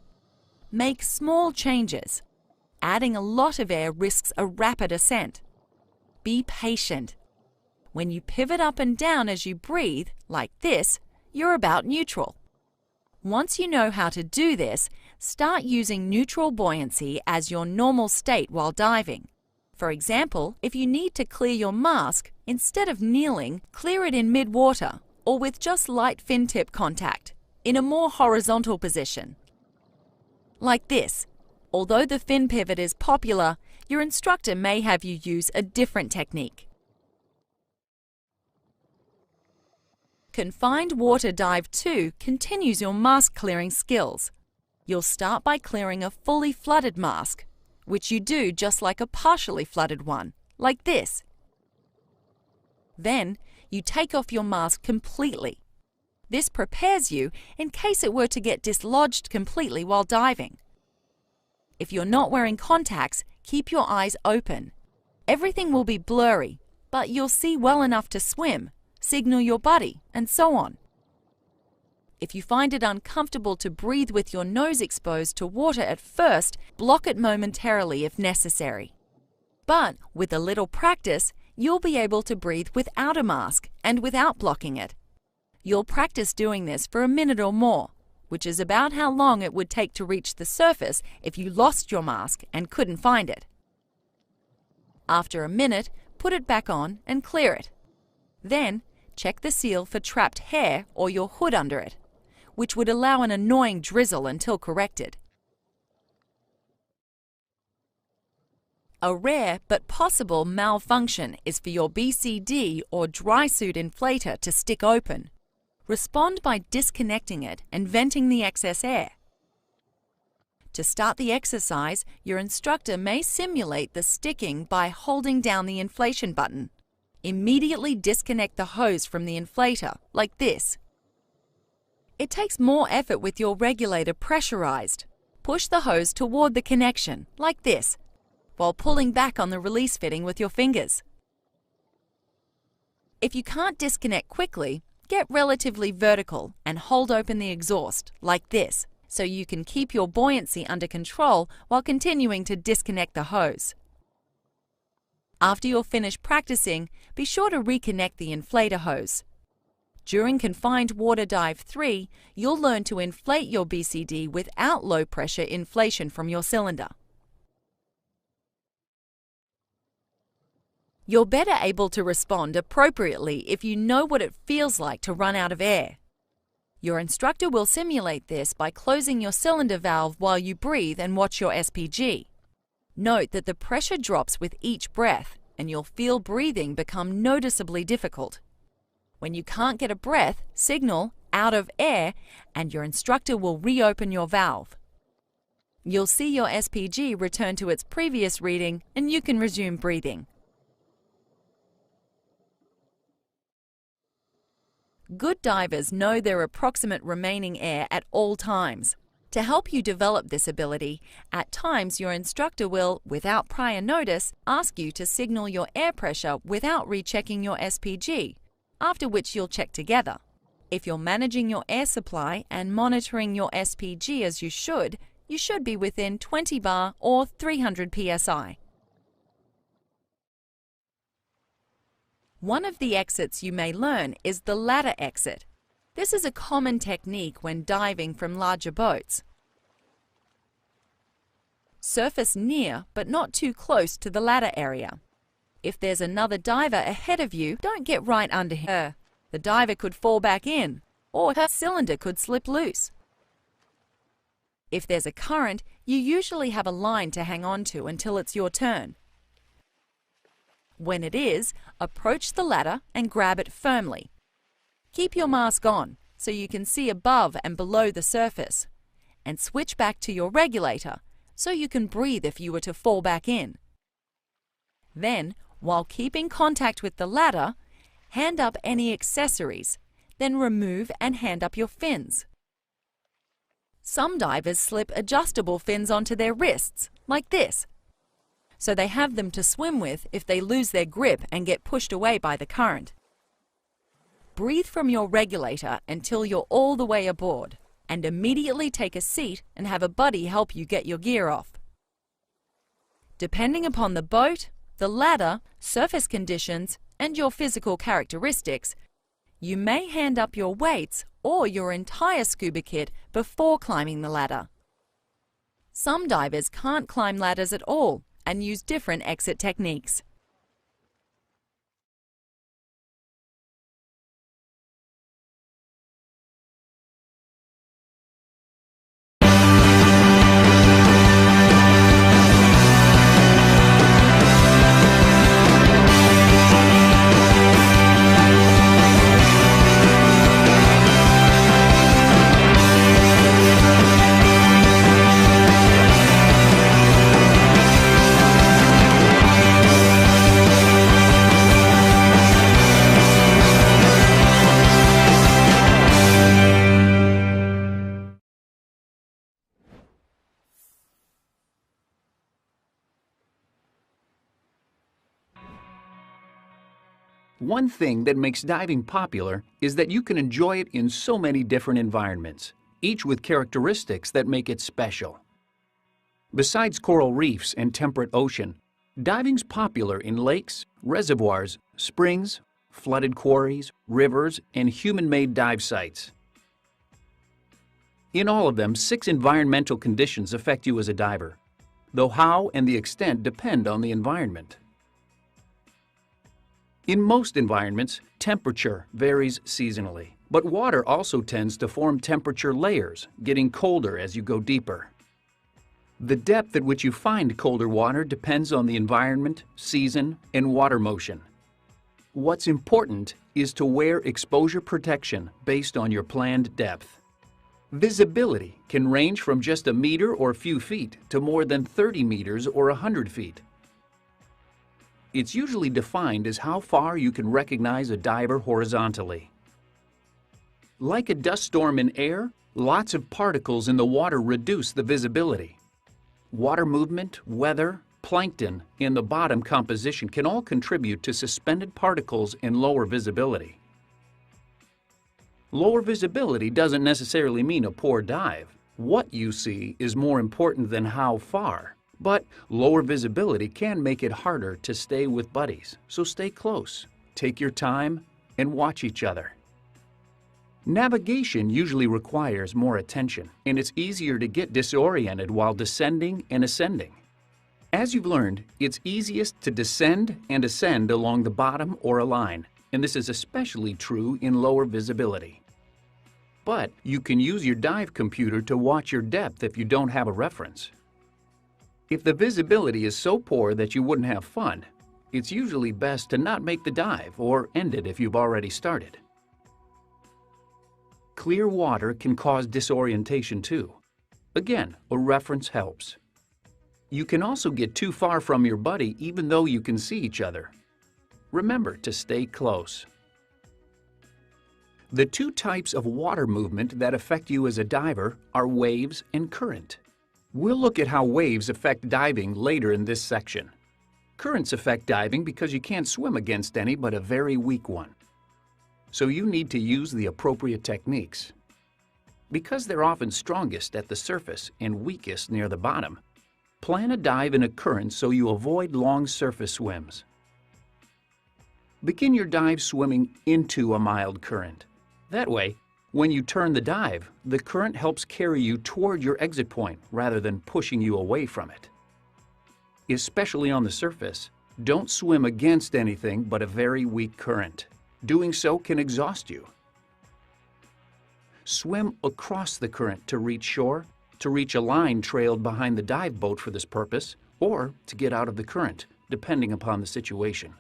Make small changes. Adding a lot of air risks a rapid ascent. Be patient. When you pivot up and down as you breathe, like this, you're about neutral. Once you know how to do this, start using neutral buoyancy as your normal state while diving. For example, if you need to clear your mask, instead of kneeling, clear it in mid-water or with just light fin tip contact, in a more horizontal position. Like this. Although the fin pivot is popular, your instructor may have you use a different technique. Confined Water Dive 2 continues your mask clearing skills. You'll start by clearing a fully flooded mask, which you do just like a partially flooded one, like this. Then, you take off your mask completely. This prepares you in case it were to get dislodged completely while diving. If you're not wearing contacts, keep your eyes open. Everything will be blurry, but you'll see well enough to swim, signal your buddy, and so on. If you find it uncomfortable to breathe with your nose exposed to water at first, block it momentarily if necessary. But with a little practice, you'll be able to breathe without a mask and without blocking it. You'll practice doing this for a minute or more, which is about how long it would take to reach the surface if you lost your mask and couldn't find it. After a minute, put it back on and clear it. Then, check the seal for trapped hair or your hood under it, which would allow an annoying drizzle until corrected. A rare but possible malfunction is for your BCD or dry suit inflator to stick open. Respond by disconnecting it and venting the excess air. To start the exercise, your instructor may simulate the sticking by holding down the inflation button. Immediately disconnect the hose from the inflator, like this. It takes more effort with your regulator pressurized. Push the hose toward the connection, like this, while pulling back on the release fitting with your fingers. If you can't disconnect quickly, get relatively vertical and hold open the exhaust, like this, so you can keep your buoyancy under control while continuing to disconnect the hose. After you're finished practicing, be sure to reconnect the inflator hose. During Confined Water Dive 3, you'll learn to inflate your BCD without low-pressure inflation from your cylinder. You're better able to respond appropriately if you know what it feels like to run out of air. Your instructor will simulate this by closing your cylinder valve while you breathe and watch your SPG. Note that the pressure drops with each breath, and you'll feel breathing become noticeably difficult. When you can't get a breath, signal out of air, and your instructor will reopen your valve. You'll see your SPG return to its previous reading, and you can resume breathing. Good divers know their approximate remaining air at all times. To help you develop this ability, at times your instructor will, without prior notice, ask you to signal your air pressure without rechecking your SPG, after which you'll check together. If you're managing your air supply and monitoring your SPG as you should be within 20 bar or 300 psi. One of the exits you may learn is the ladder exit. This is a common technique when diving from larger boats. Surface near but not too close to the ladder area. If there's another diver ahead of you, don't get right under her. The diver could fall back in, or her cylinder could slip loose. If there's a current, you usually have a line to hang on to until it's your turn. When it is, approach the ladder and grab it firmly. Keep your mask on so you can see above and below the surface, and switch back to your regulator so you can breathe if you were to fall back in. Then, while keeping contact with the ladder, hand up any accessories, then remove and hand up your fins. Some divers slip adjustable fins onto their wrists, like this, so they have them to swim with if they lose their grip and get pushed away by the current. Breathe from your regulator until you're all the way aboard, and immediately take a seat and have a buddy help you get your gear off. Depending upon the boat, the ladder, surface conditions, and your physical characteristics, you may hand up your weights or your entire scuba kit before climbing the ladder. Some divers can't climb ladders at all and use different exit techniques. One thing that makes diving popular is that you can enjoy it in so many different environments, each with characteristics that make it special. Besides coral reefs and temperate ocean, diving's popular in lakes, reservoirs, springs, flooded quarries, rivers, and human-made dive sites. In all of them, 6 environmental conditions affect you as a diver, though how and the extent depend on the environment. In most environments, temperature varies seasonally, but water also tends to form temperature layers, getting colder as you go deeper. The depth at which you find colder water depends on the environment, season, and water motion. What's important is to wear exposure protection based on your planned depth. Visibility can range from just a meter or a few feet to more than 30 meters or 100 feet. It's usually defined as how far you can recognize a diver horizontally. Like a dust storm in air, lots of particles in the water reduce the visibility. Water movement, weather, plankton, and the bottom composition can all contribute to suspended particles and lower visibility. Lower visibility doesn't necessarily mean a poor dive. What you see is more important than how far. But lower visibility can make it harder to stay with buddies, so stay close, take your time, and watch each other. Navigation usually requires more attention, and it's easier to get disoriented while descending and ascending. As you've learned, it's easiest to descend and ascend along the bottom or a line, and this is especially true in lower visibility. But you can use your dive computer to watch your depth if you don't have a reference. If the visibility is so poor that you wouldn't have fun, it's usually best to not make the dive or end it if you've already started. Clear water can cause disorientation too. Again, a reference helps. You can also get too far from your buddy even though you can see each other. Remember to stay close. The 2 types of water movement that affect you as a diver are waves and current. We'll look at how waves affect diving later in this section. Currents affect diving because you can't swim against any but a very weak one. so you need to use the appropriate techniques. Because they're often strongest at the surface and weakest near the bottom, plan a dive in a current so you avoid long surface swims. Begin your dive swimming into a mild current. That way, when you turn the dive, the current helps carry you toward your exit point rather than pushing you away from it. Especially on the surface, don't swim against anything but a very weak current. Doing so can exhaust you. Swim across the current to reach shore, to reach a line trailed behind the dive boat for this purpose, or to get out of the current, depending upon the situation.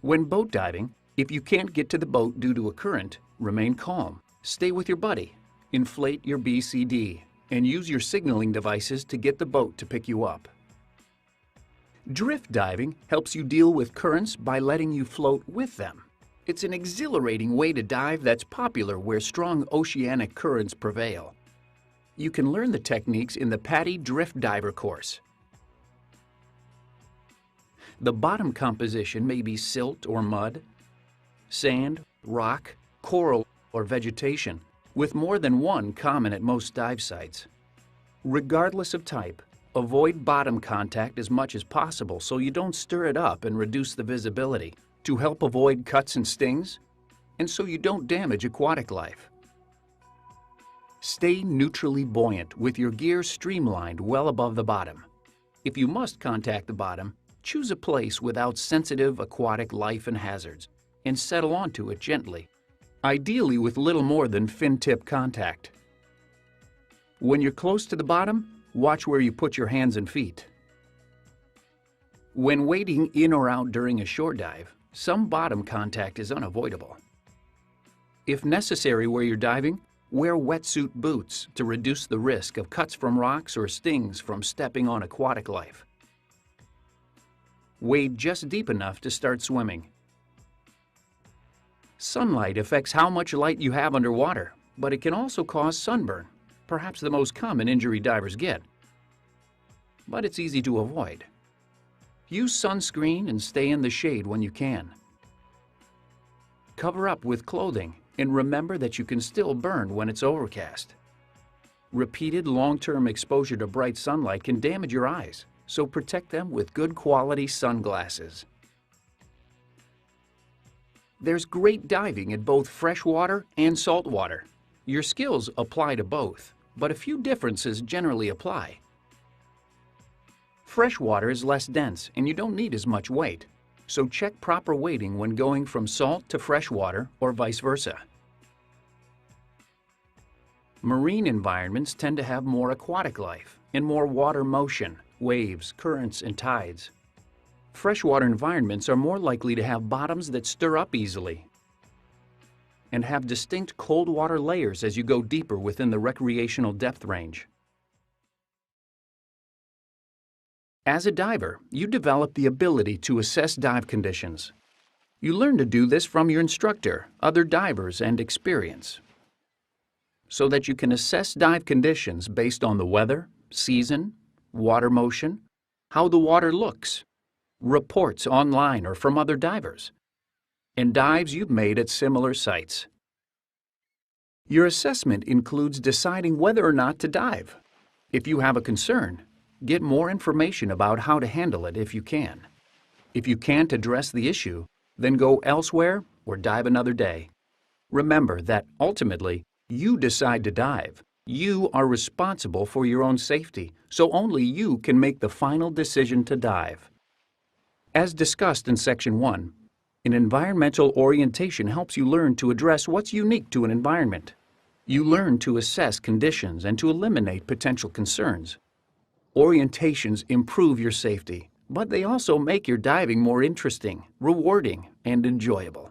When boat diving, if you can't get to the boat due to a current, remain calm, stay with your buddy, inflate your BCD, and use your signaling devices to get the boat to pick you up. Drift diving helps you deal with currents by letting you float with them. It's an exhilarating way to dive that's popular where strong oceanic currents prevail. You can learn the techniques in the PADI Drift Diver course. The bottom composition may be silt or mud, sand, rock, coral, or vegetation, with more than one common at most dive sites. Regardless of type, avoid bottom contact as much as possible so you don't stir it up and reduce the visibility, to help avoid cuts and stings, and so you don't damage aquatic life. Stay neutrally buoyant with your gear streamlined well above the bottom. If you must contact the bottom, choose a place without sensitive aquatic life and hazards, and settle onto it gently, ideally with little more than fin tip contact. When you're close to the bottom, watch where you put your hands and feet. When wading in or out during a shore dive, some bottom contact is unavoidable. If necessary where you're diving, wear wetsuit boots to reduce the risk of cuts from rocks or stings from stepping on aquatic life. Wade just deep enough to start swimming. Sunlight affects how much light you have underwater, but it can also cause sunburn, perhaps the most common injury divers get. But it's easy to avoid. Use sunscreen and stay in the shade when you can. Cover up with clothing and remember that you can still burn when it's overcast. Repeated long-term exposure to bright sunlight can damage your eyes, so protect them with good quality sunglasses. There's great diving in both freshwater and saltwater. Your skills apply to both, but a few differences generally apply. Freshwater is less dense and you don't need as much weight, so check proper weighting when going from salt to freshwater or vice versa. Marine environments tend to have more aquatic life and more water motion, waves, currents, and tides. Freshwater environments are more likely to have bottoms that stir up easily and have distinct cold water layers as you go deeper within the recreational depth range. As a diver, you develop the ability to assess dive conditions. You learn to do this from your instructor, other divers, and experience, so that you can assess dive conditions based on the weather, season, water motion, how the water looks, reports online or from other divers, and dives you've made at similar sites. Your assessment includes deciding whether or not to dive. If you have a concern, get more information about how to handle it if you can. If you can't address the issue, then go elsewhere or dive another day. Remember that ultimately, you decide to dive. You are responsible for your own safety, so only you can make the final decision to dive. As discussed in Section 1, an environmental orientation helps you learn to address what's unique to an environment. You learn to assess conditions and to eliminate potential concerns. Orientations improve your safety, but they also make your diving more interesting, rewarding, and enjoyable.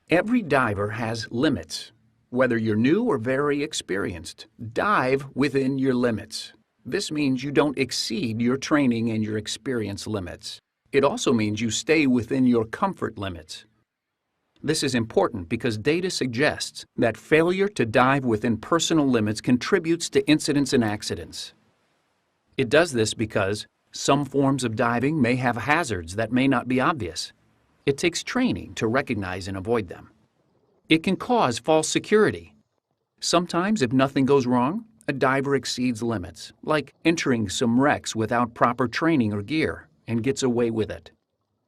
Every diver has limits. Whether you're new or very experienced, dive within your limits. This means you don't exceed your training and your experience limits. It also means you stay within your comfort limits. This is important because data suggests that failure to dive within personal limits contributes to incidents and accidents. It does this because Some forms of diving may have hazards that may not be obvious. It takes training to recognize and avoid them. It can cause false security. Sometimes, if nothing goes wrong, a diver exceeds limits, like entering some wrecks without proper training or gear, and gets away with it.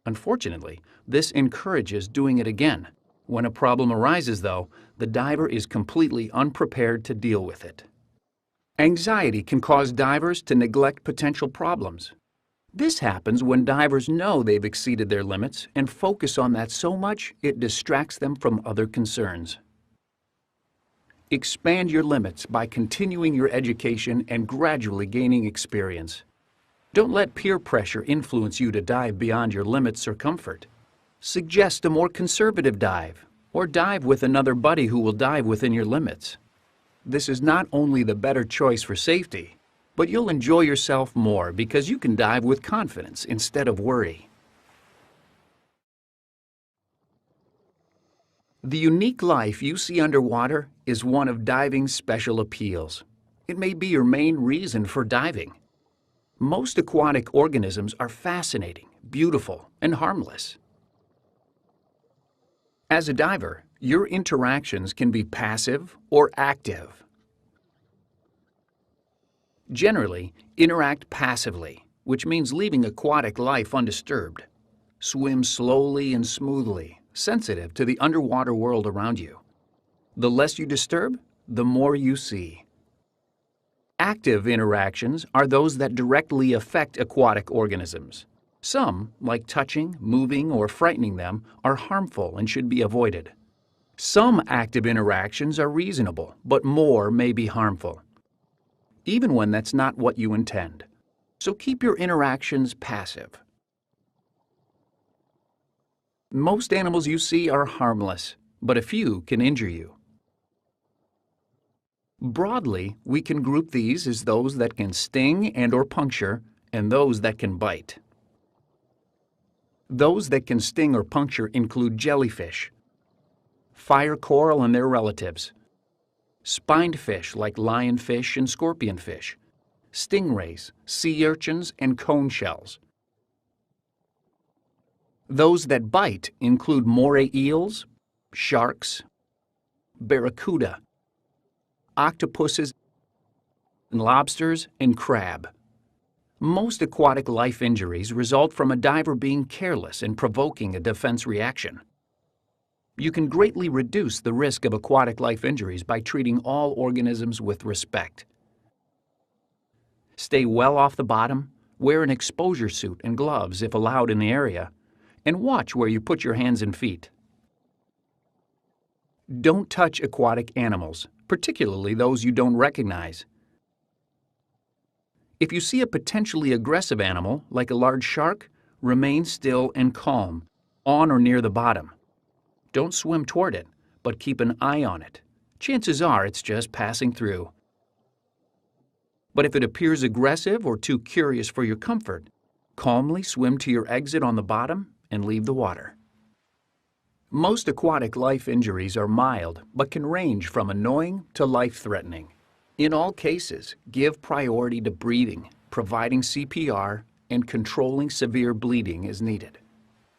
Unfortunately, this encourages doing it again. When a problem arises, though, the diver is completely unprepared to deal with it. Anxiety can cause divers to neglect potential problems. This happens when divers know they've exceeded their limits and focus on that so much it distracts them from other concerns. Expand your limits by continuing your education and gradually gaining experience. Don't let peer pressure influence you to dive beyond your limits or comfort. Suggest a more conservative dive, or dive with another buddy who will dive within your limits. This is not only the better choice for safety, but you'll enjoy yourself more because you can dive with confidence instead of worry. The unique life you see underwater is one of diving's special appeals. It may be your main reason for diving. Most aquatic organisms are fascinating, beautiful, and harmless. As a diver, your interactions can be passive or active. Generally, interact passively, which means leaving aquatic life undisturbed. Swim slowly and smoothly, sensitive to the underwater world around you. The less you disturb, the more you see. Active interactions are those that directly affect aquatic organisms. Some, like touching, moving, or frightening them, are harmful and should be avoided. Some active interactions are reasonable, but more may be harmful, even when that's not what you intend. So keep your interactions passive. Most animals you see are harmless, but a few can injure you. Broadly, we can group these as those that can sting and/or puncture, and those that can bite. Those that can sting or puncture include jellyfish, fire coral and their relatives, spined fish like lionfish and scorpionfish, stingrays, sea urchins, and cone shells. Those that bite include moray eels, sharks, barracuda, octopuses, lobsters, and crab. Most aquatic life injuries result from a diver being careless and provoking a defense reaction. You can greatly reduce the risk of aquatic life injuries by treating all organisms with respect. Stay well off the bottom, wear an exposure suit and gloves if allowed in the area, and watch where you put your hands and feet. Don't touch aquatic animals, particularly those you don't recognize. If you see a potentially aggressive animal, like a large shark, remain still and calm, on or near the bottom. Don't swim toward it, but keep an eye on it. Chances are it's just passing through. But if it appears aggressive or too curious for your comfort, calmly swim to your exit on the bottom and leave the water. Most aquatic life injuries are mild, but can range from annoying to life-threatening. In all cases, give priority to breathing, providing CPR, and controlling severe bleeding as needed.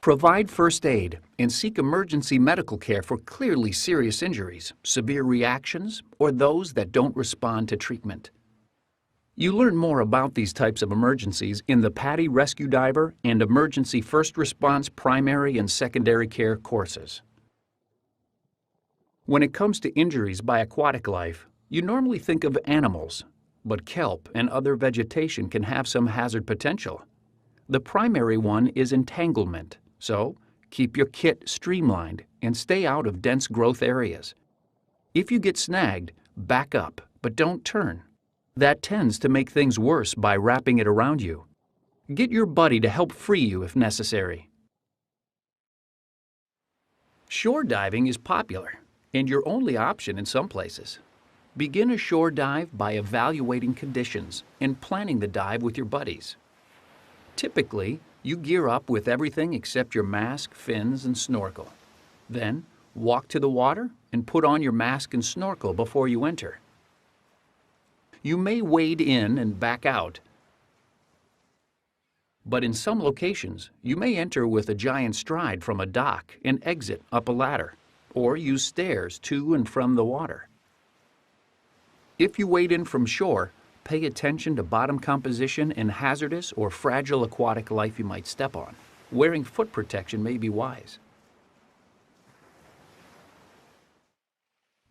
Provide first aid and seek emergency medical care for clearly serious injuries, severe reactions, or those that don't respond to treatment. You learn more about these types of emergencies in the PADI Rescue Diver and Emergency First Response Primary and Secondary Care courses. When it comes to injuries by aquatic life, you normally think of animals, but kelp and other vegetation can have some hazard potential. The primary one is entanglement, so keep your kit streamlined and stay out of dense growth areas. If you get snagged, back up, but don't turn. That tends to make things worse by wrapping it around you. Get your buddy to help free you if necessary. Shore diving is popular and your only option in some places. Begin a shore dive by evaluating conditions and planning the dive with your buddies. Typically, you gear up with everything except your mask, fins, and snorkel. Then, walk to the water and put on your mask and snorkel before you enter. You may wade in and back out. But in some locations, you may enter with a giant stride from a dock and exit up a ladder, or use stairs to and from the water. If you wade in from shore, pay attention to bottom composition and hazardous or fragile aquatic life you might step on. Wearing foot protection may be wise.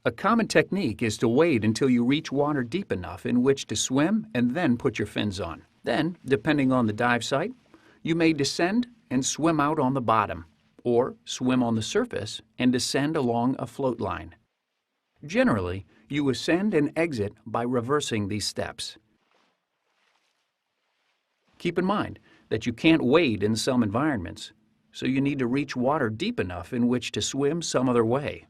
A common technique is to wade until you reach water deep enough in which to swim and then put your fins on. Then, depending on the dive site, you may descend and swim out on the bottom, or swim on the surface and descend along a float line. Generally, you ascend and exit by reversing these steps. Keep in mind that you can't wade in some environments, so you need to reach water deep enough in which to swim some other way.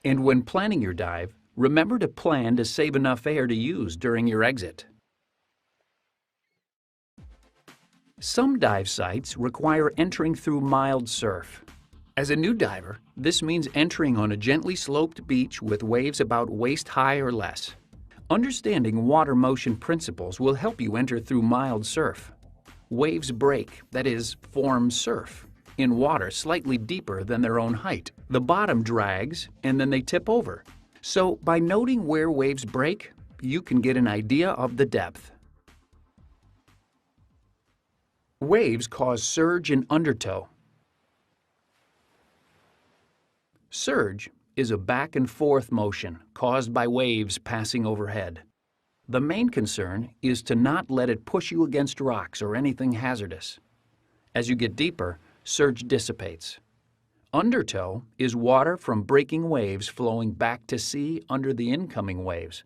And when planning your dive, remember to plan to save enough air to use during your exit. Some dive sites require entering through mild surf. As a new diver, this means entering on a gently sloped beach with waves about waist high or less. Understanding water motion principles will help you enter through mild surf. Waves break, that is, form surf, in water slightly deeper than their own height. The bottom drags and then they tip over. So by noting where waves break, you can get an idea of the depth. Waves cause surge and undertow. Surge is a back and forth motion caused by waves passing overhead. The main concern is to not let it push you against rocks or anything hazardous. As you get deeper, surge dissipates. Undertow is water from breaking waves flowing back to sea under the incoming waves.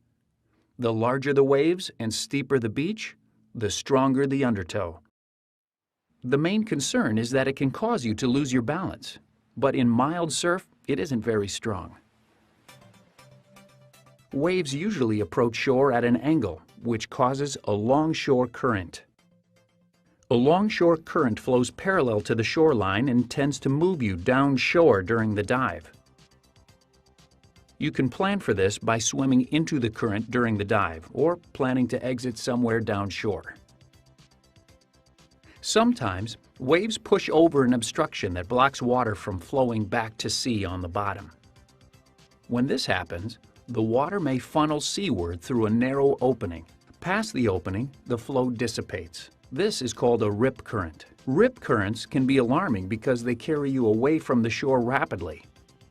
The larger the waves and steeper the beach, the stronger the undertow. The main concern is that it can cause you to lose your balance, but in mild surf, it isn't very strong. Waves usually approach shore at an angle, which causes a longshore current. A longshore current flows parallel to the shoreline and tends to move you downshore during the dive. You can plan for this by swimming into the current during the dive or planning to exit somewhere downshore. Sometimes, waves push over an obstruction that blocks water from flowing back to sea on the bottom. When this happens, the water may funnel seaward through a narrow opening. Past the opening, the flow dissipates. This is called a rip current. Rip currents can be alarming because they carry you away from the shore rapidly,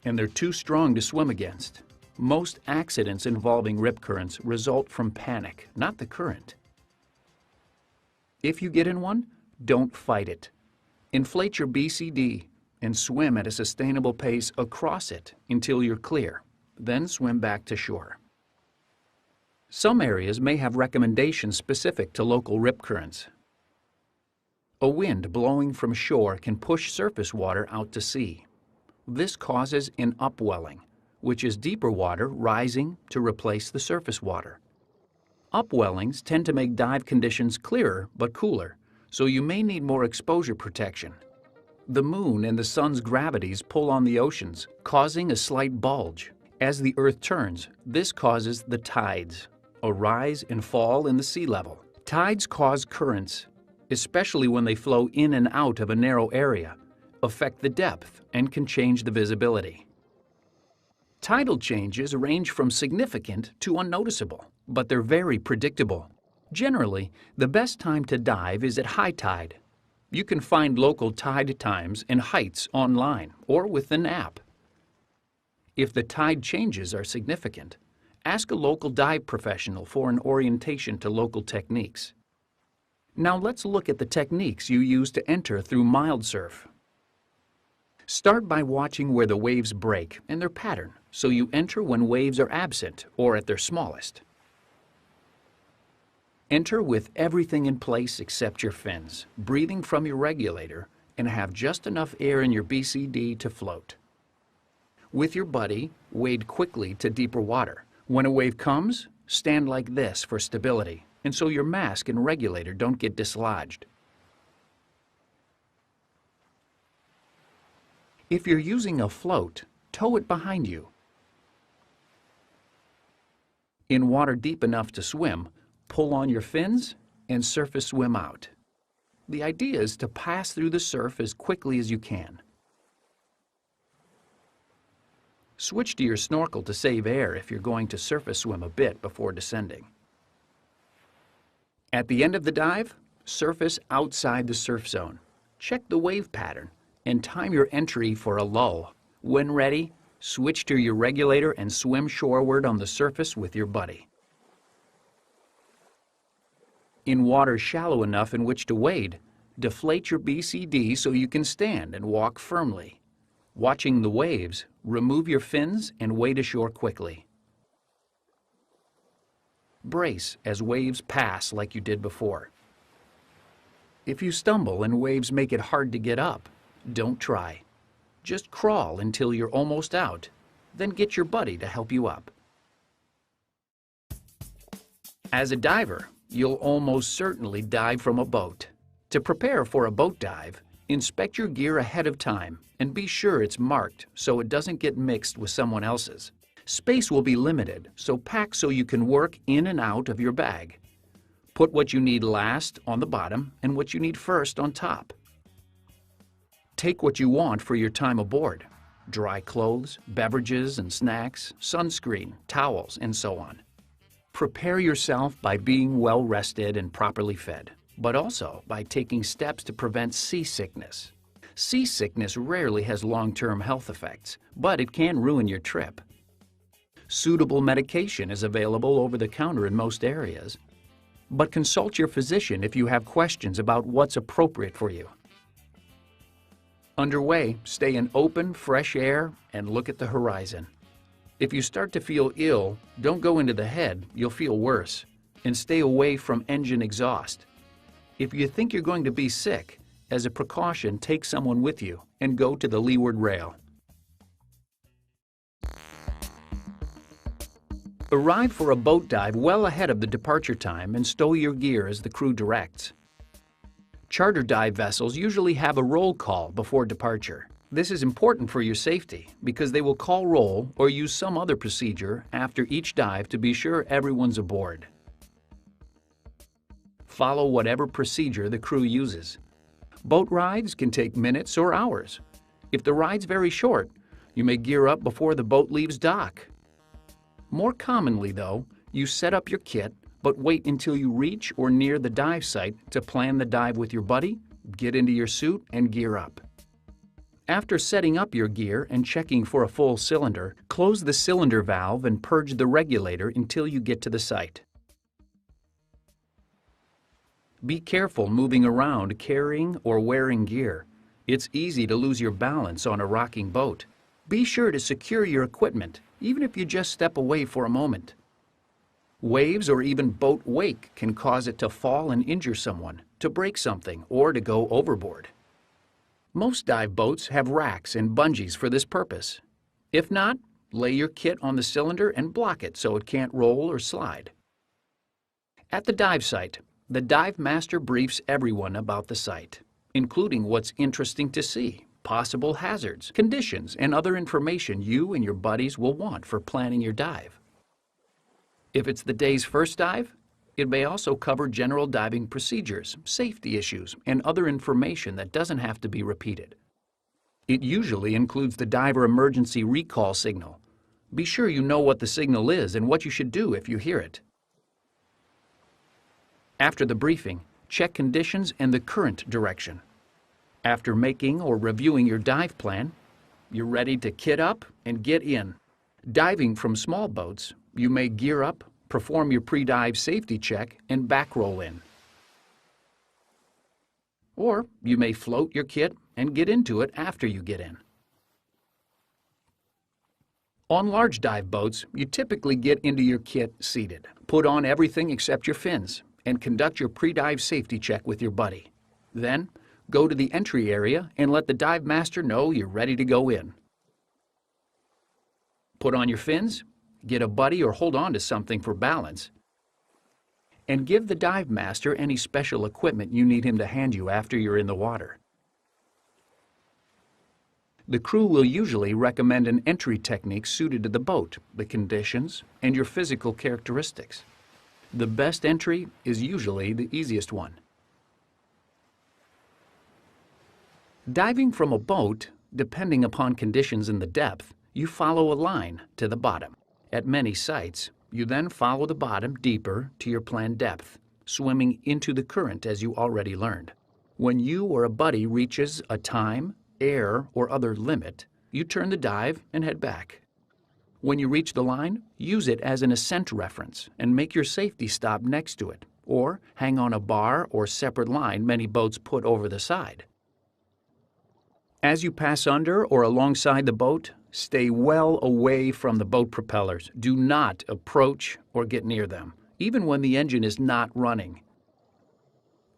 and they're too strong to swim against. Most accidents involving rip currents result from panic, not the current. If you get in one, don't fight it. Inflate your BCD and swim at a sustainable pace across it until you're clear. Then swim back to shore. Some areas may have recommendations specific to local rip currents. A wind blowing from shore can push surface water out to sea. This causes an upwelling, which is deeper water rising to replace the surface water. Upwellings tend to make dive conditions clearer but cooler, so you may need more exposure protection. The moon and the sun's gravities pull on the oceans, causing a slight bulge. As the Earth turns, this causes the tides, a rise and fall in the sea level. Tides cause currents, especially when they flow in and out of a narrow area, affect the depth, and can change the visibility. Tidal changes range from significant to unnoticeable, but they're very predictable. Generally, the best time to dive is at high tide. You can find local tide times and heights online or with an app. If the tide changes are significant, ask a local dive professional for an orientation to local techniques. Now let's look at the techniques you use to enter through mild surf. Start by watching where the waves break and their pattern, so you enter when waves are absent or at their smallest. Enter with everything in place except your fins, breathing from your regulator, and have just enough air in your BCD to float. With your buddy, wade quickly to deeper water. When a wave comes, stand like this for stability, and so your mask and regulator don't get dislodged. If you're using a float, tow it behind you. In water deep enough to swim, pull on your fins and surface swim out. The idea is to pass through the surf as quickly as you can. Switch to your snorkel to save air if you're going to surface swim a bit before descending. At the end of the dive, surface outside the surf zone. Check the wave pattern and time your entry for a lull. When ready, switch to your regulator and swim shoreward on the surface with your buddy. In water shallow enough in which to wade, deflate your BCD so you can stand and walk firmly. Watching the waves, remove your fins and wade ashore quickly. Brace as waves pass like you did before. If you stumble and waves make it hard to get up, don't try. Just crawl until you're almost out, then get your buddy to help you up. As a diver, you'll almost certainly dive from a boat. To prepare for a boat dive, inspect your gear ahead of time and be sure it's marked so it doesn't get mixed with someone else's. Space will be limited, so pack so you can work in and out of your bag. Put what you need last on the bottom and what you need first on top. Take what you want for your time aboard: dry clothes, beverages and snacks, sunscreen, towels, and so on. Prepare yourself by being well rested and properly fed, but also by taking steps to prevent seasickness. Seasickness rarely has long-term health effects, but it can ruin your trip. Suitable medication is available over the counter in most areas, but consult your physician if you have questions about what's appropriate for you. Underway, stay in open, fresh air and look at the horizon. If you start to feel ill, don't go into the head, you'll feel worse, and stay away from engine exhaust. If you think you're going to be sick, as a precaution, take someone with you and go to the leeward rail. Arrive for a boat dive well ahead of the departure time and stow your gear as the crew directs. Charter dive vessels usually have a roll call before departure. This is important for your safety because they will call roll or use some other procedure after each dive to be sure everyone's aboard. Follow whatever procedure the crew uses. Boat rides can take minutes or hours. If the ride's very short, you may gear up before the boat leaves dock. More commonly, though, you set up your kit, but wait until you reach or near the dive site to plan the dive with your buddy, get into your suit, and gear up. After setting up your gear and checking for a full cylinder, close the cylinder valve and purge the regulator until you get to the site. Be careful moving around carrying or wearing gear. It's easy to lose your balance on a rocking boat. Be sure to secure your equipment, even if you just step away for a moment. Waves or even boat wake can cause it to fall and injure someone, to break something, or to go overboard. Most dive boats have racks and bungees for this purpose. If not, lay your kit on the cylinder and block it so it can't roll or slide. At the dive site, the dive master briefs everyone about the site, including what's interesting to see, possible hazards, conditions, and other information you and your buddies will want for planning your dive. If it's the day's first dive, it may also cover general diving procedures, safety issues, and other information that doesn't have to be repeated. It usually includes the diver emergency recall signal. Be sure you know what the signal is and what you should do if you hear it. After the briefing, check conditions and the current direction. After making or reviewing your dive plan, you're ready to kit up and get in. Diving from small boats, you may gear up, perform your pre-dive safety check, and back roll in. Or you may float your kit and get into it after you get in. On large dive boats, you typically get into your kit seated. Put on everything except your fins and conduct your pre-dive safety check with your buddy. Then, go to the entry area and let the dive master know you're ready to go in. Put on your fins, get a buddy or hold on to something for balance, and give the dive master any special equipment you need him to hand you after you're in the water. The crew will usually recommend an entry technique suited to the boat, the conditions, and your physical characteristics. The best entry is usually the easiest one. Diving from a boat, depending upon conditions in the depth, you follow a line to the bottom. At many sites, you then follow the bottom deeper to your planned depth, swimming into the current as you already learned. When you or a buddy reaches a time, air, or other limit, you turn the dive and head back. When you reach the line, use it as an ascent reference and make your safety stop next to it, or hang on a bar or separate line many boats put over the side. As you pass under or alongside the boat, stay well away from the boat propellers. Do not approach or get near them, even when the engine is not running.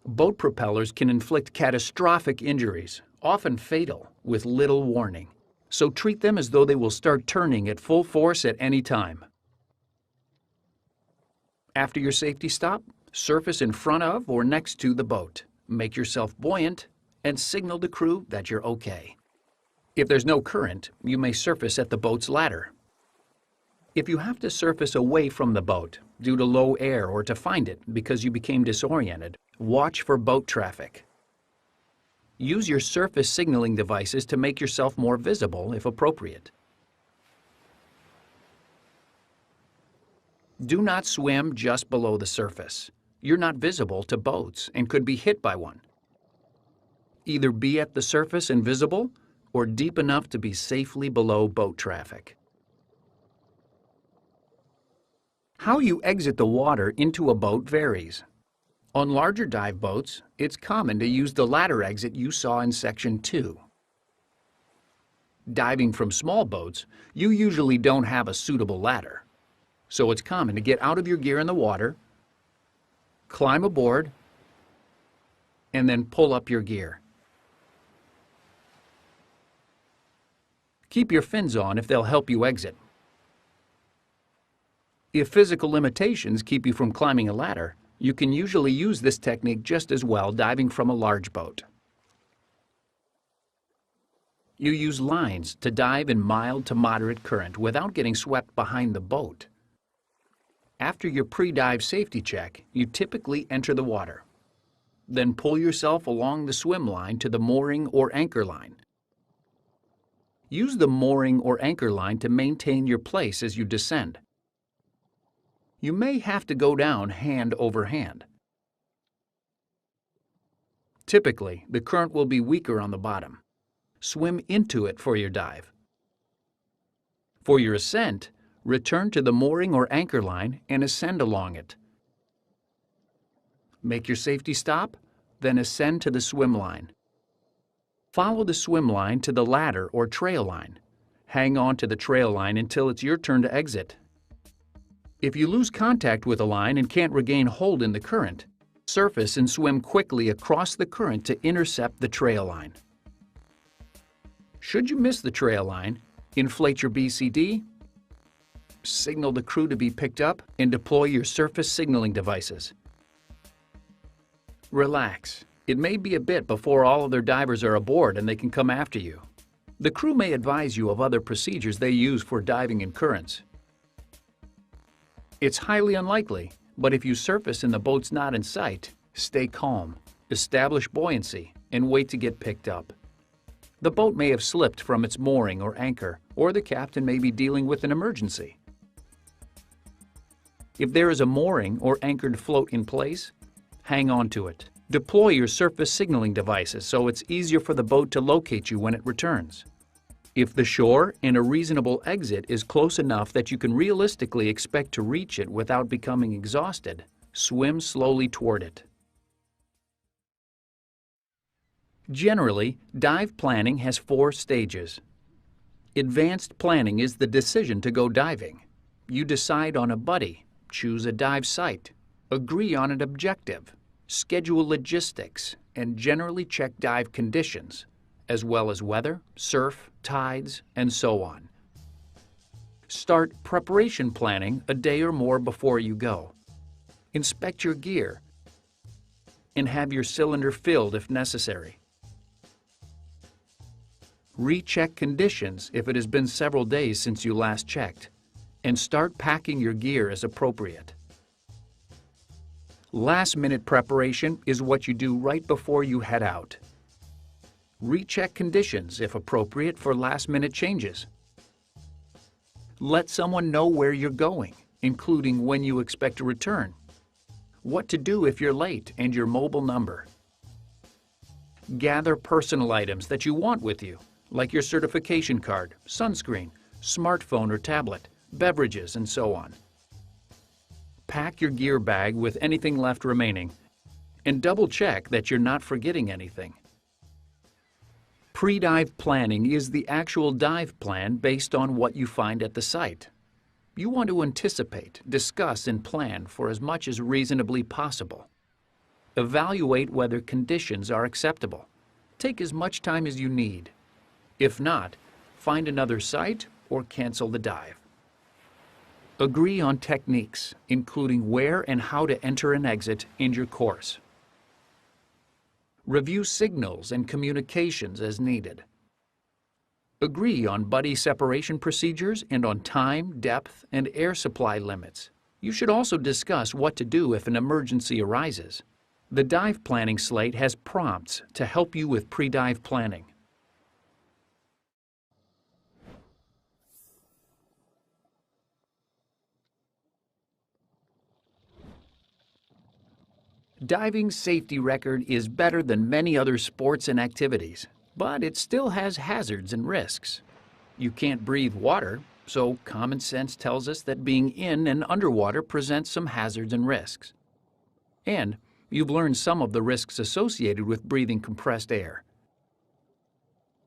Boat propellers can inflict catastrophic injuries, often fatal, with little warning. So treat them as though they will start turning at full force at any time. After your safety stop, surface in front of or next to the boat. Make yourself buoyant and signal the crew that you're okay. If there's no current, you may surface at the boat's ladder. If you have to surface away from the boat due to low air or to find it because you became disoriented, watch for boat traffic. Use your surface signaling devices to make yourself more visible if appropriate. Do not swim just below the surface. You're not visible to boats and could be hit by one. Either be at the surface and visible, or deep enough to be safely below boat traffic. How you exit the water into a boat varies. On larger dive boats, it's common to use the ladder exit you saw in Section 2. Diving from small boats, you usually don't have a suitable ladder. So it's common to get out of your gear in the water, climb aboard, and then pull up your gear. Keep your fins on if they'll help you exit. If physical limitations keep you from climbing a ladder, you can usually use this technique just as well diving from a large boat. You use lines to dive in mild to moderate current without getting swept behind the boat. After your pre-dive safety check, you typically enter the water. Then pull yourself along the swim line to the mooring or anchor line. Use the mooring or anchor line to maintain your place as you descend. You may have to go down hand over hand. Typically, the current will be weaker on the bottom. Swim into it for your dive. For your ascent, return to the mooring or anchor line and ascend along it. Make your safety stop, then ascend to the swim line. Follow the swim line to the ladder or trail line. Hang on to the trail line until it's your turn to exit. If you lose contact with a line and can't regain hold in the current, surface and swim quickly across the current to intercept the trail line. Should you miss the trail line, inflate your BCD, signal the crew to be picked up, and deploy your surface signaling devices. Relax. It may be a bit before all other divers are aboard and they can come after you. The crew may advise you of other procedures they use for diving in currents. It's highly unlikely, but if you surface and the boat's not in sight, stay calm, establish buoyancy, and wait to get picked up. The boat may have slipped from its mooring or anchor, or the captain may be dealing with an emergency. If there is a mooring or anchored float in place, hang on to it. Deploy your surface signaling devices so it's easier for the boat to locate you when it returns. If the shore and a reasonable exit is close enough that you can realistically expect to reach it without becoming exhausted, swim slowly toward it. Generally, dive planning has 4 stages. Advanced planning is the decision to go diving. You decide on a buddy, choose a dive site, agree on an objective, schedule logistics, and generally check dive conditions, as well as weather, surf, tides, and so on. Start preparation planning a day or more before you go. Inspect your gear and have your cylinder filled if necessary. Recheck conditions if it has been several days since you last checked, and start packing your gear as appropriate. Last-minute preparation is what you do right before you head out. Recheck conditions if appropriate for last-minute changes. Let someone know where you're going, including when you expect to return, what to do if you're late, and your mobile number. Gather personal items that you want with you, like your certification card, sunscreen, smartphone or tablet, beverages, and so on. Pack your gear bag with anything left remaining, and double-check that you're not forgetting anything. Pre-dive planning is the actual dive plan based on what you find at the site. You want to anticipate, discuss, and plan for as much as reasonably possible. Evaluate whether conditions are acceptable. Take as much time as you need. If not, find another site or cancel the dive. Agree on techniques, including where and how to enter and exit in your course. Review signals and communications as needed. Agree on buddy separation procedures and on time, depth, and air supply limits. You should also discuss what to do if an emergency arises. The dive planning slate has prompts to help you with pre-dive planning. Diving's safety record is better than many other sports and activities, but it still has hazards and risks. You can't breathe water, so common sense tells us that being in and underwater presents some hazards and risks. And you've learned some of the risks associated with breathing compressed air.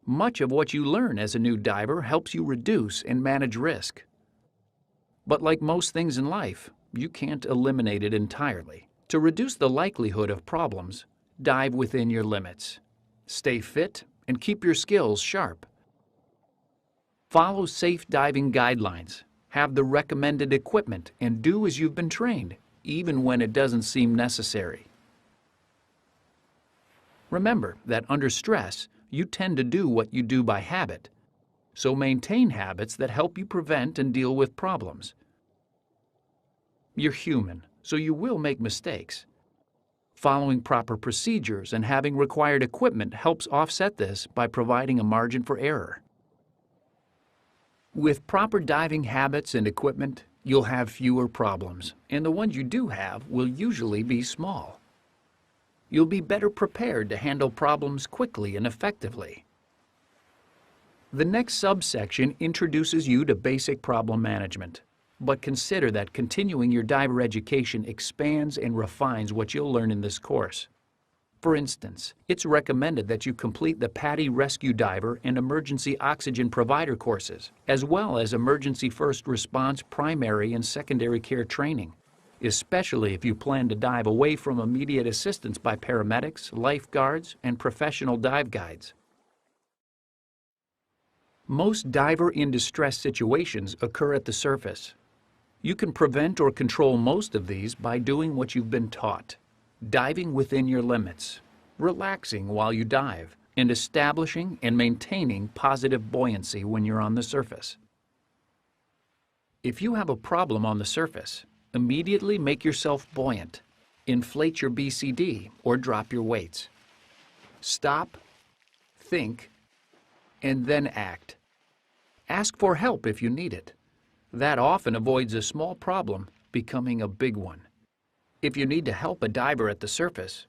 Much of what you learn as a new diver helps you reduce and manage risk. But like most things in life, you can't eliminate it entirely. To reduce the likelihood of problems, dive within your limits. Stay fit and keep your skills sharp. Follow safe diving guidelines, have the recommended equipment, and do as you've been trained, even when it doesn't seem necessary. Remember that under stress, you tend to do what you do by habit, so maintain habits that help you prevent and deal with problems. You're human, so you will make mistakes. Following proper procedures and having required equipment helps offset this by providing a margin for error. With proper diving habits and equipment, you'll have fewer problems, and the ones you do have will usually be small. You'll be better prepared to handle problems quickly and effectively. The next subsection introduces you to basic problem management. But consider that continuing your diver education expands and refines what you'll learn in this course. For instance, it's recommended that you complete the PADI Rescue Diver and Emergency Oxygen Provider courses, as well as Emergency First Response primary and secondary care training, especially if you plan to dive away from immediate assistance by paramedics, lifeguards, and professional dive guides. Most diver-in-distress situations occur at the surface. You can prevent or control most of these by doing what you've been taught, diving within your limits, relaxing while you dive, and establishing and maintaining positive buoyancy when you're on the surface. If you have a problem on the surface, immediately make yourself buoyant. Inflate your BCD or drop your weights. Stop, think, and then act. Ask for help if you need it. That often avoids a small problem becoming a big one. If you need to help a diver at the surface,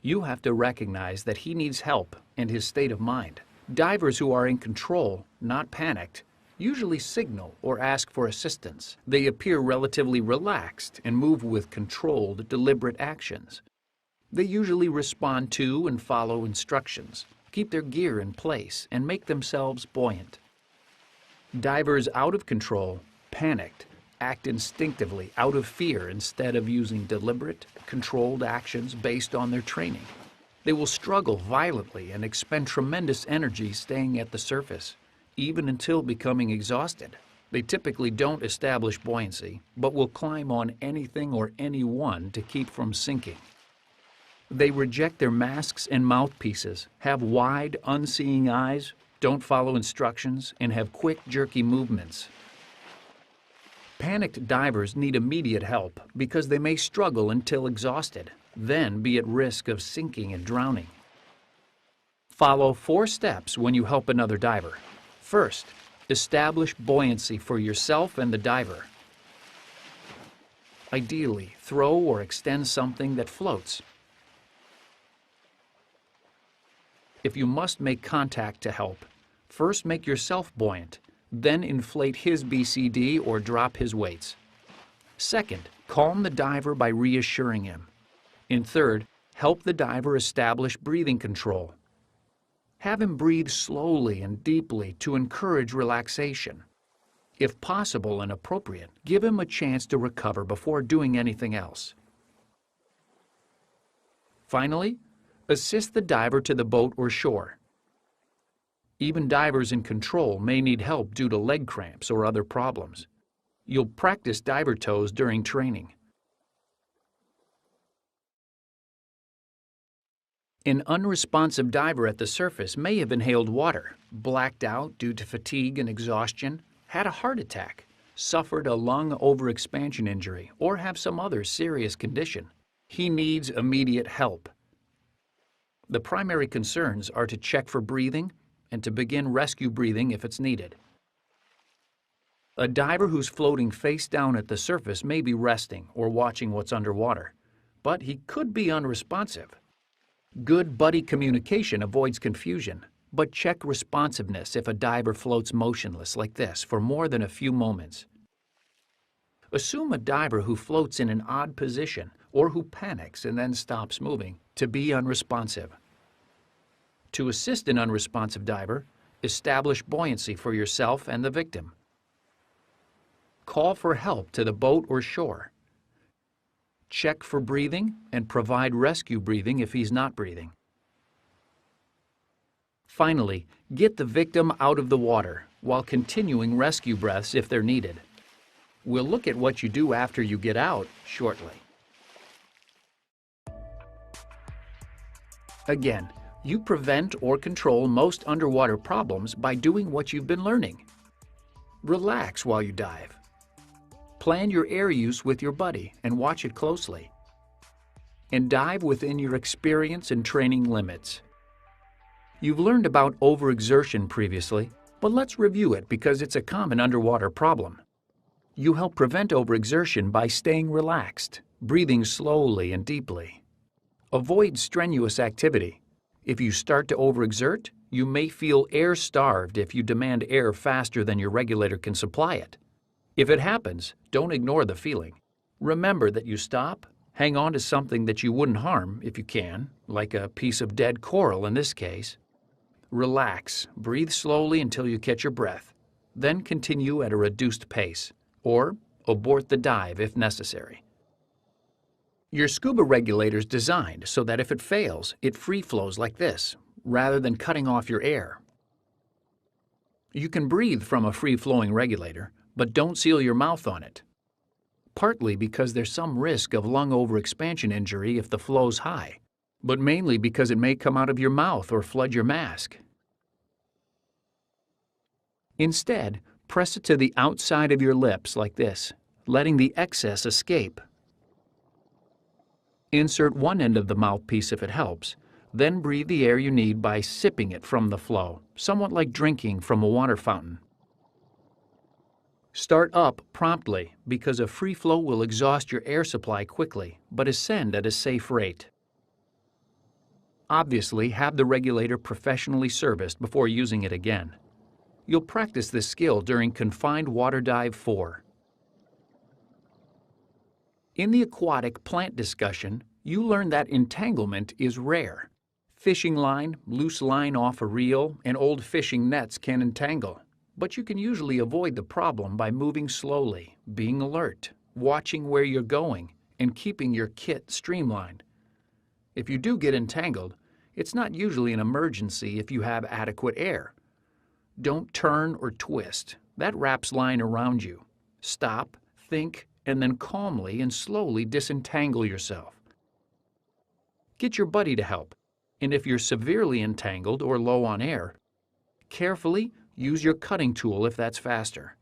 you have to recognize that he needs help and his state of mind. Divers who are in control, not panicked, usually signal or ask for assistance. They appear relatively relaxed and move with controlled, deliberate actions. They usually respond to and follow instructions, keep their gear in place, and make themselves buoyant. Divers out of control, panicked, act instinctively out of fear instead of using deliberate, controlled actions based on their training. They will struggle violently and expend tremendous energy staying at the surface, even until becoming exhausted. They typically don't establish buoyancy, but will climb on anything or anyone to keep from sinking. They reject their masks and mouthpieces, have wide, unseeing eyes, don't follow instructions, and have quick, jerky movements. Panicked divers need immediate help because they may struggle until exhausted, then be at risk of sinking and drowning. Follow 4 steps when you help another diver. First, establish buoyancy for yourself and the diver. Ideally, throw or extend something that floats. If you must make contact to help, first make yourself buoyant, then inflate his BCD or drop his weights. Second, calm the diver by reassuring him. And third, help the diver establish breathing control. Have him breathe slowly and deeply to encourage relaxation. If possible and appropriate, give him a chance to recover before doing anything else. Finally, assist the diver to the boat or shore. Even divers in control may need help due to leg cramps or other problems. You'll practice diver toes during training. An unresponsive diver at the surface may have inhaled water, blacked out due to fatigue and exhaustion, had a heart attack, suffered a lung overexpansion injury, or have some other serious condition. He needs immediate help. The primary concerns are to check for breathing and to begin rescue breathing if it's needed. A diver who's floating face down at the surface may be resting or watching what's underwater, but he could be unresponsive. Good buddy communication avoids confusion, but check responsiveness if a diver floats motionless like this for more than a few moments. Assume a diver who floats in an odd position or who panics and then stops moving to be unresponsive. To assist an unresponsive diver, establish buoyancy for yourself and the victim. Call for help to the boat or shore. Check for breathing and provide rescue breathing if he's not breathing. Finally, get the victim out of the water while continuing rescue breaths if they're needed. We'll look at what you do after you get out shortly. Again, you prevent or control most underwater problems by doing what you've been learning. Relax while you dive. Plan your air use with your buddy and watch it closely. And dive within your experience and training limits. You've learned about overexertion previously, but let's review it because it's a common underwater problem. You help prevent overexertion by staying relaxed, breathing slowly and deeply. Avoid strenuous activity. If you start to overexert, you may feel air-starved if you demand air faster than your regulator can supply it. If it happens, don't ignore the feeling. Remember that you stop, hang on to something that you wouldn't harm if you can, like a piece of dead coral in this case. Relax, breathe slowly until you catch your breath, then continue at a reduced pace, or abort the dive if necessary. Your scuba regulator is designed so that if it fails, it free flows like this, rather than cutting off your air. You can breathe from a free-flowing regulator, but don't seal your mouth on it. Partly because there's some risk of lung overexpansion injury if the flow's high, but mainly because it may come out of your mouth or flood your mask. Instead, press it to the outside of your lips like this, letting the excess escape. Insert one end of the mouthpiece if it helps, then breathe the air you need by sipping it from the flow, somewhat like drinking from a water fountain. Start up promptly because a free flow will exhaust your air supply quickly, but ascend at a safe rate. Obviously, have the regulator professionally serviced before using it again. You'll practice this skill during Confined Water Dive 4. In the aquatic plant discussion, you learn that entanglement is rare. Fishing line, loose line off a reel, and old fishing nets can entangle. But you can usually avoid the problem by moving slowly, being alert, watching where you're going, and keeping your kit streamlined. If you do get entangled, it's not usually an emergency if you have adequate air. Don't turn or twist. That wraps line around you. Stop, think, and then calmly and slowly disentangle yourself. Get your buddy to help, and if you're severely entangled or low on air, carefully use your cutting tool if that's faster.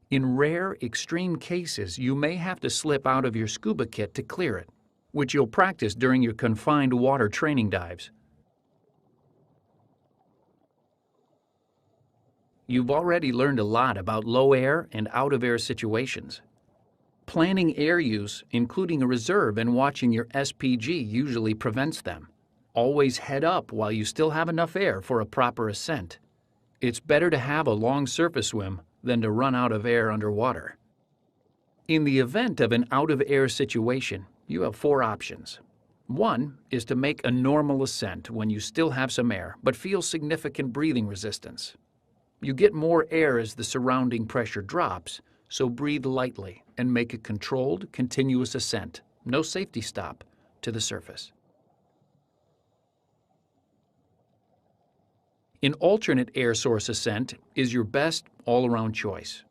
In rare, extreme cases, you may have to slip out of your scuba kit to clear it, which you'll practice during your confined water training dives. You've already learned a lot about low air and out of air situations. Planning air use, including a reserve and watching your SPG, usually prevents them. Always head up while you still have enough air for a proper ascent. It's better to have a long surface swim than to run out of air underwater. In the event of an out-of-air situation, you have 4 options. One is to make a normal ascent when you still have some air but feel significant breathing resistance. You get more air as the surrounding pressure drops, so breathe lightly and make a controlled, continuous ascent, no safety stop, to the surface. An alternate air source ascent is your best all-around choice.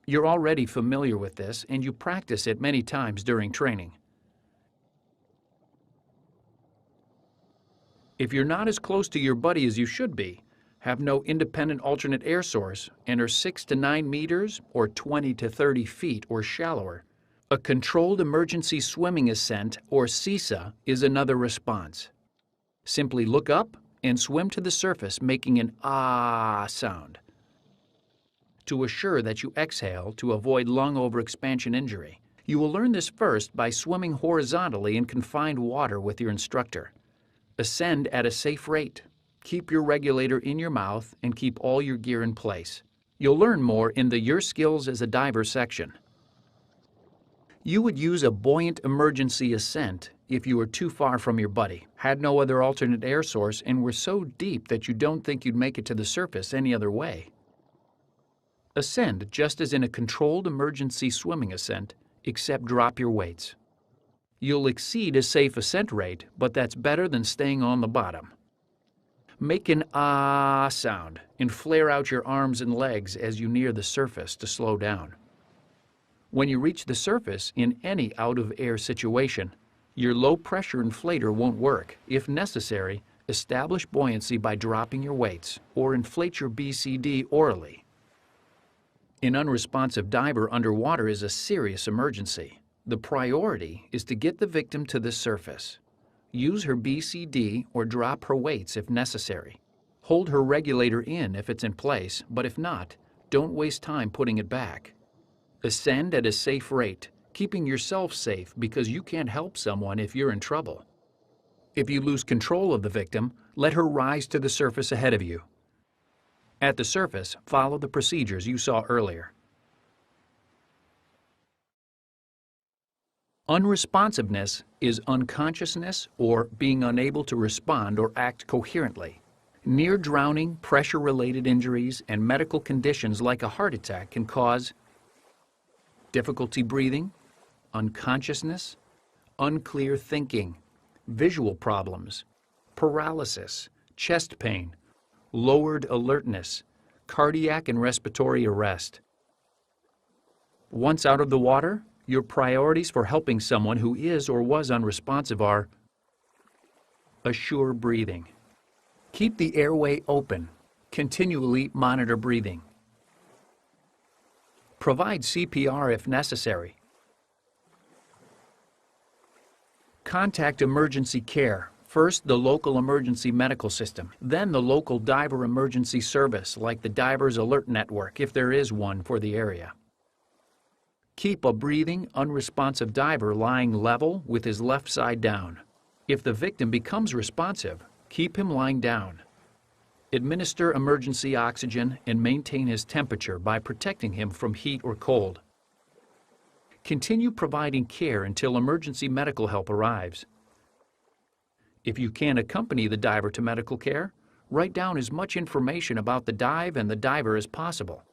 You're already familiar with this and you practice it many times during training. If you're not as close to your buddy as you should be, have no independent alternate air source, and are 6 to 9 meters or 20 to 30 feet or shallower, a controlled emergency swimming ascent, or CESA, is another response. Simply look up and swim to the surface, making an ah sound to assure that you exhale to avoid lung overexpansion injury. You will learn this first by swimming horizontally in confined water with your instructor. Ascend at a safe rate. Keep your regulator in your mouth and keep all your gear in place. You'll learn more in the Your Skills as a Diver section. You would use a buoyant emergency ascent if you were too far from your buddy, had no other alternate air source, and were so deep that you don't think you'd make it to the surface any other way. Ascend just as in a controlled emergency swimming ascent, except drop your weights. You'll exceed a safe ascent rate, but that's better than staying on the bottom. Make an ah sound and flare out your arms and legs as you near the surface to slow down. When you reach the surface in any out-of-air situation, your low-pressure inflator won't work. If necessary, establish buoyancy by dropping your weights or inflate your BCD orally. An unresponsive diver underwater is a serious emergency. The priority is to get the victim to the surface. Use her BCD or drop her weights if necessary. Hold her regulator in if it's in place, but if not, don't waste time putting it back. Ascend at a safe rate, keeping yourself safe because you can't help someone if you're in trouble. If you lose control of the victim, let her rise to the surface ahead of you. At the surface, follow the procedures you saw earlier. Unresponsiveness is unconsciousness or being unable to respond or act coherently. Near drowning, pressure-related injuries, and medical conditions like a heart attack can cause difficulty breathing, unconsciousness, unclear thinking, visual problems, paralysis, chest pain, lowered alertness, cardiac and respiratory arrest. Once out of the water, your priorities for helping someone who is or was unresponsive are: assure breathing. Keep the airway open. Continually monitor breathing. Provide CPR if necessary. Contact emergency care. First, the local emergency medical system, then the local diver emergency service like the Divers Alert Network if there is one for the area. Keep a breathing, unresponsive diver lying level with his left side down. If the victim becomes responsive, keep him lying down. Administer emergency oxygen and maintain his temperature by protecting him from heat or cold. Continue providing care until emergency medical help arrives. If you can't accompany the diver to medical care, write down as much information about the dive and the diver as possible.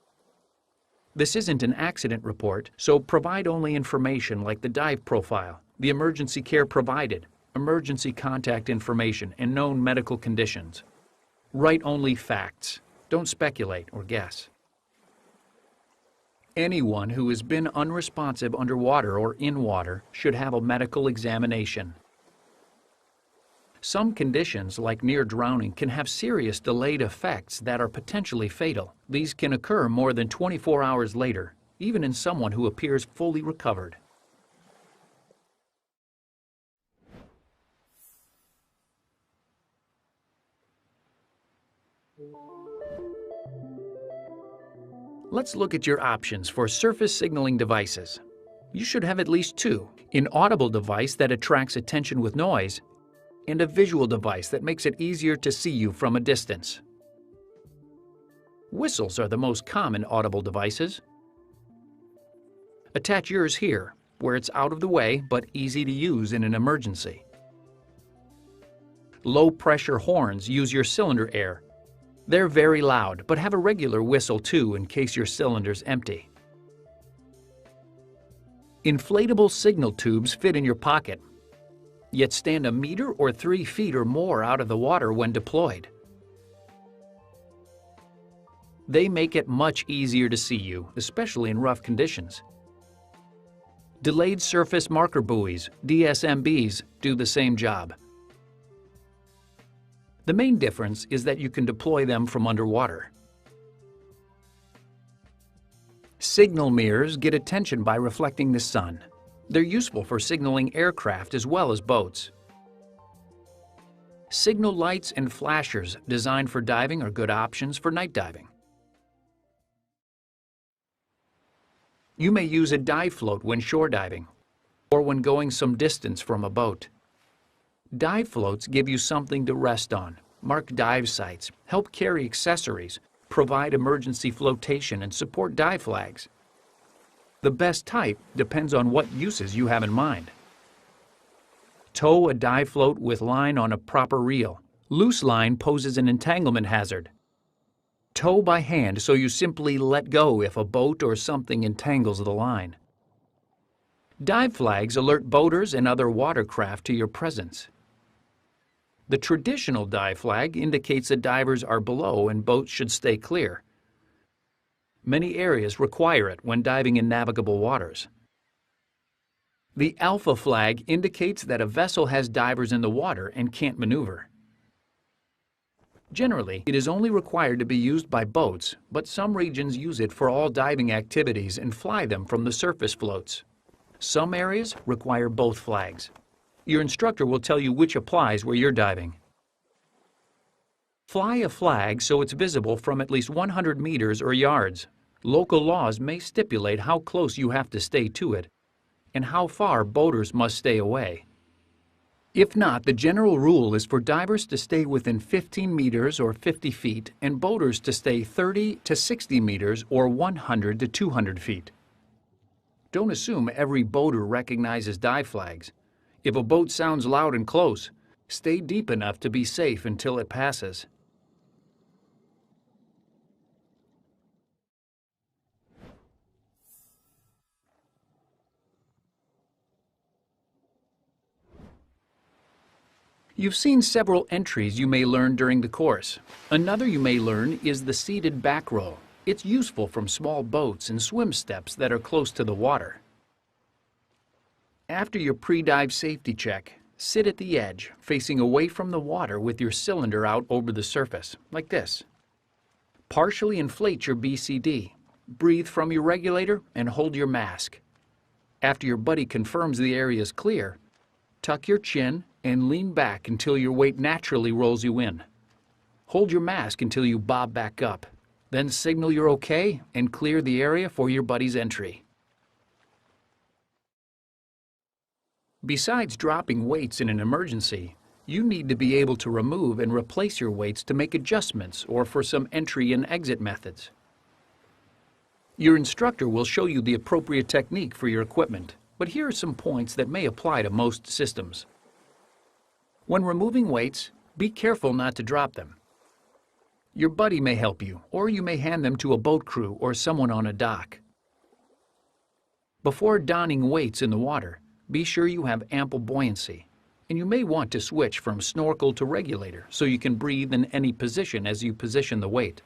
This isn't an accident report, so provide only information like the dive profile, the emergency care provided, emergency contact information, and known medical conditions. Write only facts. Don't speculate or guess. Anyone who has been unresponsive underwater or in water should have a medical examination. Some conditions, like near drowning, can have serious delayed effects that are potentially fatal. These can occur more than 24 hours later, even in someone who appears fully recovered. Let's look at your options for surface signaling devices. You should have at least two: an audible device that attracts attention with noise, and a visual device that makes it easier to see you from a distance. Whistles are the most common audible devices. Attach yours here, where it's out of the way but easy to use in an emergency. Low-pressure horns use your cylinder air. They're very loud, but have a regular whistle too in case your cylinder's empty. Inflatable signal tubes fit in your pocket, yet stand a meter or 3 feet or more out of the water when deployed. They make it much easier to see you, especially in rough conditions. Delayed surface marker buoys, DSMBs, do the same job. The main difference is that you can deploy them from underwater. Signal mirrors get attention by reflecting the sun. They're useful for signaling aircraft as well as boats. Signal lights and flashers designed for diving are good options for night diving. You may use a dive float when shore diving or when going some distance from a boat. Dive floats give you something to rest on, mark dive sites, help carry accessories, provide emergency flotation, and support dive flags. The best type depends on what uses you have in mind. Tow a dive float with line on a proper reel. Loose line poses an entanglement hazard. Tow by hand so you simply let go if a boat or something entangles the line. Dive flags alert boaters and other watercraft to your presence. The traditional dive flag indicates that divers are below and boats should stay clear. Many areas require it when diving in navigable waters. The alpha flag indicates that a vessel has divers in the water and can't maneuver. Generally, it is only required to be used by boats, but some regions use it for all diving activities and fly them from the surface floats. Some areas require both flags. Your instructor will tell you which applies where you're diving. Fly a flag so it's visible from at least 100 meters or yards. Local laws may stipulate how close you have to stay to it and how far boaters must stay away. If not, the general rule is for divers to stay within 15 meters or 50 feet and boaters to stay 30 to 60 meters or 100 to 200 feet. Don't assume every boater recognizes dive flags. If a boat sounds loud and close, stay deep enough to be safe until it passes. You've seen several entries you may learn during the course. Another you may learn is the seated back roll. It's useful from small boats and swim steps that are close to the water. After your pre-dive safety check, sit at the edge, facing away from the water with your cylinder out over the surface, like this. Partially inflate your BCD. Breathe from your regulator and hold your mask. After your buddy confirms the area is clear, tuck your chin and lean back until your weight naturally rolls you in. Hold your mask until you bob back up. Then signal you're okay and clear the area for your buddy's entry. Besides dropping weights in an emergency, you need to be able to remove and replace your weights to make adjustments or for some entry and exit methods. Your instructor will show you the appropriate technique for your equipment, but here are some points that may apply to most systems. When removing weights, be careful not to drop them. Your buddy may help you, or you may hand them to a boat crew or someone on a dock. Before donning weights in the water, be sure you have ample buoyancy, and you may want to switch from snorkel to regulator so you can breathe in any position as you position the weight.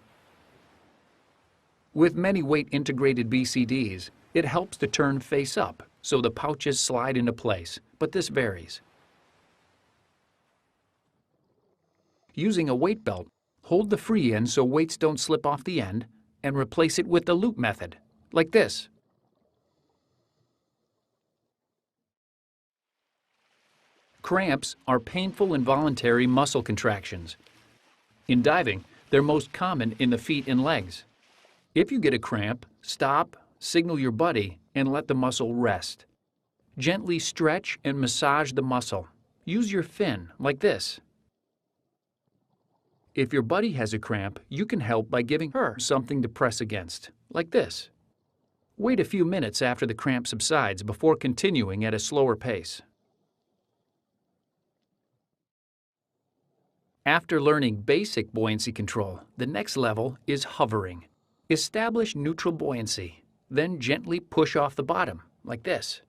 With many weight-integrated BCDs, it helps to turn face up so the pouches slide into place, but this varies. Using a weight belt, hold the free end so weights don't slip off the end, and replace it with the loop method, like this. Cramps are painful involuntary muscle contractions. In diving, They're most common in the feet and legs. If you get a cramp, stop, signal your buddy, and let the muscle rest. Gently stretch and massage the muscle. Use your fin, like this. If your buddy has a cramp, you can help by giving her something to press against, like this. Wait a few minutes after the cramp subsides before continuing at a slower pace. After learning basic buoyancy control, the next level is hovering. Establish neutral buoyancy, then gently push off the bottom, like this.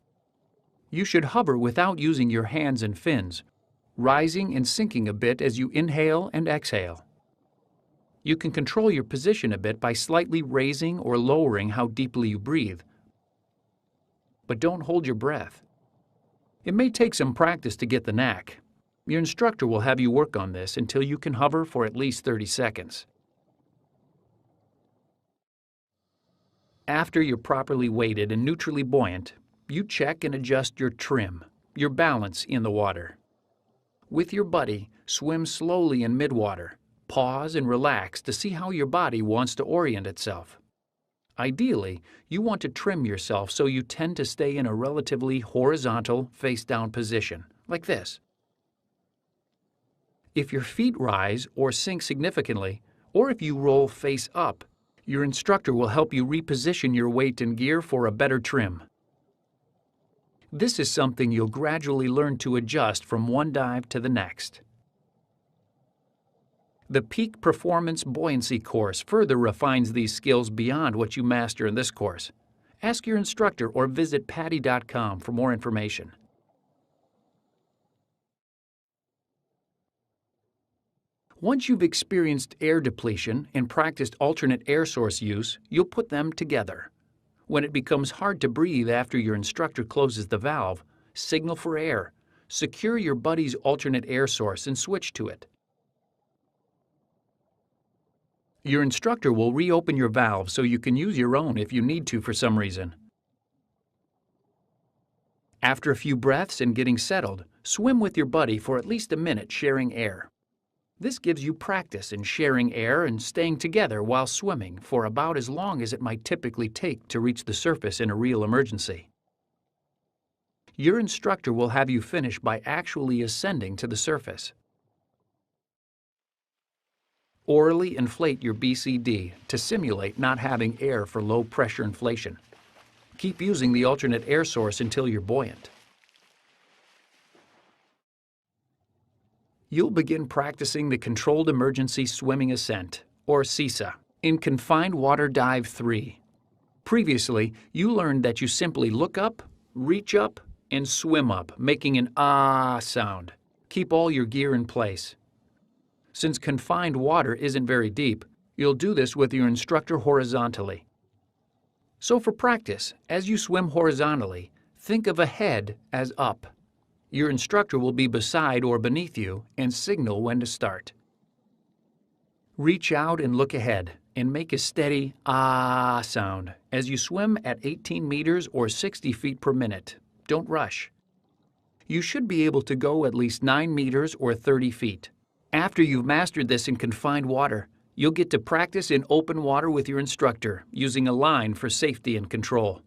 You should hover without using your hands and fins, rising and sinking a bit as you inhale and exhale. You can control your position a bit by slightly raising or lowering how deeply you breathe. But don't hold your breath. It may take some practice to get the knack. Your instructor will have you work on this until you can hover for at least 30 seconds. After you're properly weighted and neutrally buoyant, you check and adjust your trim, your balance in the water. With your buddy, swim slowly in midwater. Pause and relax to see how your body wants to orient itself. Ideally, you want to trim yourself so you tend to stay in a relatively horizontal, face-down position, like this. If your feet rise or sink significantly, or if you roll face up, your instructor will help you reposition your weight and gear for a better trim. This is something you'll gradually learn to adjust from one dive to the next. The Peak Performance Buoyancy course further refines these skills beyond what you master in this course. Ask your instructor or visit PADI.com for more information. Once you've experienced air depletion and practiced alternate air source use, you'll put them together. When it becomes hard to breathe after your instructor closes the valve, signal for air. Secure your buddy's alternate air source and switch to it. Your instructor will reopen your valve so you can use your own if you need to for some reason. After a few breaths and getting settled, swim with your buddy for at least a minute sharing air. This gives you practice in sharing air and staying together while swimming for about as long as it might typically take to reach the surface in a real emergency. Your instructor will have you finish by actually ascending to the surface. Orally inflate your BCD to simulate not having air for low pressure inflation. Keep using the alternate air source until you're buoyant. You'll begin practicing the Controlled Emergency Swimming Ascent, or CESA, in Confined Water Dive 3. Previously, you learned that you simply look up, reach up, and swim up, making an ah sound. Keep all your gear in place. Since confined water isn't very deep, you'll do this with your instructor horizontally. So for practice, as you swim horizontally, think of ahead as up. Your instructor will be beside or beneath you and signal when to start. Reach out and look ahead and make a steady ah sound as you swim at 18 meters or 60 feet per minute. Don't rush. You should be able to go at least 9 meters or 30 feet. After you've mastered this in confined water, you'll get to practice in open water with your instructor, using a line for safety and control.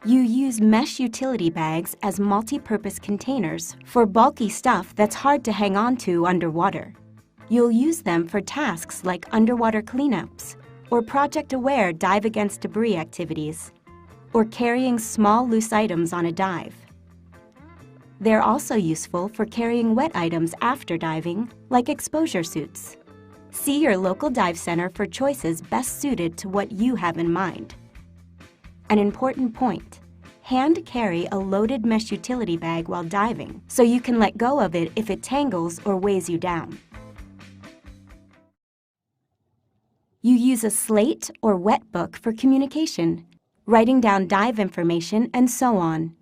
You use mesh utility bags as multi-purpose containers for bulky stuff that's hard to hang on to underwater. You'll use them for tasks like underwater cleanups, or project-aware dive against debris activities, or carrying small loose items on a dive. They're also useful for carrying wet items after diving, like exposure suits. See your local dive center for choices best suited to what you have in mind. An important point: hand carry a loaded mesh utility bag while diving so you can let go of it if it tangles or weighs you down. You use a slate or wet book for communication, writing down dive information, and so on.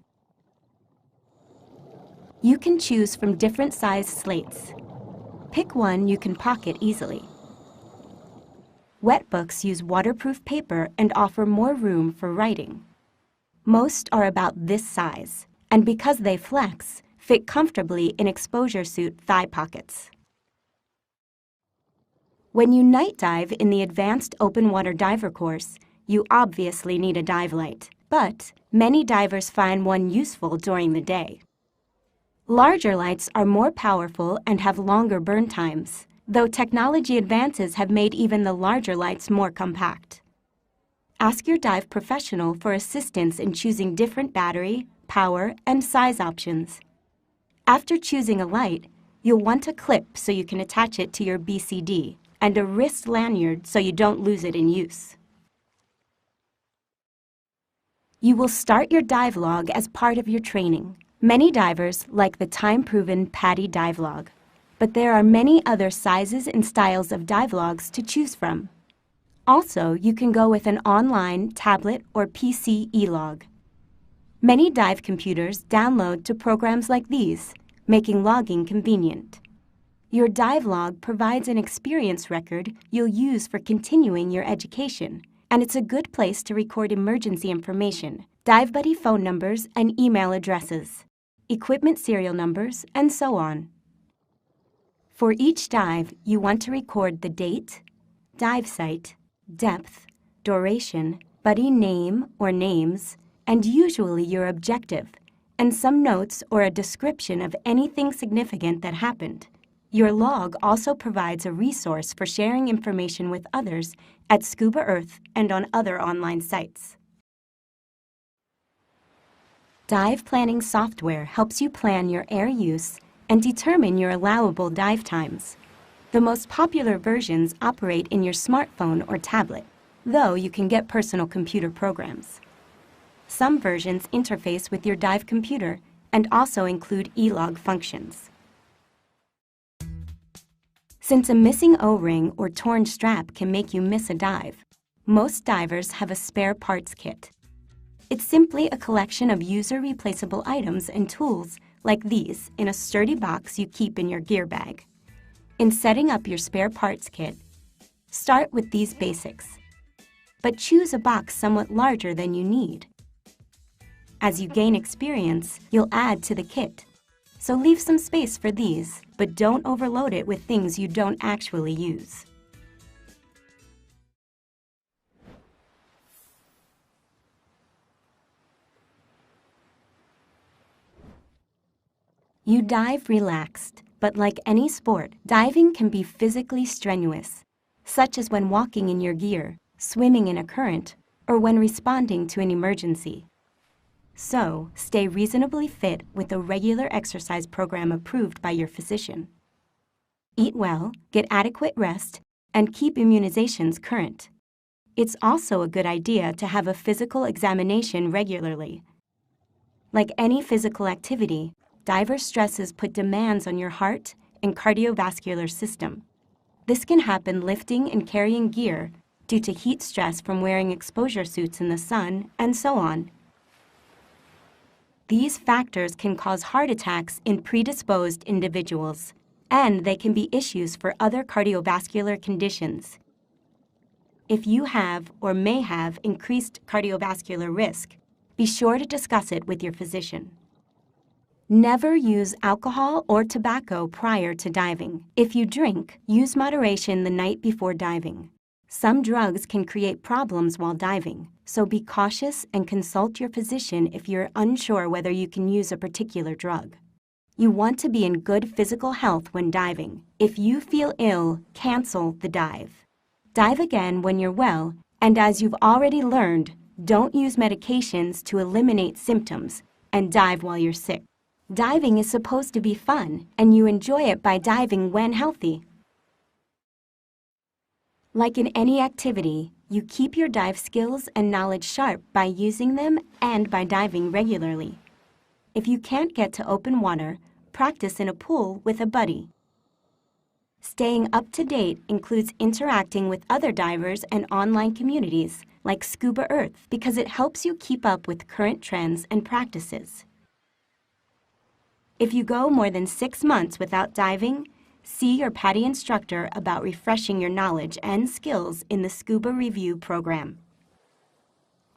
You can choose from different sized slates. Pick one you can pocket easily. Wet books use waterproof paper and offer more room for writing. Most are about this size, and because they flex, fit comfortably in exposure suit thigh pockets. When you night dive in the Advanced Open Water Diver course, you obviously need a dive light, but many divers find one useful during the day. Larger lights are more powerful and have longer burn times, though technology advances have made even the larger lights more compact. Ask your dive professional for assistance in choosing different battery, power, and size options. After choosing a light, you'll want a clip so you can attach it to your BCD, and a wrist lanyard so you don't lose it in use. You will start your dive log as part of your training. Many divers like the time-proven PADI dive log, but there are many other sizes and styles of dive logs to choose from. Also, you can go with an online, tablet, or PC e-log. Many dive computers download to programs like these, making logging convenient. Your dive log provides an experience record you'll use for continuing your education, and it's a good place to record emergency information, dive buddy phone numbers and email addresses, equipment serial numbers, and so on. For each dive, you want to record the date, dive site, depth, duration, buddy name or names, and usually your objective, and some notes or a description of anything significant that happened. Your log also provides a resource for sharing information with others at Scuba Earth and on other online sites. Dive planning software helps you plan your air use and determine your allowable dive times. The most popular versions operate in your smartphone or tablet, though you can get personal computer programs. Some versions interface with your dive computer and also include e-log functions. Since a missing O-ring or torn strap can make you miss a dive, most divers have a spare parts kit. It's simply a collection of user-replaceable items and tools like these in a sturdy box you keep in your gear bag. In setting up your spare parts kit, start with these basics, but choose a box somewhat larger than you need. As you gain experience, you'll add to the kit. So leave some space for these, but don't overload it with things you don't actually use. You dive relaxed, but like any sport, diving can be physically strenuous, such as when walking in your gear, swimming in a current, or when responding to an emergency. So, stay reasonably fit with a regular exercise program approved by your physician. Eat well, get adequate rest, and keep immunizations current. It's also a good idea to have a physical examination regularly. Like any physical activity, diver stresses put demands on your heart and cardiovascular system. This can happen lifting and carrying gear due to heat stress from wearing exposure suits in the sun, and so on. These factors can cause heart attacks in predisposed individuals, and they can be issues for other cardiovascular conditions. If you have or may have increased cardiovascular risk, be sure to discuss it with your physician. Never use alcohol or tobacco prior to diving. If you drink, use moderation the night before diving. Some drugs can create problems while diving, so be cautious and consult your physician if you're unsure whether you can use a particular drug. You want to be in good physical health when diving. If you feel ill, cancel the dive. Dive again when you're well, and as you've already learned, don't use medications to eliminate symptoms and dive while you're sick. Diving is supposed to be fun, and you enjoy it by diving when healthy. Like in any activity, you keep your dive skills and knowledge sharp by using them and by diving regularly. If you can't get to open water, practice in a pool with a buddy. Staying up to date includes interacting with other divers and online communities like Scuba Earth because it helps you keep up with current trends and practices. If you go more than 6 months without diving, see your PADI instructor about refreshing your knowledge and skills in the Scuba Review program.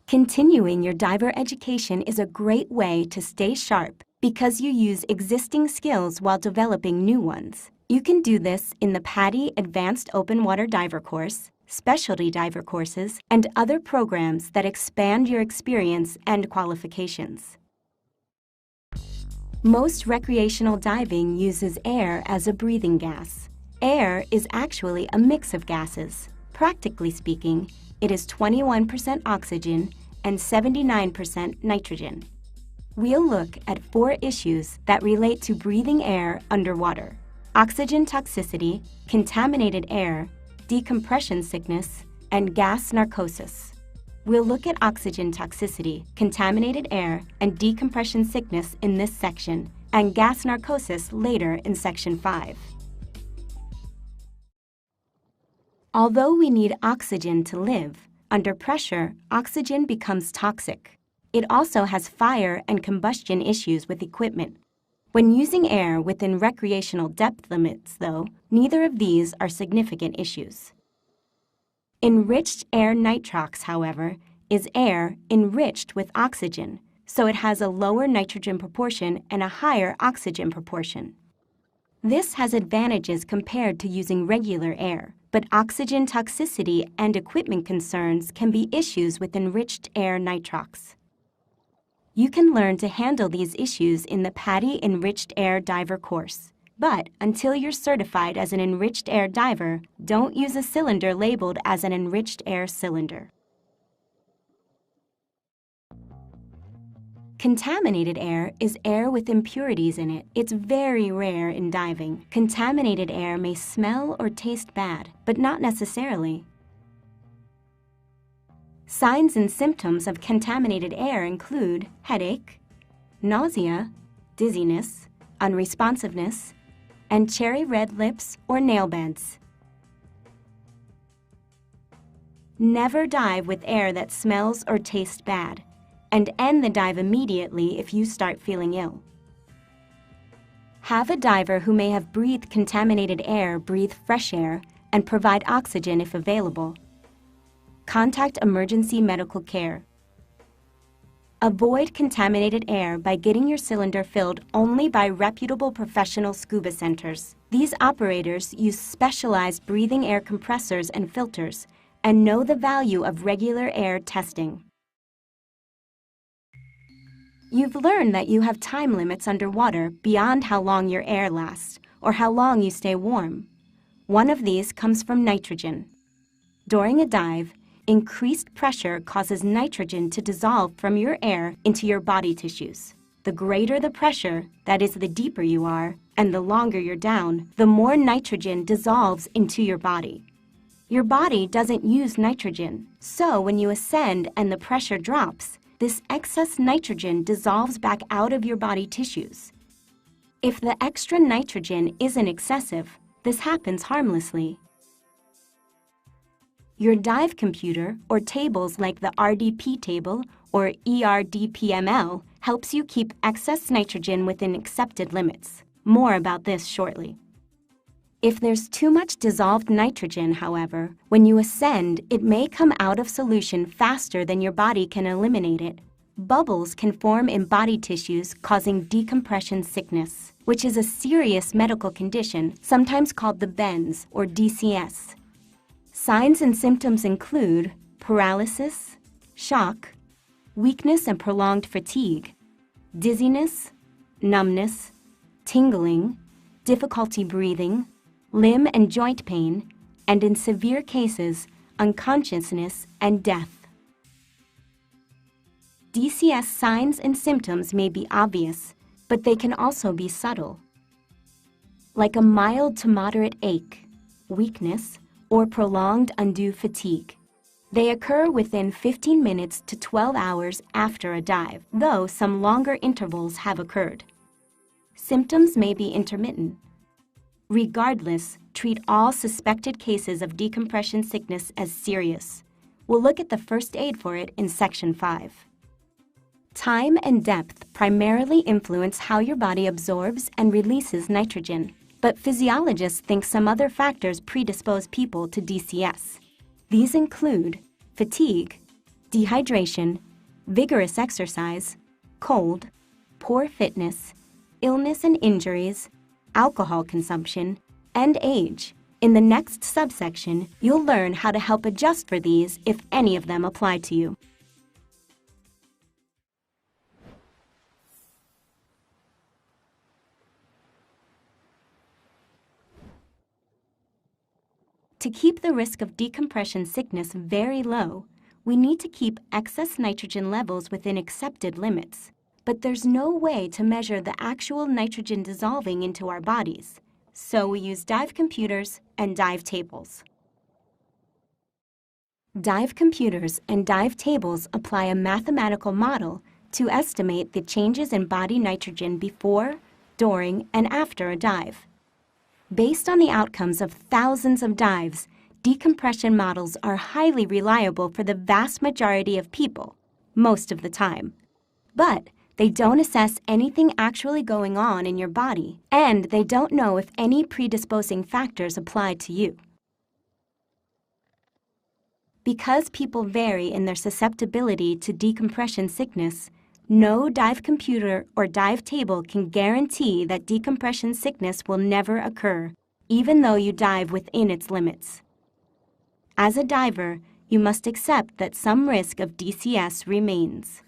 Continuing your diver education is a great way to stay sharp because you use existing skills while developing new ones. You can do this in the PADI Advanced Open Water Diver course, specialty diver courses, and other programs that expand your experience and qualifications. Most recreational diving uses air as a breathing gas. Air is actually a mix of gases. Practically speaking, it is 21% oxygen and 79% nitrogen. We'll look at 4 issues that relate to breathing air underwater: oxygen toxicity, contaminated air, decompression sickness, and gas narcosis. We'll look at oxygen toxicity, contaminated air, and decompression sickness in this section, and gas narcosis later in Section 5. Although we need oxygen to live, under pressure, oxygen becomes toxic. It also has fire and combustion issues with equipment. When using air within recreational depth limits, though, neither of these are significant issues. Enriched air nitrox, however, is air enriched with oxygen, so it has a lower nitrogen proportion and a higher oxygen proportion. This has advantages compared to using regular air, but oxygen toxicity and equipment concerns can be issues with enriched air nitrox. You can learn to handle these issues in the PADI Enriched Air Diver course. But until you're certified as an enriched air diver, don't use a cylinder labeled as an enriched air cylinder. Contaminated air is air with impurities in it. It's very rare in diving. Contaminated air may smell or taste bad, but not necessarily. Signs and symptoms of contaminated air include headache, nausea, dizziness, unresponsiveness, and cherry red lips or nail beds. Never dive with air that smells or tastes bad, and end the dive immediately if you start feeling ill. Have a diver who may have breathed contaminated air breathe fresh air and provide oxygen if available. Contact emergency medical care. Avoid contaminated air by getting your cylinder filled only by reputable professional scuba centers. These operators use specialized breathing air compressors and filters and know the value of regular air testing. You've learned that you have time limits underwater beyond how long your air lasts or how long you stay warm. One of these comes from nitrogen. During a dive, increased pressure causes nitrogen to dissolve from your air into your body tissues. The greater the pressure, that is, the deeper you are, and the longer you're down, the more nitrogen dissolves into your body. Your body doesn't use nitrogen, so when you ascend and the pressure drops, this excess nitrogen dissolves back out of your body tissues. If the extra nitrogen isn't excessive, this happens harmlessly. Your dive computer, or tables like the RDP table or ERDPML, helps you keep excess nitrogen within accepted limits. More about this shortly. If there's too much dissolved nitrogen, however, when you ascend, it may come out of solution faster than your body can eliminate it. Bubbles can form in body tissues, causing decompression sickness, which is a serious medical condition, sometimes called the bends, or DCS. Signs and symptoms include paralysis, shock, weakness and prolonged fatigue, dizziness, numbness, tingling, difficulty breathing, limb and joint pain, and in severe cases, unconsciousness and death. DCS signs and symptoms may be obvious, but they can also be subtle, like a mild to moderate ache, weakness, or prolonged undue fatigue. They occur within 15 minutes to 12 hours after a dive, though some longer intervals have occurred. Symptoms may be intermittent. Regardless, treat all suspected cases of decompression sickness as serious. We'll look at the first aid for it in Section 5. Time and depth primarily influence how your body absorbs and releases nitrogen, but physiologists think some other factors predispose people to DCS. These include fatigue, dehydration, vigorous exercise, cold, poor fitness, illness and injuries, alcohol consumption, and age. In the next subsection, you'll learn how to help adjust for these if any of them apply to you. To keep the risk of decompression sickness very low, we need to keep excess nitrogen levels within accepted limits. But there's no way to measure the actual nitrogen dissolving into our bodies, so we use dive computers and dive tables. Dive computers and dive tables apply a mathematical model to estimate the changes in body nitrogen before, during, and after a dive. Based on the outcomes of thousands of dives, decompression models are highly reliable for the vast majority of people, most of the time. But they don't assess anything actually going on in your body, and they don't know if any predisposing factors apply to you. Because people vary in their susceptibility to decompression sickness, no dive computer or dive table can guarantee that decompression sickness will never occur, even though you dive within its limits. As a diver, you must accept that some risk of DCS remains.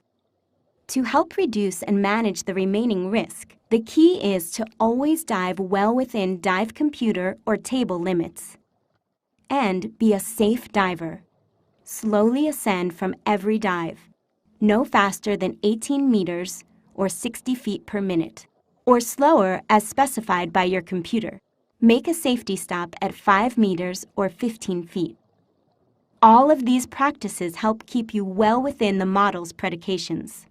To help reduce and manage the remaining risk, the key is to always dive well within dive computer or table limits. And be a safe diver. Slowly ascend from every dive, no faster than 18 meters or 60 feet per minute, or slower as specified by your computer. Make a safety stop at 5 meters or 15 feet. All of these practices help keep you well within the model's predications.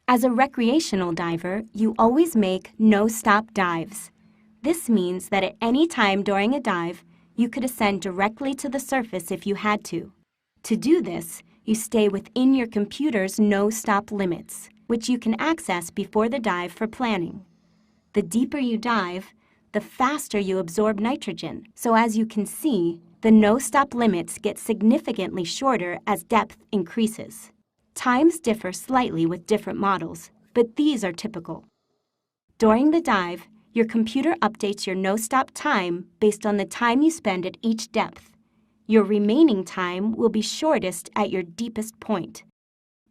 As a recreational diver, you always make no-stop dives. This means that at any time during a dive, you could ascend directly to the surface if you had to. To do this, you stay within your computer's no-stop limits, which you can access before the dive for planning. The deeper you dive, the faster you absorb nitrogen. So as you can see, the no-stop limits get significantly shorter as depth increases. Times differ slightly with different models, but these are typical. During the dive, your computer updates your no-stop time based on the time you spend at each depth. Your remaining time will be shortest at your deepest point,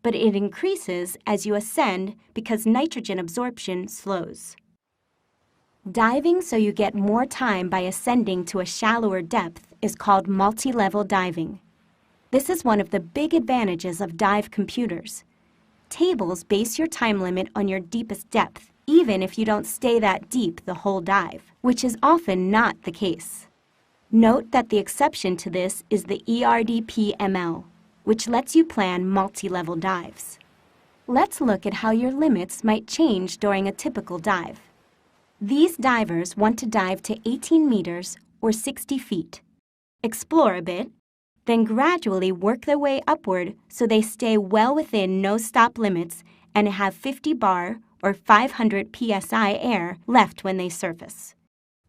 but it increases as you ascend because nitrogen absorption slows. Diving so you get more time by ascending to a shallower depth is called multi-level diving. This is one of the big advantages of dive computers. Tables base your time limit on your deepest depth, even if you don't stay that deep the whole dive, which is often not the case. Note that the exception to this is the ERDP-ML, which lets you plan multi-level dives. Let's look at how your limits might change during a typical dive. These divers want to dive to 18 meters or 60 feet, explore a bit, then gradually work their way upward so they stay well within no-stop limits and have 50 bar or 500 psi air left when they surface.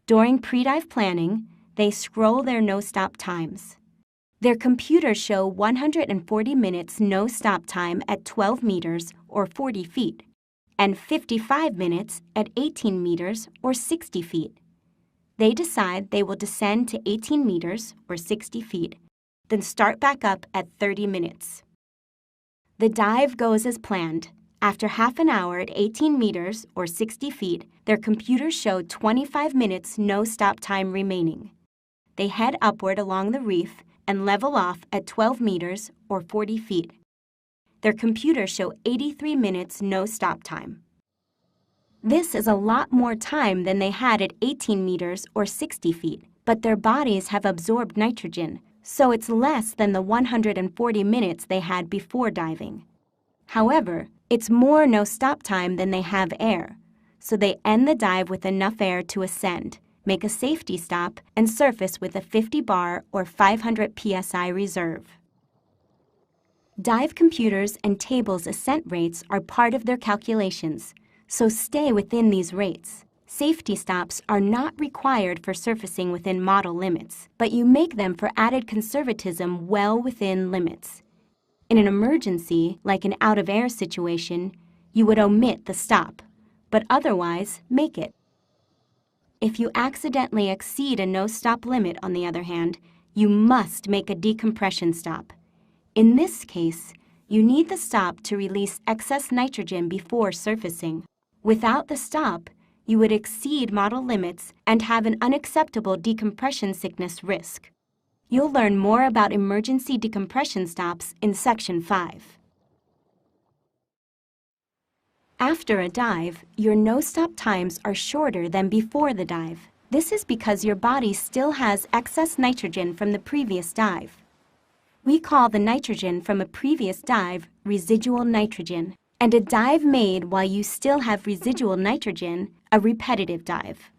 During pre-dive planning, they scroll their no-stop times. Their computers show 140 minutes no-stop time at 12 meters or 40 feet, and 55 minutes at 18 meters or 60 feet. They decide they will descend to 18 meters or 60 feet, then start back up at 30 minutes. The dive goes as planned. After half an hour at 18 meters or 60 feet, their computers show 25 minutes no-stop time remaining. They head upward along the reef and level off at 12 meters or 40 feet. their computers show 83 minutes no stop time. This is a lot more time than they had at 18 meters or 60 feet, but their bodies have absorbed nitrogen, so it's less than the 140 minutes they had before diving. However, it's more no stop time than they have air, so they end the dive with enough air to ascend, make a safety stop, and surface with a 50 bar or 500 psi reserve. Dive computers and tables' ascent rates are part of their calculations, so stay within these rates. Safety stops are not required for surfacing within model limits, but you make them for added conservatism well within limits. In an emergency, like an out-of-air situation, you would omit the stop, but otherwise make it. If you accidentally exceed a no-stop limit, on the other hand, you must make a decompression stop. In this case, you need the stop to release excess nitrogen before surfacing. Without the stop, you would exceed model limits and have an unacceptable decompression sickness risk. You'll learn more about emergency decompression stops in Section 5. After a dive, your no-stop times are shorter than before the dive. This is because your body still has excess nitrogen from the previous dive. We call the nitrogen from a previous dive residual nitrogen, and a dive made while you still have residual nitrogen, a repetitive dive.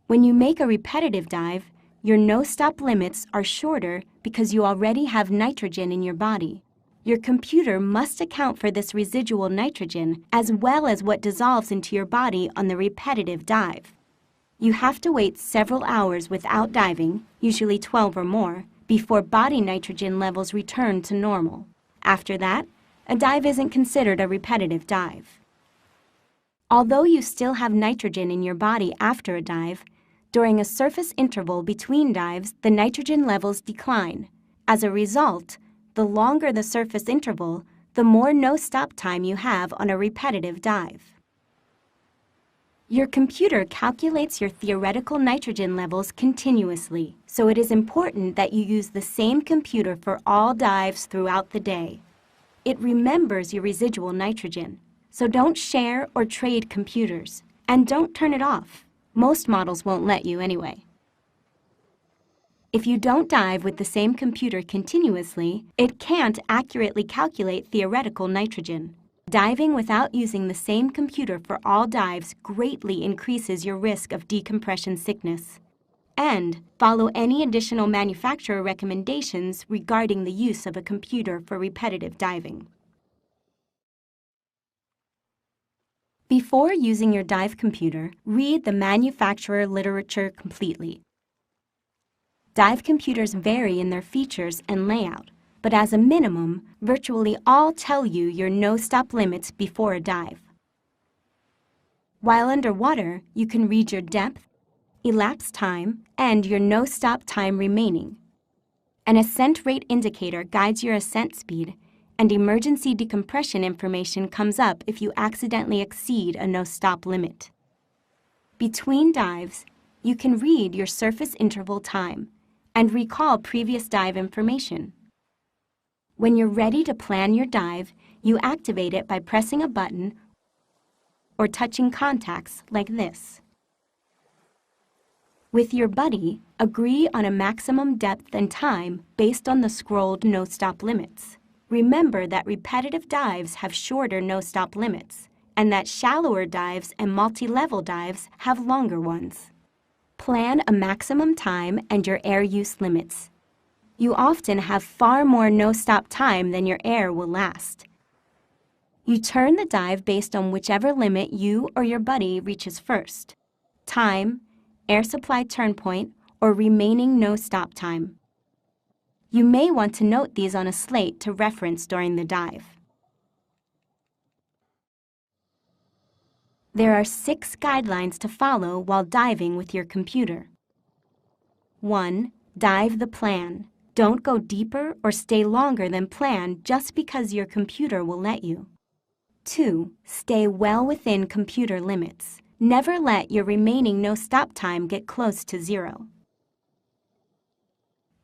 When you make a repetitive dive, your no-stop limits are shorter because you already have nitrogen in your body. Your computer must account for this residual nitrogen as well as what dissolves into your body on the repetitive dive. You have to wait several hours without diving, usually 12 or more, before body nitrogen levels return to normal. After that, a dive isn't considered a repetitive dive. Although you still have nitrogen in your body after a dive, during a surface interval between dives, the nitrogen levels decline. As a result, the longer the surface interval, the more no-stop time you have on a repetitive dive. Your computer calculates your theoretical nitrogen levels continuously, so it is important that you use the same computer for all dives throughout the day. It remembers your residual nitrogen, so don't share or trade computers, and don't turn it off. Most models won't let you anyway. If you don't dive with the same computer continuously, it can't accurately calculate theoretical nitrogen. Diving without using the same computer for all dives greatly increases your risk of decompression sickness. And follow any additional manufacturer recommendations regarding the use of a computer for repetitive diving. Before using your dive computer, read the manufacturer literature completely. Dive computers vary in their features and layout, but as a minimum, virtually all tell you your no-stop limits before a dive. While underwater, you can read your depth, elapsed time, and your no-stop time remaining. An ascent rate indicator guides your ascent speed, and emergency decompression information comes up if you accidentally exceed a no-stop limit. Between dives, you can read your surface interval time and recall previous dive information. When you're ready to plan your dive, you activate it by pressing a button or touching contacts like this. With your buddy, agree on a maximum depth and time based on the scrolled no-stop limits. Remember that repetitive dives have shorter no-stop limits, and that shallower dives and multi-level dives have longer ones. Plan a maximum time and your air use limits. You often have far more no-stop time than your air will last. You turn the dive based on whichever limit you or your buddy reaches first: time, air supply turn point, or remaining no-stop time. You may want to note these on a slate to reference during the dive. There are 6 guidelines to follow while diving with your computer. 1. Dive the plan. Don't go deeper or stay longer than planned just because your computer will let you. 2. Stay well within computer limits. Never let your remaining no-stop time get close to 0.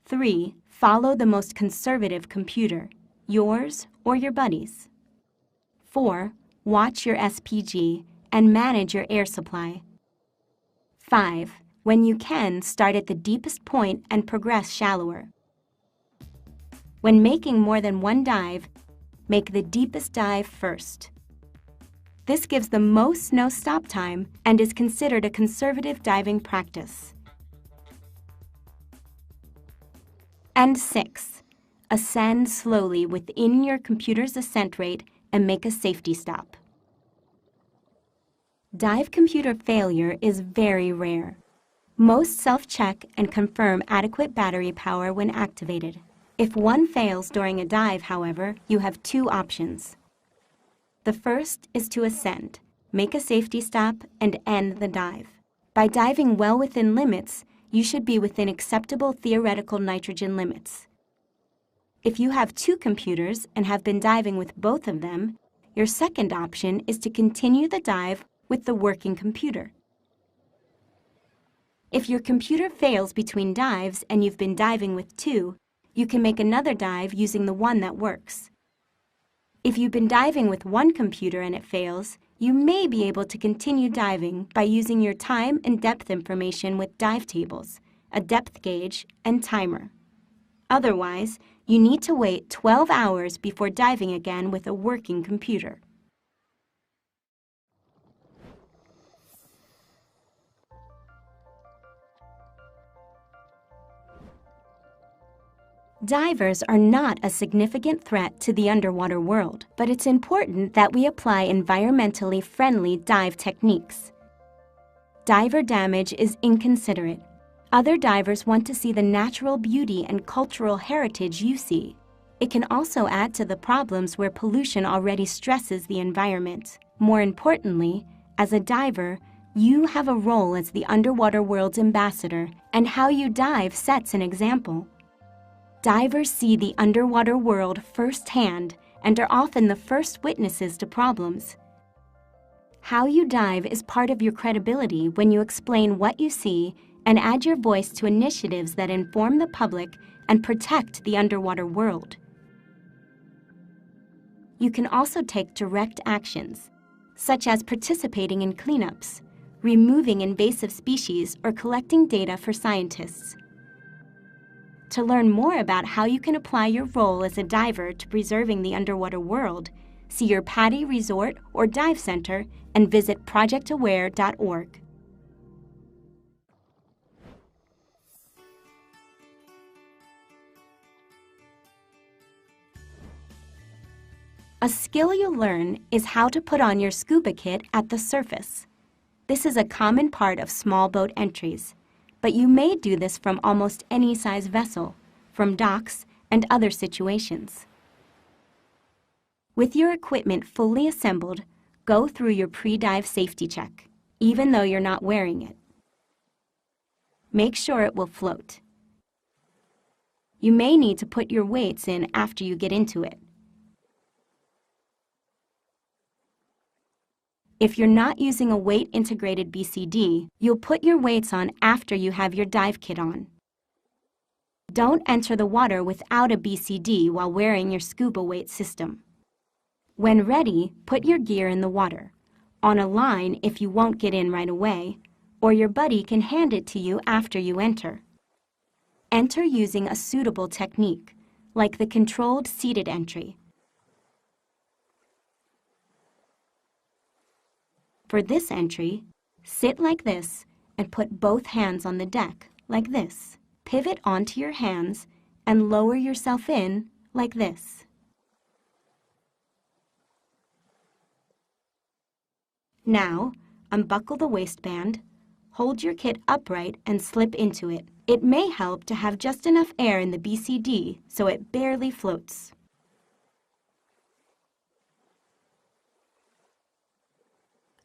3. Follow the most conservative computer, yours or your buddies. 4. Watch your SPG and manage your air supply. 5. When you can, start at the deepest point and progress shallower. When making more than one dive, make the deepest dive first. This gives the most no-stop time and is considered a conservative diving practice. And 6. Ascend slowly within your computer's ascent rate and make a safety stop. Dive computer failure is very rare. Most self-check and confirm adequate battery power when activated. If one fails during a dive, however, you have 2 options. The first is to ascend, make a safety stop, and end the dive. By diving well within limits, you should be within acceptable theoretical nitrogen limits. If you have 2 computers and have been diving with both of them, your second option is to continue the dive with the working computer. If your computer fails between dives and you've been diving with 2, you can make another dive using the one that works. If you've been diving with one computer and it fails, you may be able to continue diving by using your time and depth information with dive tables, a depth gauge, and timer. Otherwise, you need to wait 12 hours before diving again with a working computer. Divers are not a significant threat to the underwater world, but it's important that we apply environmentally friendly dive techniques. Diver damage is inconsiderate. Other divers want to see the natural beauty and cultural heritage you see. It can also add to the problems where pollution already stresses the environment. More importantly, as a diver, you have a role as the underwater world's ambassador, and how you dive sets an example. Divers see the underwater world firsthand and are often the first witnesses to problems. How you dive is part of your credibility when you explain what you see and add your voice to initiatives that inform the public and protect the underwater world. You can also take direct actions, such as participating in cleanups, removing invasive species, or collecting data for scientists. To learn more about how you can apply your role as a diver to preserving the underwater world, see your PADI Resort or Dive Center and visit projectaware.org. A skill you'll learn is how to put on your scuba kit at the surface. This is a common part of small boat entries, but you may do this from almost any size vessel, from docks and other situations. With your equipment fully assembled, go through your pre-dive safety check, even though you're not wearing it. Make sure it will float. You may need to put your weights in after you get into it. If you're not using a weight-integrated BCD, you'll put your weights on after you have your dive kit on. Don't enter the water without a BCD while wearing your scuba weight system. When ready, put your gear in the water, on a line if you won't get in right away, or your buddy can hand it to you after you enter. Enter using a suitable technique, like the controlled seated entry. For this entry, sit like this and put both hands on the deck, like this. Pivot onto your hands and lower yourself in, like this. Now, unbuckle the waistband, hold your kit upright and slip into it. It may help to have just enough air in the BCD so it barely floats.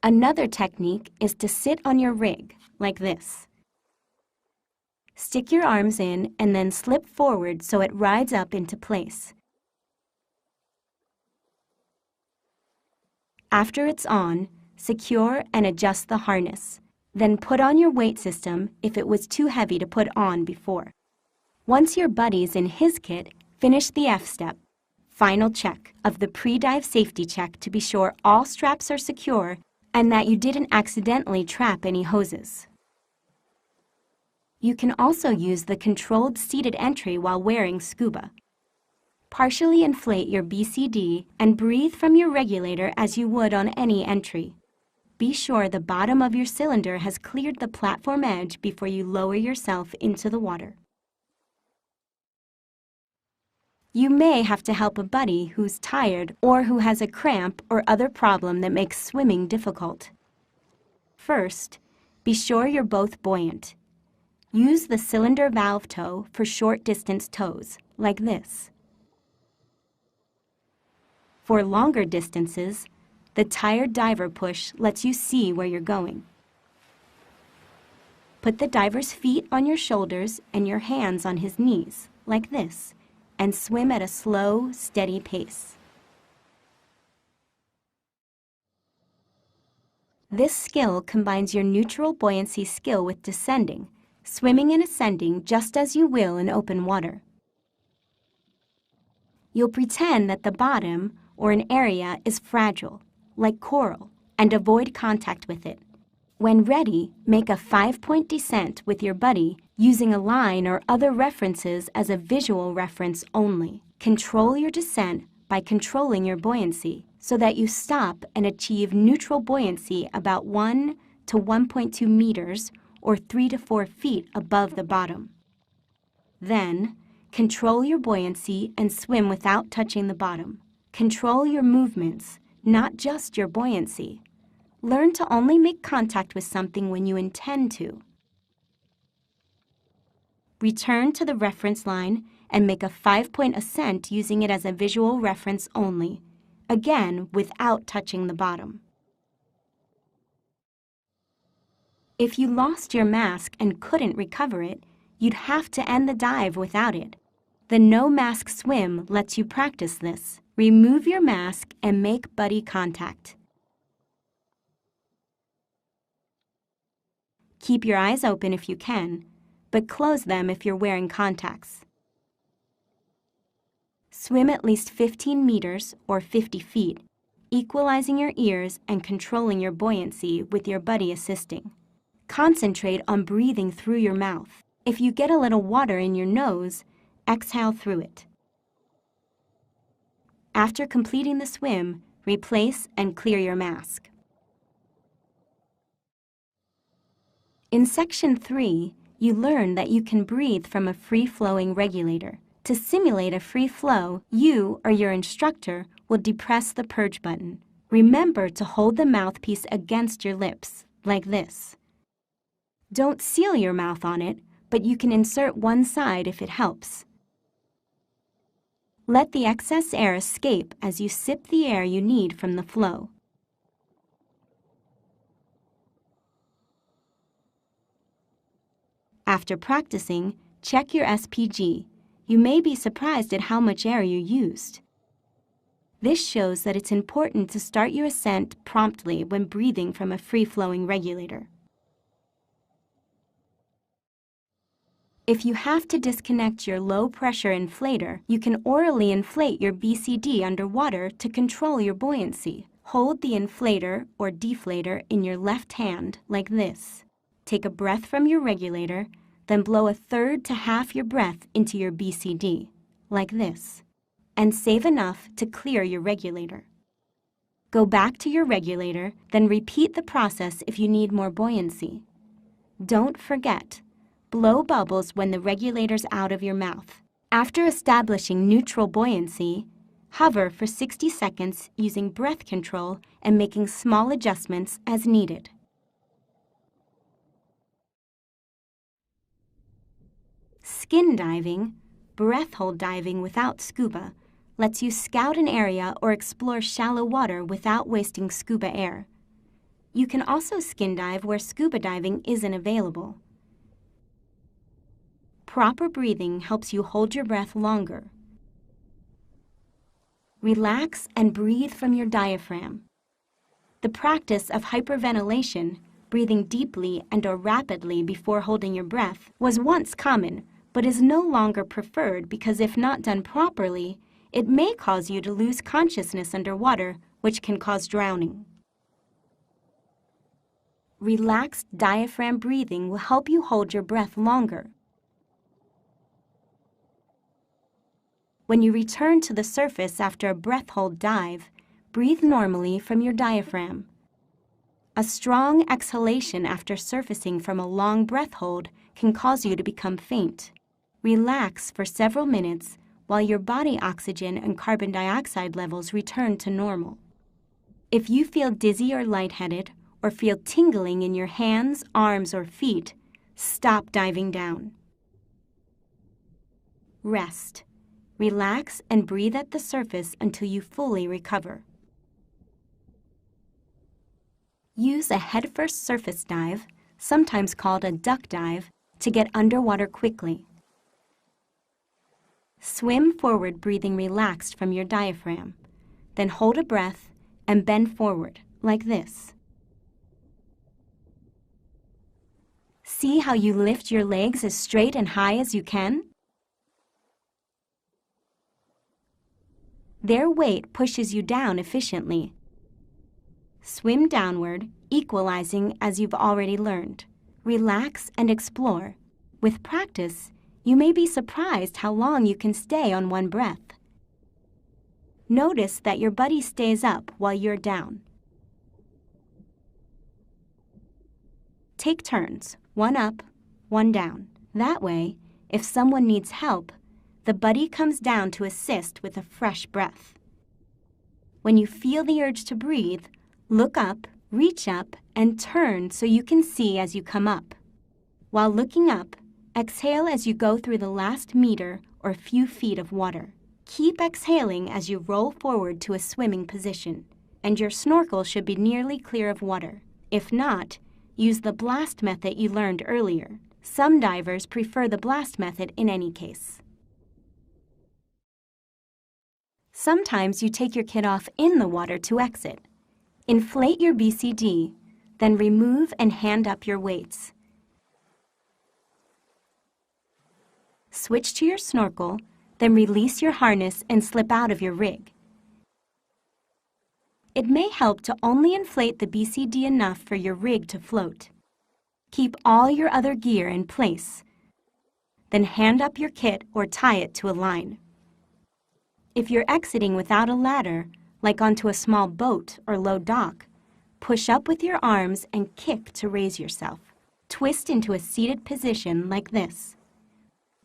Another technique is to sit on your rig, like this. Stick your arms in and then slip forward so it rides up into place. After it's on, secure and adjust the harness. Then put on your weight system if it was too heavy to put on before. Once your buddy's in his kit, finish the F step. final check of the pre-dive safety check to be sure all straps are secure and that you didn't accidentally trap any hoses. You can also use the controlled seated entry while wearing scuba. Partially inflate your BCD and breathe from your regulator as you would on any entry. Be sure the bottom of your cylinder has cleared the platform edge before you lower yourself into the water. You may have to help a buddy who's tired or who has a cramp or other problem that makes swimming difficult. First, be sure you're both buoyant. Use the cylinder valve toe for short distance tows, like this. For longer distances, the tired diver push lets you see where you're going. Put the diver's feet on your shoulders and your hands on his knees, like this, and swim at a slow, steady pace. This skill combines your neutral buoyancy skill with descending, swimming and ascending just as you will in open water. You'll pretend that the bottom, or an area, is fragile, like coral, and avoid contact with it. When ready, make a 5-point descent with your buddy using a line or other references as a visual reference only. Control your descent by controlling your buoyancy so that you stop and achieve neutral buoyancy about 1 to 1.2 meters or 3 to 4 feet above the bottom. Then, control your buoyancy and swim without touching the bottom. Control your movements, not just your buoyancy. Learn to only make contact with something when you intend to. Return to the reference line and make a 5-point ascent using it as a visual reference only, again without touching the bottom. If you lost your mask and couldn't recover it, you'd have to end the dive without it. The no mask swim lets you practice this. Remove your mask and make buddy contact. Keep your eyes open if you can, but close them if you're wearing contacts. Swim at least 15 meters or 50 feet, equalizing your ears and controlling your buoyancy with your buddy assisting. Concentrate on breathing through your mouth. If you get a little water in your nose, exhale through it. After completing the swim, replace and clear your mask. In Section 3, you learn that you can breathe from a free-flowing regulator. To simulate a free flow, you or your instructor will depress the purge button. Remember to hold the mouthpiece against your lips, like this. Don't seal your mouth on it, but you can insert one side if it helps. Let the excess air escape as you sip the air you need from the flow. After practicing, check your SPG. You may be surprised at how much air you used. This shows that it's important to start your ascent promptly when breathing from a free-flowing regulator. If you have to disconnect your low-pressure inflator, you can orally inflate your BCD underwater to control your buoyancy. Hold the inflator or deflator in your left hand like this. Take a breath from your regulator, then blow a third to half your breath into your BCD, like this, and save enough to clear your regulator. Go back to your regulator, then repeat the process if you need more buoyancy. Don't forget, blow bubbles when the regulator's out of your mouth. After establishing neutral buoyancy, hover for 60 seconds using breath control and making small adjustments as needed. Skin diving, breath hold diving without scuba, lets you scout an area or explore shallow water without wasting scuba air. You can also skin dive where scuba diving isn't available. Proper breathing helps you hold your breath longer. Relax and breathe from your diaphragm. The practice of hyperventilation, breathing deeply and/or rapidly before holding your breath, was once common, but is no longer preferred because if not done properly, It may cause you to lose consciousness underwater, which can cause drowning. Relaxed diaphragm breathing will help you hold your breath longer. When you return to the surface after a breath hold dive, breathe normally from your diaphragm. A strong exhalation after surfacing from a long breath hold can cause you to become faint. Relax for several minutes while your body oxygen and carbon dioxide levels return to normal. If you feel dizzy or lightheaded, or feel tingling in your hands, arms, or feet, stop diving down. Rest. Relax and breathe at the surface until you fully recover. Use a head-first surface dive, sometimes called a duck dive, to get underwater quickly. Swim forward, breathing relaxed from your diaphragm. Then hold a breath and bend forward, like this. See how you lift your legs as straight and high as you can? Their weight pushes you down efficiently. Swim downward, equalizing as you've already learned. Relax and explore. With practice, you may be surprised how long you can stay on one breath. Notice that your buddy stays up while you're down. Take turns, one up, one down. That way, if someone needs help, the buddy comes down to assist with a fresh breath. When you feel the urge to breathe, look up, reach up, and turn so you can see as you come up. While looking up, exhale as you go through the last meter or few feet of water. Keep exhaling as you roll forward to a swimming position, and your snorkel should be nearly clear of water. If not, use the blast method you learned earlier. Some divers prefer the blast method in any case. Sometimes you take your kit off in the water to exit. Inflate your BCD, then remove and hand up your weights. Switch to your snorkel, then release your harness and slip out of your rig. It may help to only inflate the BCD enough for your rig to float. Keep all your other gear in place. Then hand up your kit or tie it to a line. If you're exiting without a ladder, like onto a small boat or low dock, push up with your arms and kick to raise yourself. Twist into a seated position like this.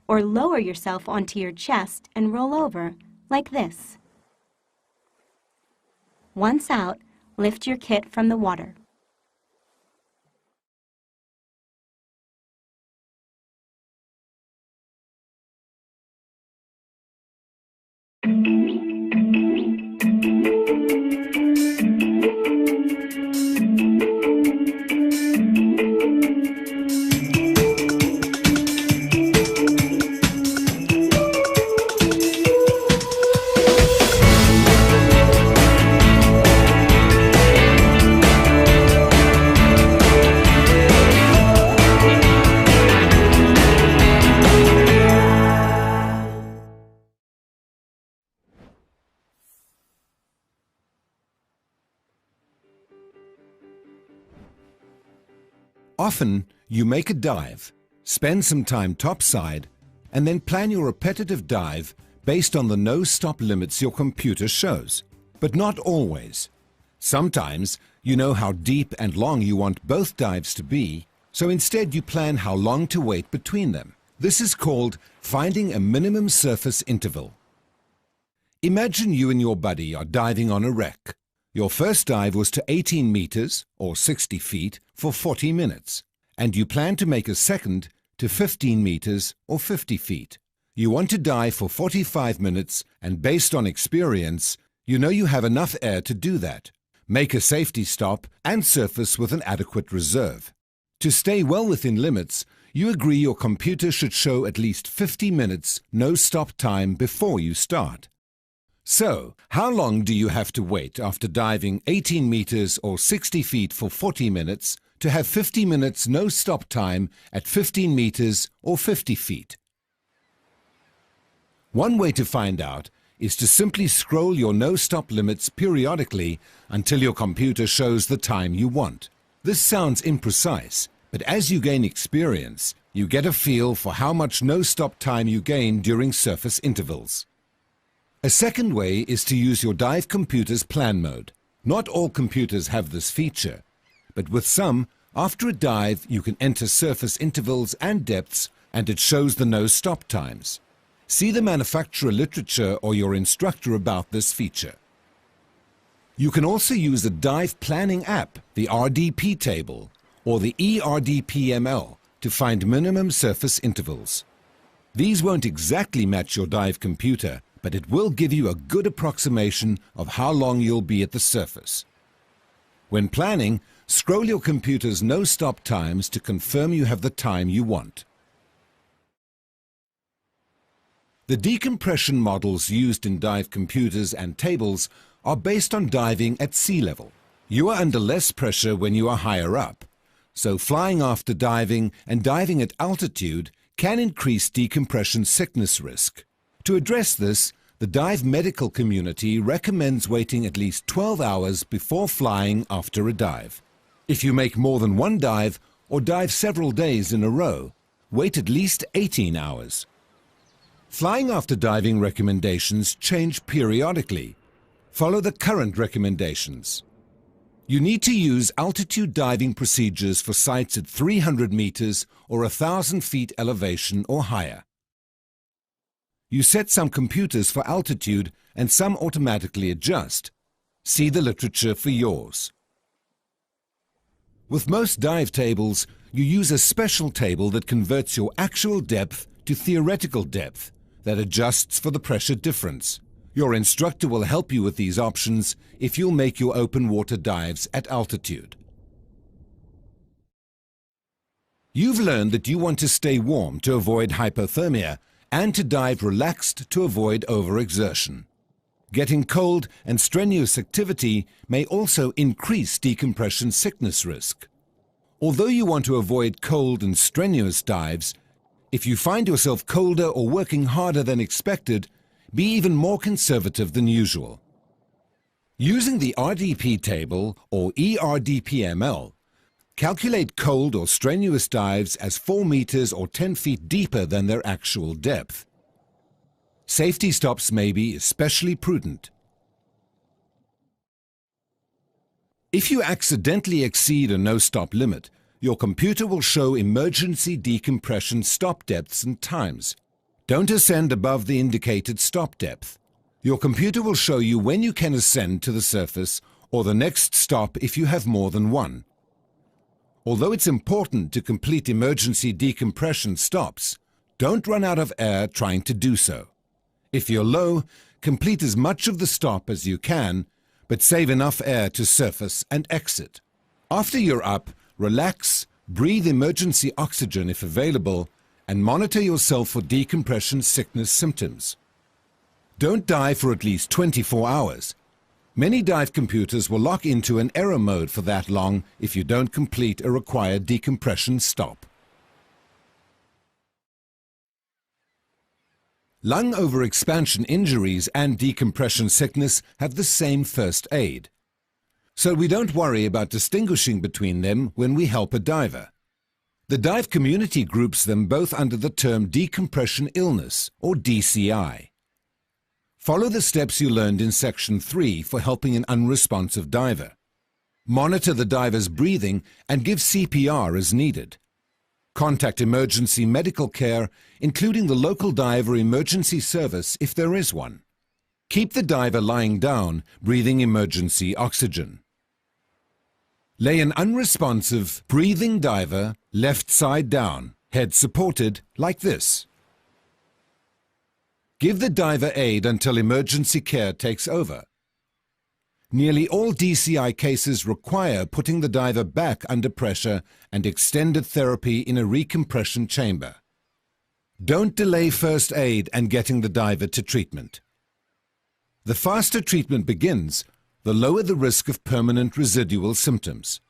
Or lower yourself onto your chest and roll over like this. Once out, lift your kit from the water. Often, you make a dive, spend some time topside, and then plan your repetitive dive based on the no-stop limits your computer shows. But not always. Sometimes, you know how deep and long you want both dives to be, so instead you plan how long to wait between them. This is called finding a minimum surface interval. Imagine you and your buddy are diving on a wreck. Your first dive was to 18 meters, or 60 feet, for 40 minutes, and you plan to make a second to 15 meters, or 50 feet. You want to dive for 45 minutes, and based on experience, you know you have enough air to do that. Make a safety stop and surface with an adequate reserve. To stay well within limits, you agree your computer should show at least 50 minutes no-stop time before you start. So, how long do you have to wait after diving 18 meters or 60 feet for 40 minutes to have 50 minutes no-stop time at 15 meters or 50 feet? One way to find out is to simply scroll your no-stop limits periodically until your computer shows the time you want. This sounds imprecise, but as you gain experience, you get a feel for how much no-stop time you gain during surface intervals. A second way is to use your dive computer's plan mode. Not all computers have this feature, but with some, after a dive, you can enter surface intervals and depths, and it shows the no-stop times. See the manufacturer literature or your instructor about this feature. You can also use a dive planning app, the RDP table, or the ERDPML, to find minimum surface intervals. These won't exactly match your dive computer, but it will give you a good approximation of how long you'll be at the surface. When planning, scroll your computer's no-stop times to confirm you have the time you want. The decompression models used in dive computers and tables are based on diving at sea level. You are under less pressure when you are higher up, so flying after diving and diving at altitude can increase decompression sickness risk. To address this, the dive medical community recommends waiting at least 12 hours before flying after a dive. If you make more than one dive or dive several days in a row, wait at least 18 hours. Flying after diving recommendations change periodically. Follow the current recommendations. You need to use altitude diving procedures for sites at 300 meters or 1,000 feet elevation or higher. You set some computers for altitude and some automatically adjust. See the literature for yours. With most dive tables, you use a special table that converts your actual depth to theoretical depth that adjusts for the pressure difference. Your instructor will help you with these options if you'll make your open water dives at altitude. You've learned that you want to stay warm to avoid hypothermia and to dive relaxed to avoid overexertion. Getting cold and strenuous activity may also increase decompression sickness risk. Although you want to avoid cold and strenuous dives, if you find yourself colder or working harder than expected, be even more conservative than usual. Using the RDP table or ERDPML, calculate cold or strenuous dives as 4 meters or 10 feet deeper than their actual depth. Safety stops may be especially prudent. If you accidentally exceed a no-stop limit, your computer will show emergency decompression stop depths and times. Don't ascend above the indicated stop depth. Your computer will show you when you can ascend to the surface or the next stop if you have more than one. Although it's important to complete emergency decompression stops, don't run out of air trying to do so. If you're low, complete as much of the stop as you can, but save enough air to surface and exit. After you're up, relax, breathe emergency oxygen if available, and monitor yourself for decompression sickness symptoms. Don't dive for at least 24 hours. Many dive computers will lock into an error mode for that long if you don't complete a required decompression stop. Lung overexpansion injuries and decompression sickness have the same first aid. So we don't worry about distinguishing between them when we help a diver. The dive community groups them both under the term decompression illness, or DCI. Follow the steps you learned in Section 3 for helping an unresponsive diver. Monitor the diver's breathing and give CPR as needed. Contact emergency medical care, including the local diver emergency service if there is one. Keep the diver lying down, breathing emergency oxygen. Lay an unresponsive, breathing diver left side down, head supported, like this. Give the diver aid until emergency care takes over. Nearly all DCI cases require putting the diver back under pressure and extended therapy in a recompression chamber. Don't delay first aid and getting the diver to treatment. The faster treatment begins, the lower the risk of permanent residual symptoms.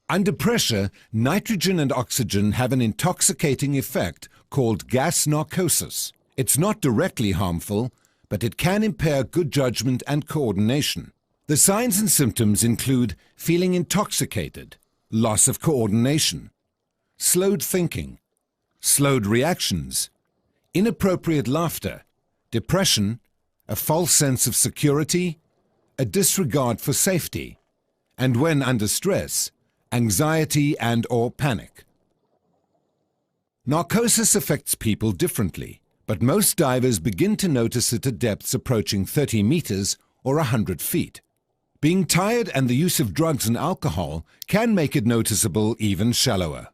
Under pressure, nitrogen and oxygen have an intoxicating effect called gas narcosis. It's not directly harmful, but it can impair good judgment and coordination. The signs and symptoms include feeling intoxicated, loss of coordination, slowed thinking, slowed reactions, inappropriate laughter, depression, a false sense of security, a disregard for safety, and when under stress, anxiety and/or panic. Narcosis affects people differently, but most divers begin to notice it at depths approaching 30 meters or 100 feet. Being tired and the use of drugs and alcohol can make it noticeable even shallower.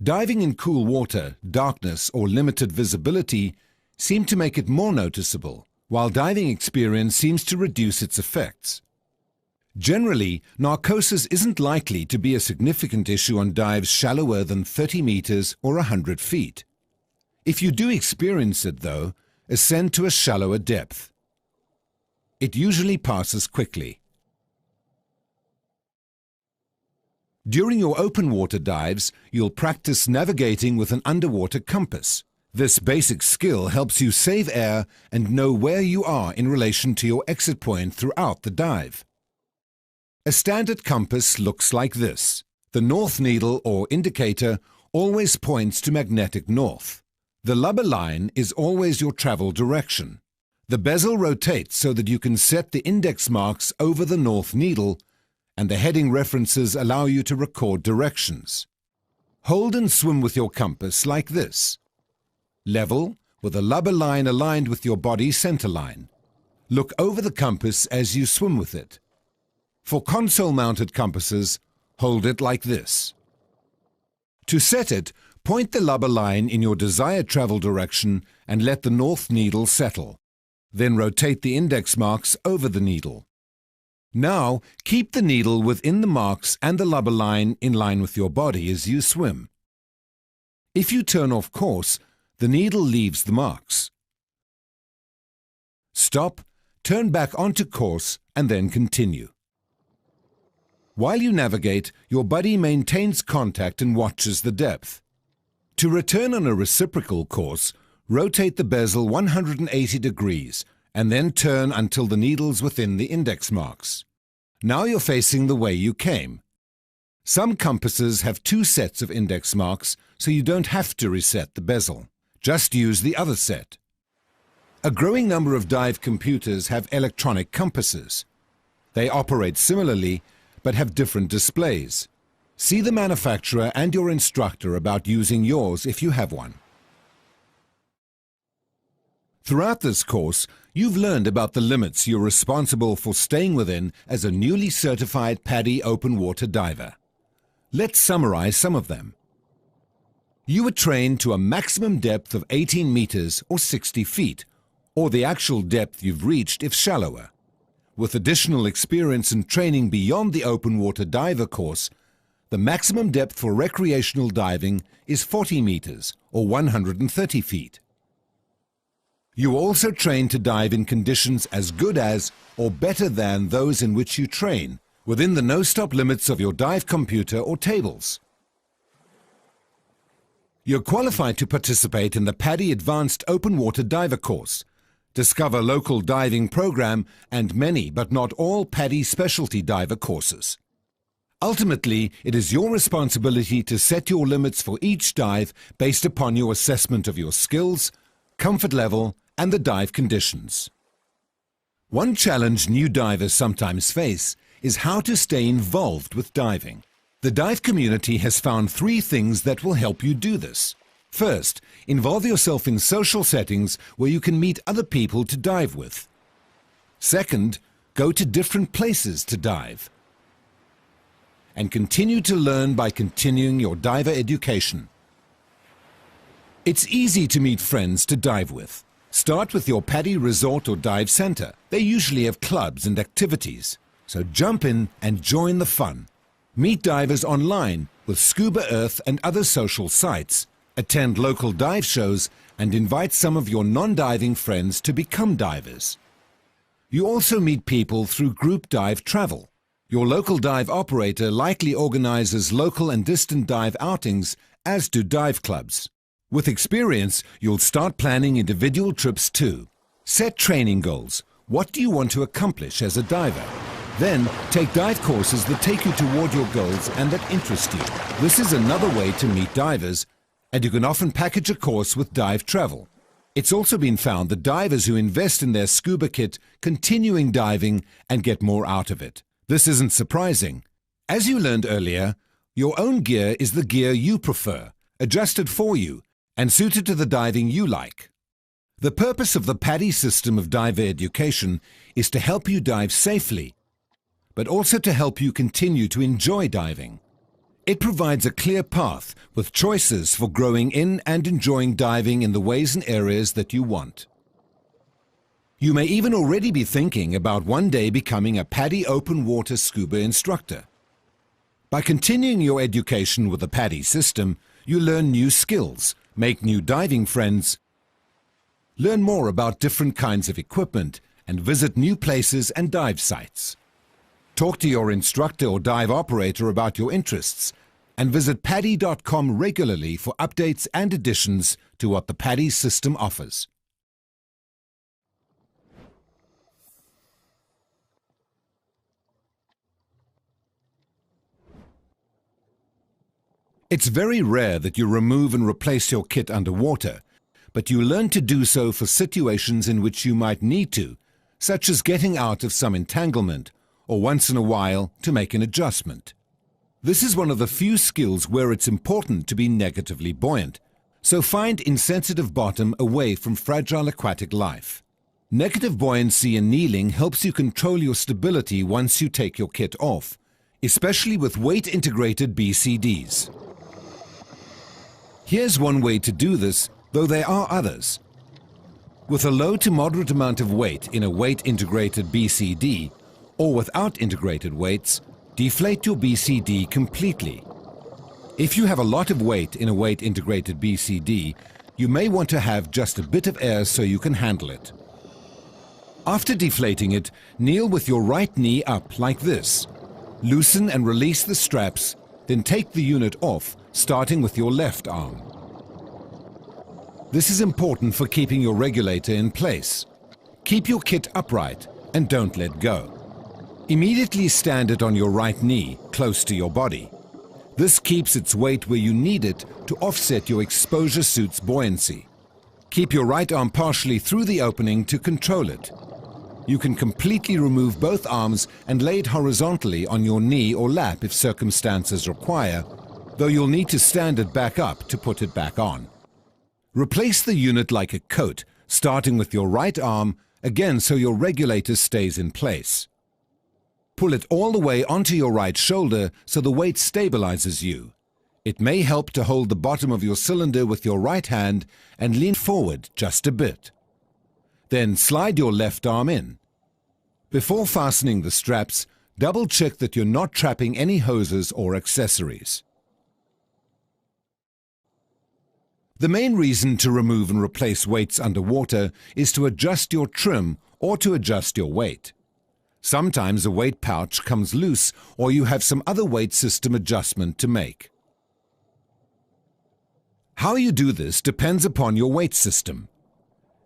Diving in cool water, darkness or limited visibility seem to make it more noticeable, while diving experience seems to reduce its effects. Generally, narcosis isn't likely to be a significant issue on dives shallower than 30 meters or 100 feet. If you do experience it, though, ascend to a shallower depth. It usually passes quickly. During your open water dives, you'll practice navigating with an underwater compass. This basic skill helps you save air and know where you are in relation to your exit point throughout the dive. A standard compass looks like this. The north needle or indicator always points to magnetic north. The lubber line is always your travel direction. The bezel rotates so that you can set the index marks over the north needle, and the heading references allow you to record directions. Hold and swim with your compass like this. Level, with a lubber line aligned with your body center line. Look over the compass as you swim with it. For console-mounted compasses, hold it like this. To set it, point the lubber line in your desired travel direction and let the north needle settle. Then rotate the index marks over the needle. Now, keep the needle within the marks and the lubber line in line with your body as you swim. If you turn off course, the needle leaves the marks. Stop, turn back onto course, and then continue. While you navigate, your buddy maintains contact and watches the depth. To return on a reciprocal course, rotate the bezel 180 degrees and then turn until the needle's within the index marks. Now you're facing the way you came. Some compasses have 2 sets of index marks, so you don't have to reset the bezel. Just use the other set. A growing number of dive computers have electronic compasses. They operate similarly, but have different displays. See the manufacturer and your instructor about using yours if you have one. Throughout this course, you've learned about the limits you're responsible for staying within as a newly certified PADI open water diver. Let's summarize some of them. You were trained to a maximum depth of 18 meters or 60 feet, or the actual depth you've reached if shallower. With additional experience and training beyond the open water diver course, the maximum depth for recreational diving is 40 meters or 130 feet. You also train to dive in conditions as good as or better than those in which you train, within the no-stop limits of your dive computer or tables. You're qualified to participate in the PADI Advanced Open Water Diver course, Discover Local Diving Program, and many but not all PADI Specialty Diver courses. Ultimately, it is your responsibility to set your limits for each dive based upon your assessment of your skills, comfort level, and the dive conditions. One challenge new divers sometimes face is how to stay involved with diving. The dive community has found 3 things that will help you do this. First, involve yourself in social settings where you can meet other people to dive with. Second, go to different places to dive. And continue to learn by continuing your diver education. It's easy to meet friends to dive with. Start with your PADI resort or dive center. They usually have clubs and activities, so jump in and join the fun. Meet divers online with Scuba Earth and other social sites. Attend local dive shows and invite some of your non-diving friends to become divers. You also meet people through group dive travel. Your local dive operator likely organizes local and distant dive outings, as do dive clubs. With experience, you'll start planning individual trips too. Set training goals. What do you want to accomplish as a diver? Then, take dive courses that take you toward your goals and that interest you. This is another way to meet divers, and you can often package a course with dive travel. It's also been found that divers who invest in their scuba kit continuing diving and get more out of it. This isn't surprising. As you learned earlier, your own gear is the gear you prefer, adjusted for you, and suited to the diving you like. The purpose of the PADI system of diver education is to help you dive safely, but also to help you continue to enjoy diving. It provides a clear path with choices for growing in and enjoying diving in the ways and areas that you want. You may even already be thinking about one day becoming a PADI open water scuba instructor. By continuing your education with the PADI system, you learn new skills, make new diving friends, learn more about different kinds of equipment, and visit new places and dive sites. Talk to your instructor or dive operator about your interests, and visit PADI.com regularly for updates and additions to what the PADI system offers. It's very rare that you remove and replace your kit underwater, but you learn to do so for situations in which you might need to, such as getting out of some entanglement, or once in a while to make an adjustment. This is one of the few skills where it's important to be negatively buoyant, so find insensitive bottom away from fragile aquatic life. Negative buoyancy in kneeling helps you control your stability once you take your kit off, especially with weight-integrated BCDs. Here's one way to do this, though there are others. With a low to moderate amount of weight in a weight-integrated BCD, or without integrated weights, deflate your BCD completely. If you have a lot of weight in a weight-integrated BCD, you may want to have just a bit of air so you can handle it. After deflating it, kneel with your right knee up like this. Loosen and release the straps, then take the unit off, starting with your left arm. This is important for keeping your regulator in place. Keep your kit upright and don't let go. Immediately stand it on your right knee, close to your body. This keeps its weight where you need it to offset your exposure suit's buoyancy. Keep your right arm partially through the opening to control it. You can completely remove both arms and lay it horizontally on your knee or lap if circumstances require, though you'll need to stand it back up to put it back on. Replace the unit like a coat, starting with your right arm, again so your regulator stays in place. Pull it all the way onto your right shoulder so the weight stabilizes you. It may help to hold the bottom of your cylinder with your right hand and lean forward just a bit. Then slide your left arm in. Before fastening the straps, double check that you're not trapping any hoses or accessories. The main reason to remove and replace weights underwater is to adjust your trim or to adjust your weight. Sometimes a weight pouch comes loose or you have some other weight system adjustment to make. How you do this depends upon your weight system.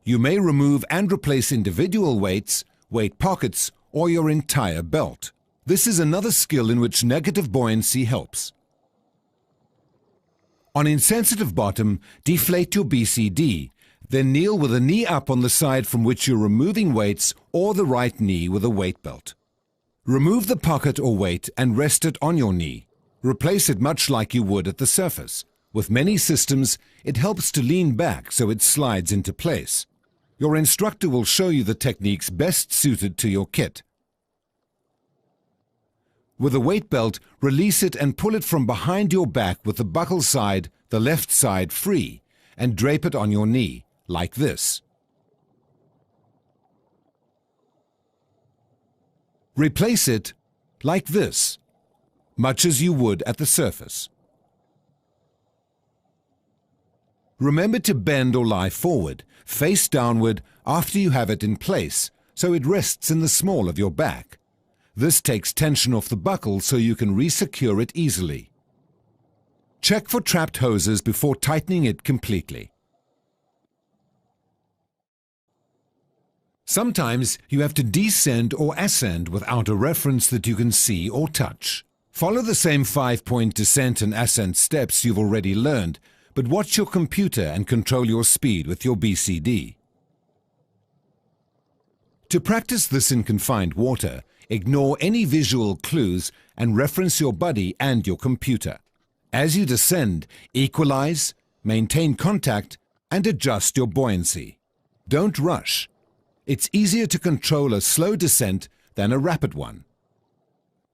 You may remove and replace individual weights, weight pockets, or your entire belt. This is another skill in which negative buoyancy helps. On insensitive bottom, deflate your BCD, then kneel with a knee up on the side from which you're removing weights or the right knee with a weight belt. Remove the pocket or weight and rest it on your knee. Replace it much like you would at the surface. With many systems, it helps to lean back so it slides into place. Your instructor will show you the techniques best suited to your kit. With a weight belt, release it and pull it from behind your back with the buckle side, the left side free, and drape it on your knee, like this. Replace it like this, much as you would at the surface. Remember to bend or lie forward, face downward after you have it in place, so it rests in the small of your back. This takes tension off the buckle so you can resecure it easily. Check for trapped hoses before tightening it completely. Sometimes you have to descend or ascend without a reference that you can see or touch. Follow the same 5-point descent and ascent steps you've already learned, but watch your computer and control your speed with your BCD. To practice this in confined water, ignore any visual clues and reference your buddy and your computer. As you descend, equalize, maintain contact, and adjust your buoyancy. Don't rush. It's easier to control a slow descent than a rapid one.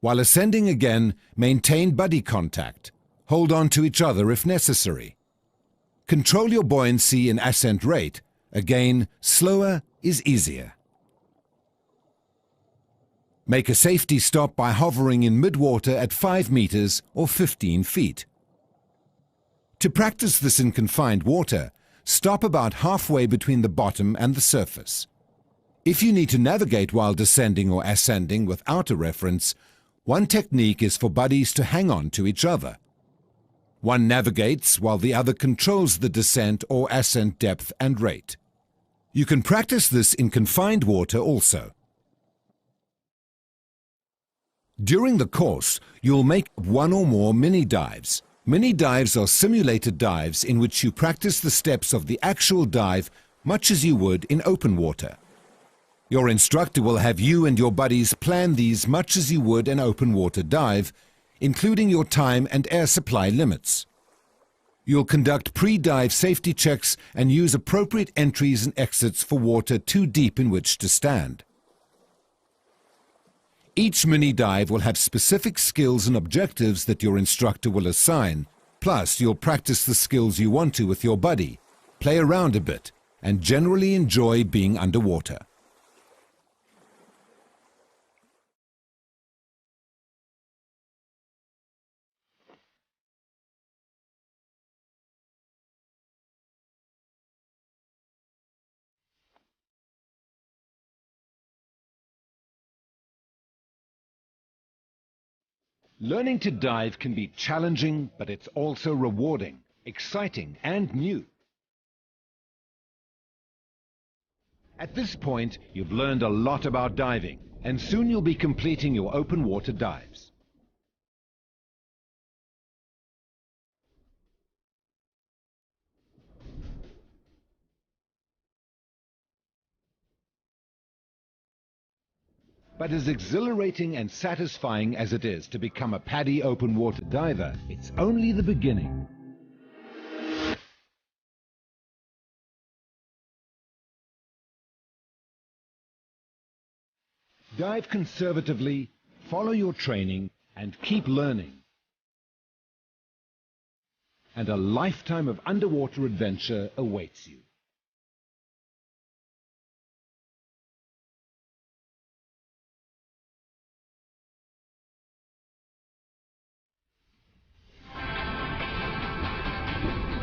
While ascending again, maintain buddy contact. Hold on to each other if necessary. Control your buoyancy and ascent rate. Again, slower is easier. Make a safety stop by hovering in midwater at 5 meters or 15 feet. To practice this in confined water, stop about halfway between the bottom and the surface. If you need to navigate while descending or ascending without a reference, one technique is for buddies to hang on to each other. One navigates while the other controls the descent or ascent depth and rate. You can practice this in confined water also. During the course, you'll make one or more mini dives. Mini dives are simulated dives in which you practice the steps of the actual dive much as you would in open water. Your instructor will have you and your buddies plan these much as you would an open water dive, including your time and air supply limits. You'll conduct pre-dive safety checks and use appropriate entries and exits for water too deep in which to stand. Each mini dive will have specific skills and objectives that your instructor will assign. Plus, you'll practice the skills you want to with your buddy, play around a bit, and generally enjoy being underwater. Learning to dive can be challenging, but it's also rewarding, exciting, and new. At this point, you've learned a lot about diving, and soon you'll be completing your open water dives. But as exhilarating and satisfying as it is to become a PADI open water diver, it's only the beginning. Dive conservatively, follow your training, and keep learning. And a lifetime of underwater adventure awaits you.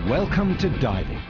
Welcome to diving.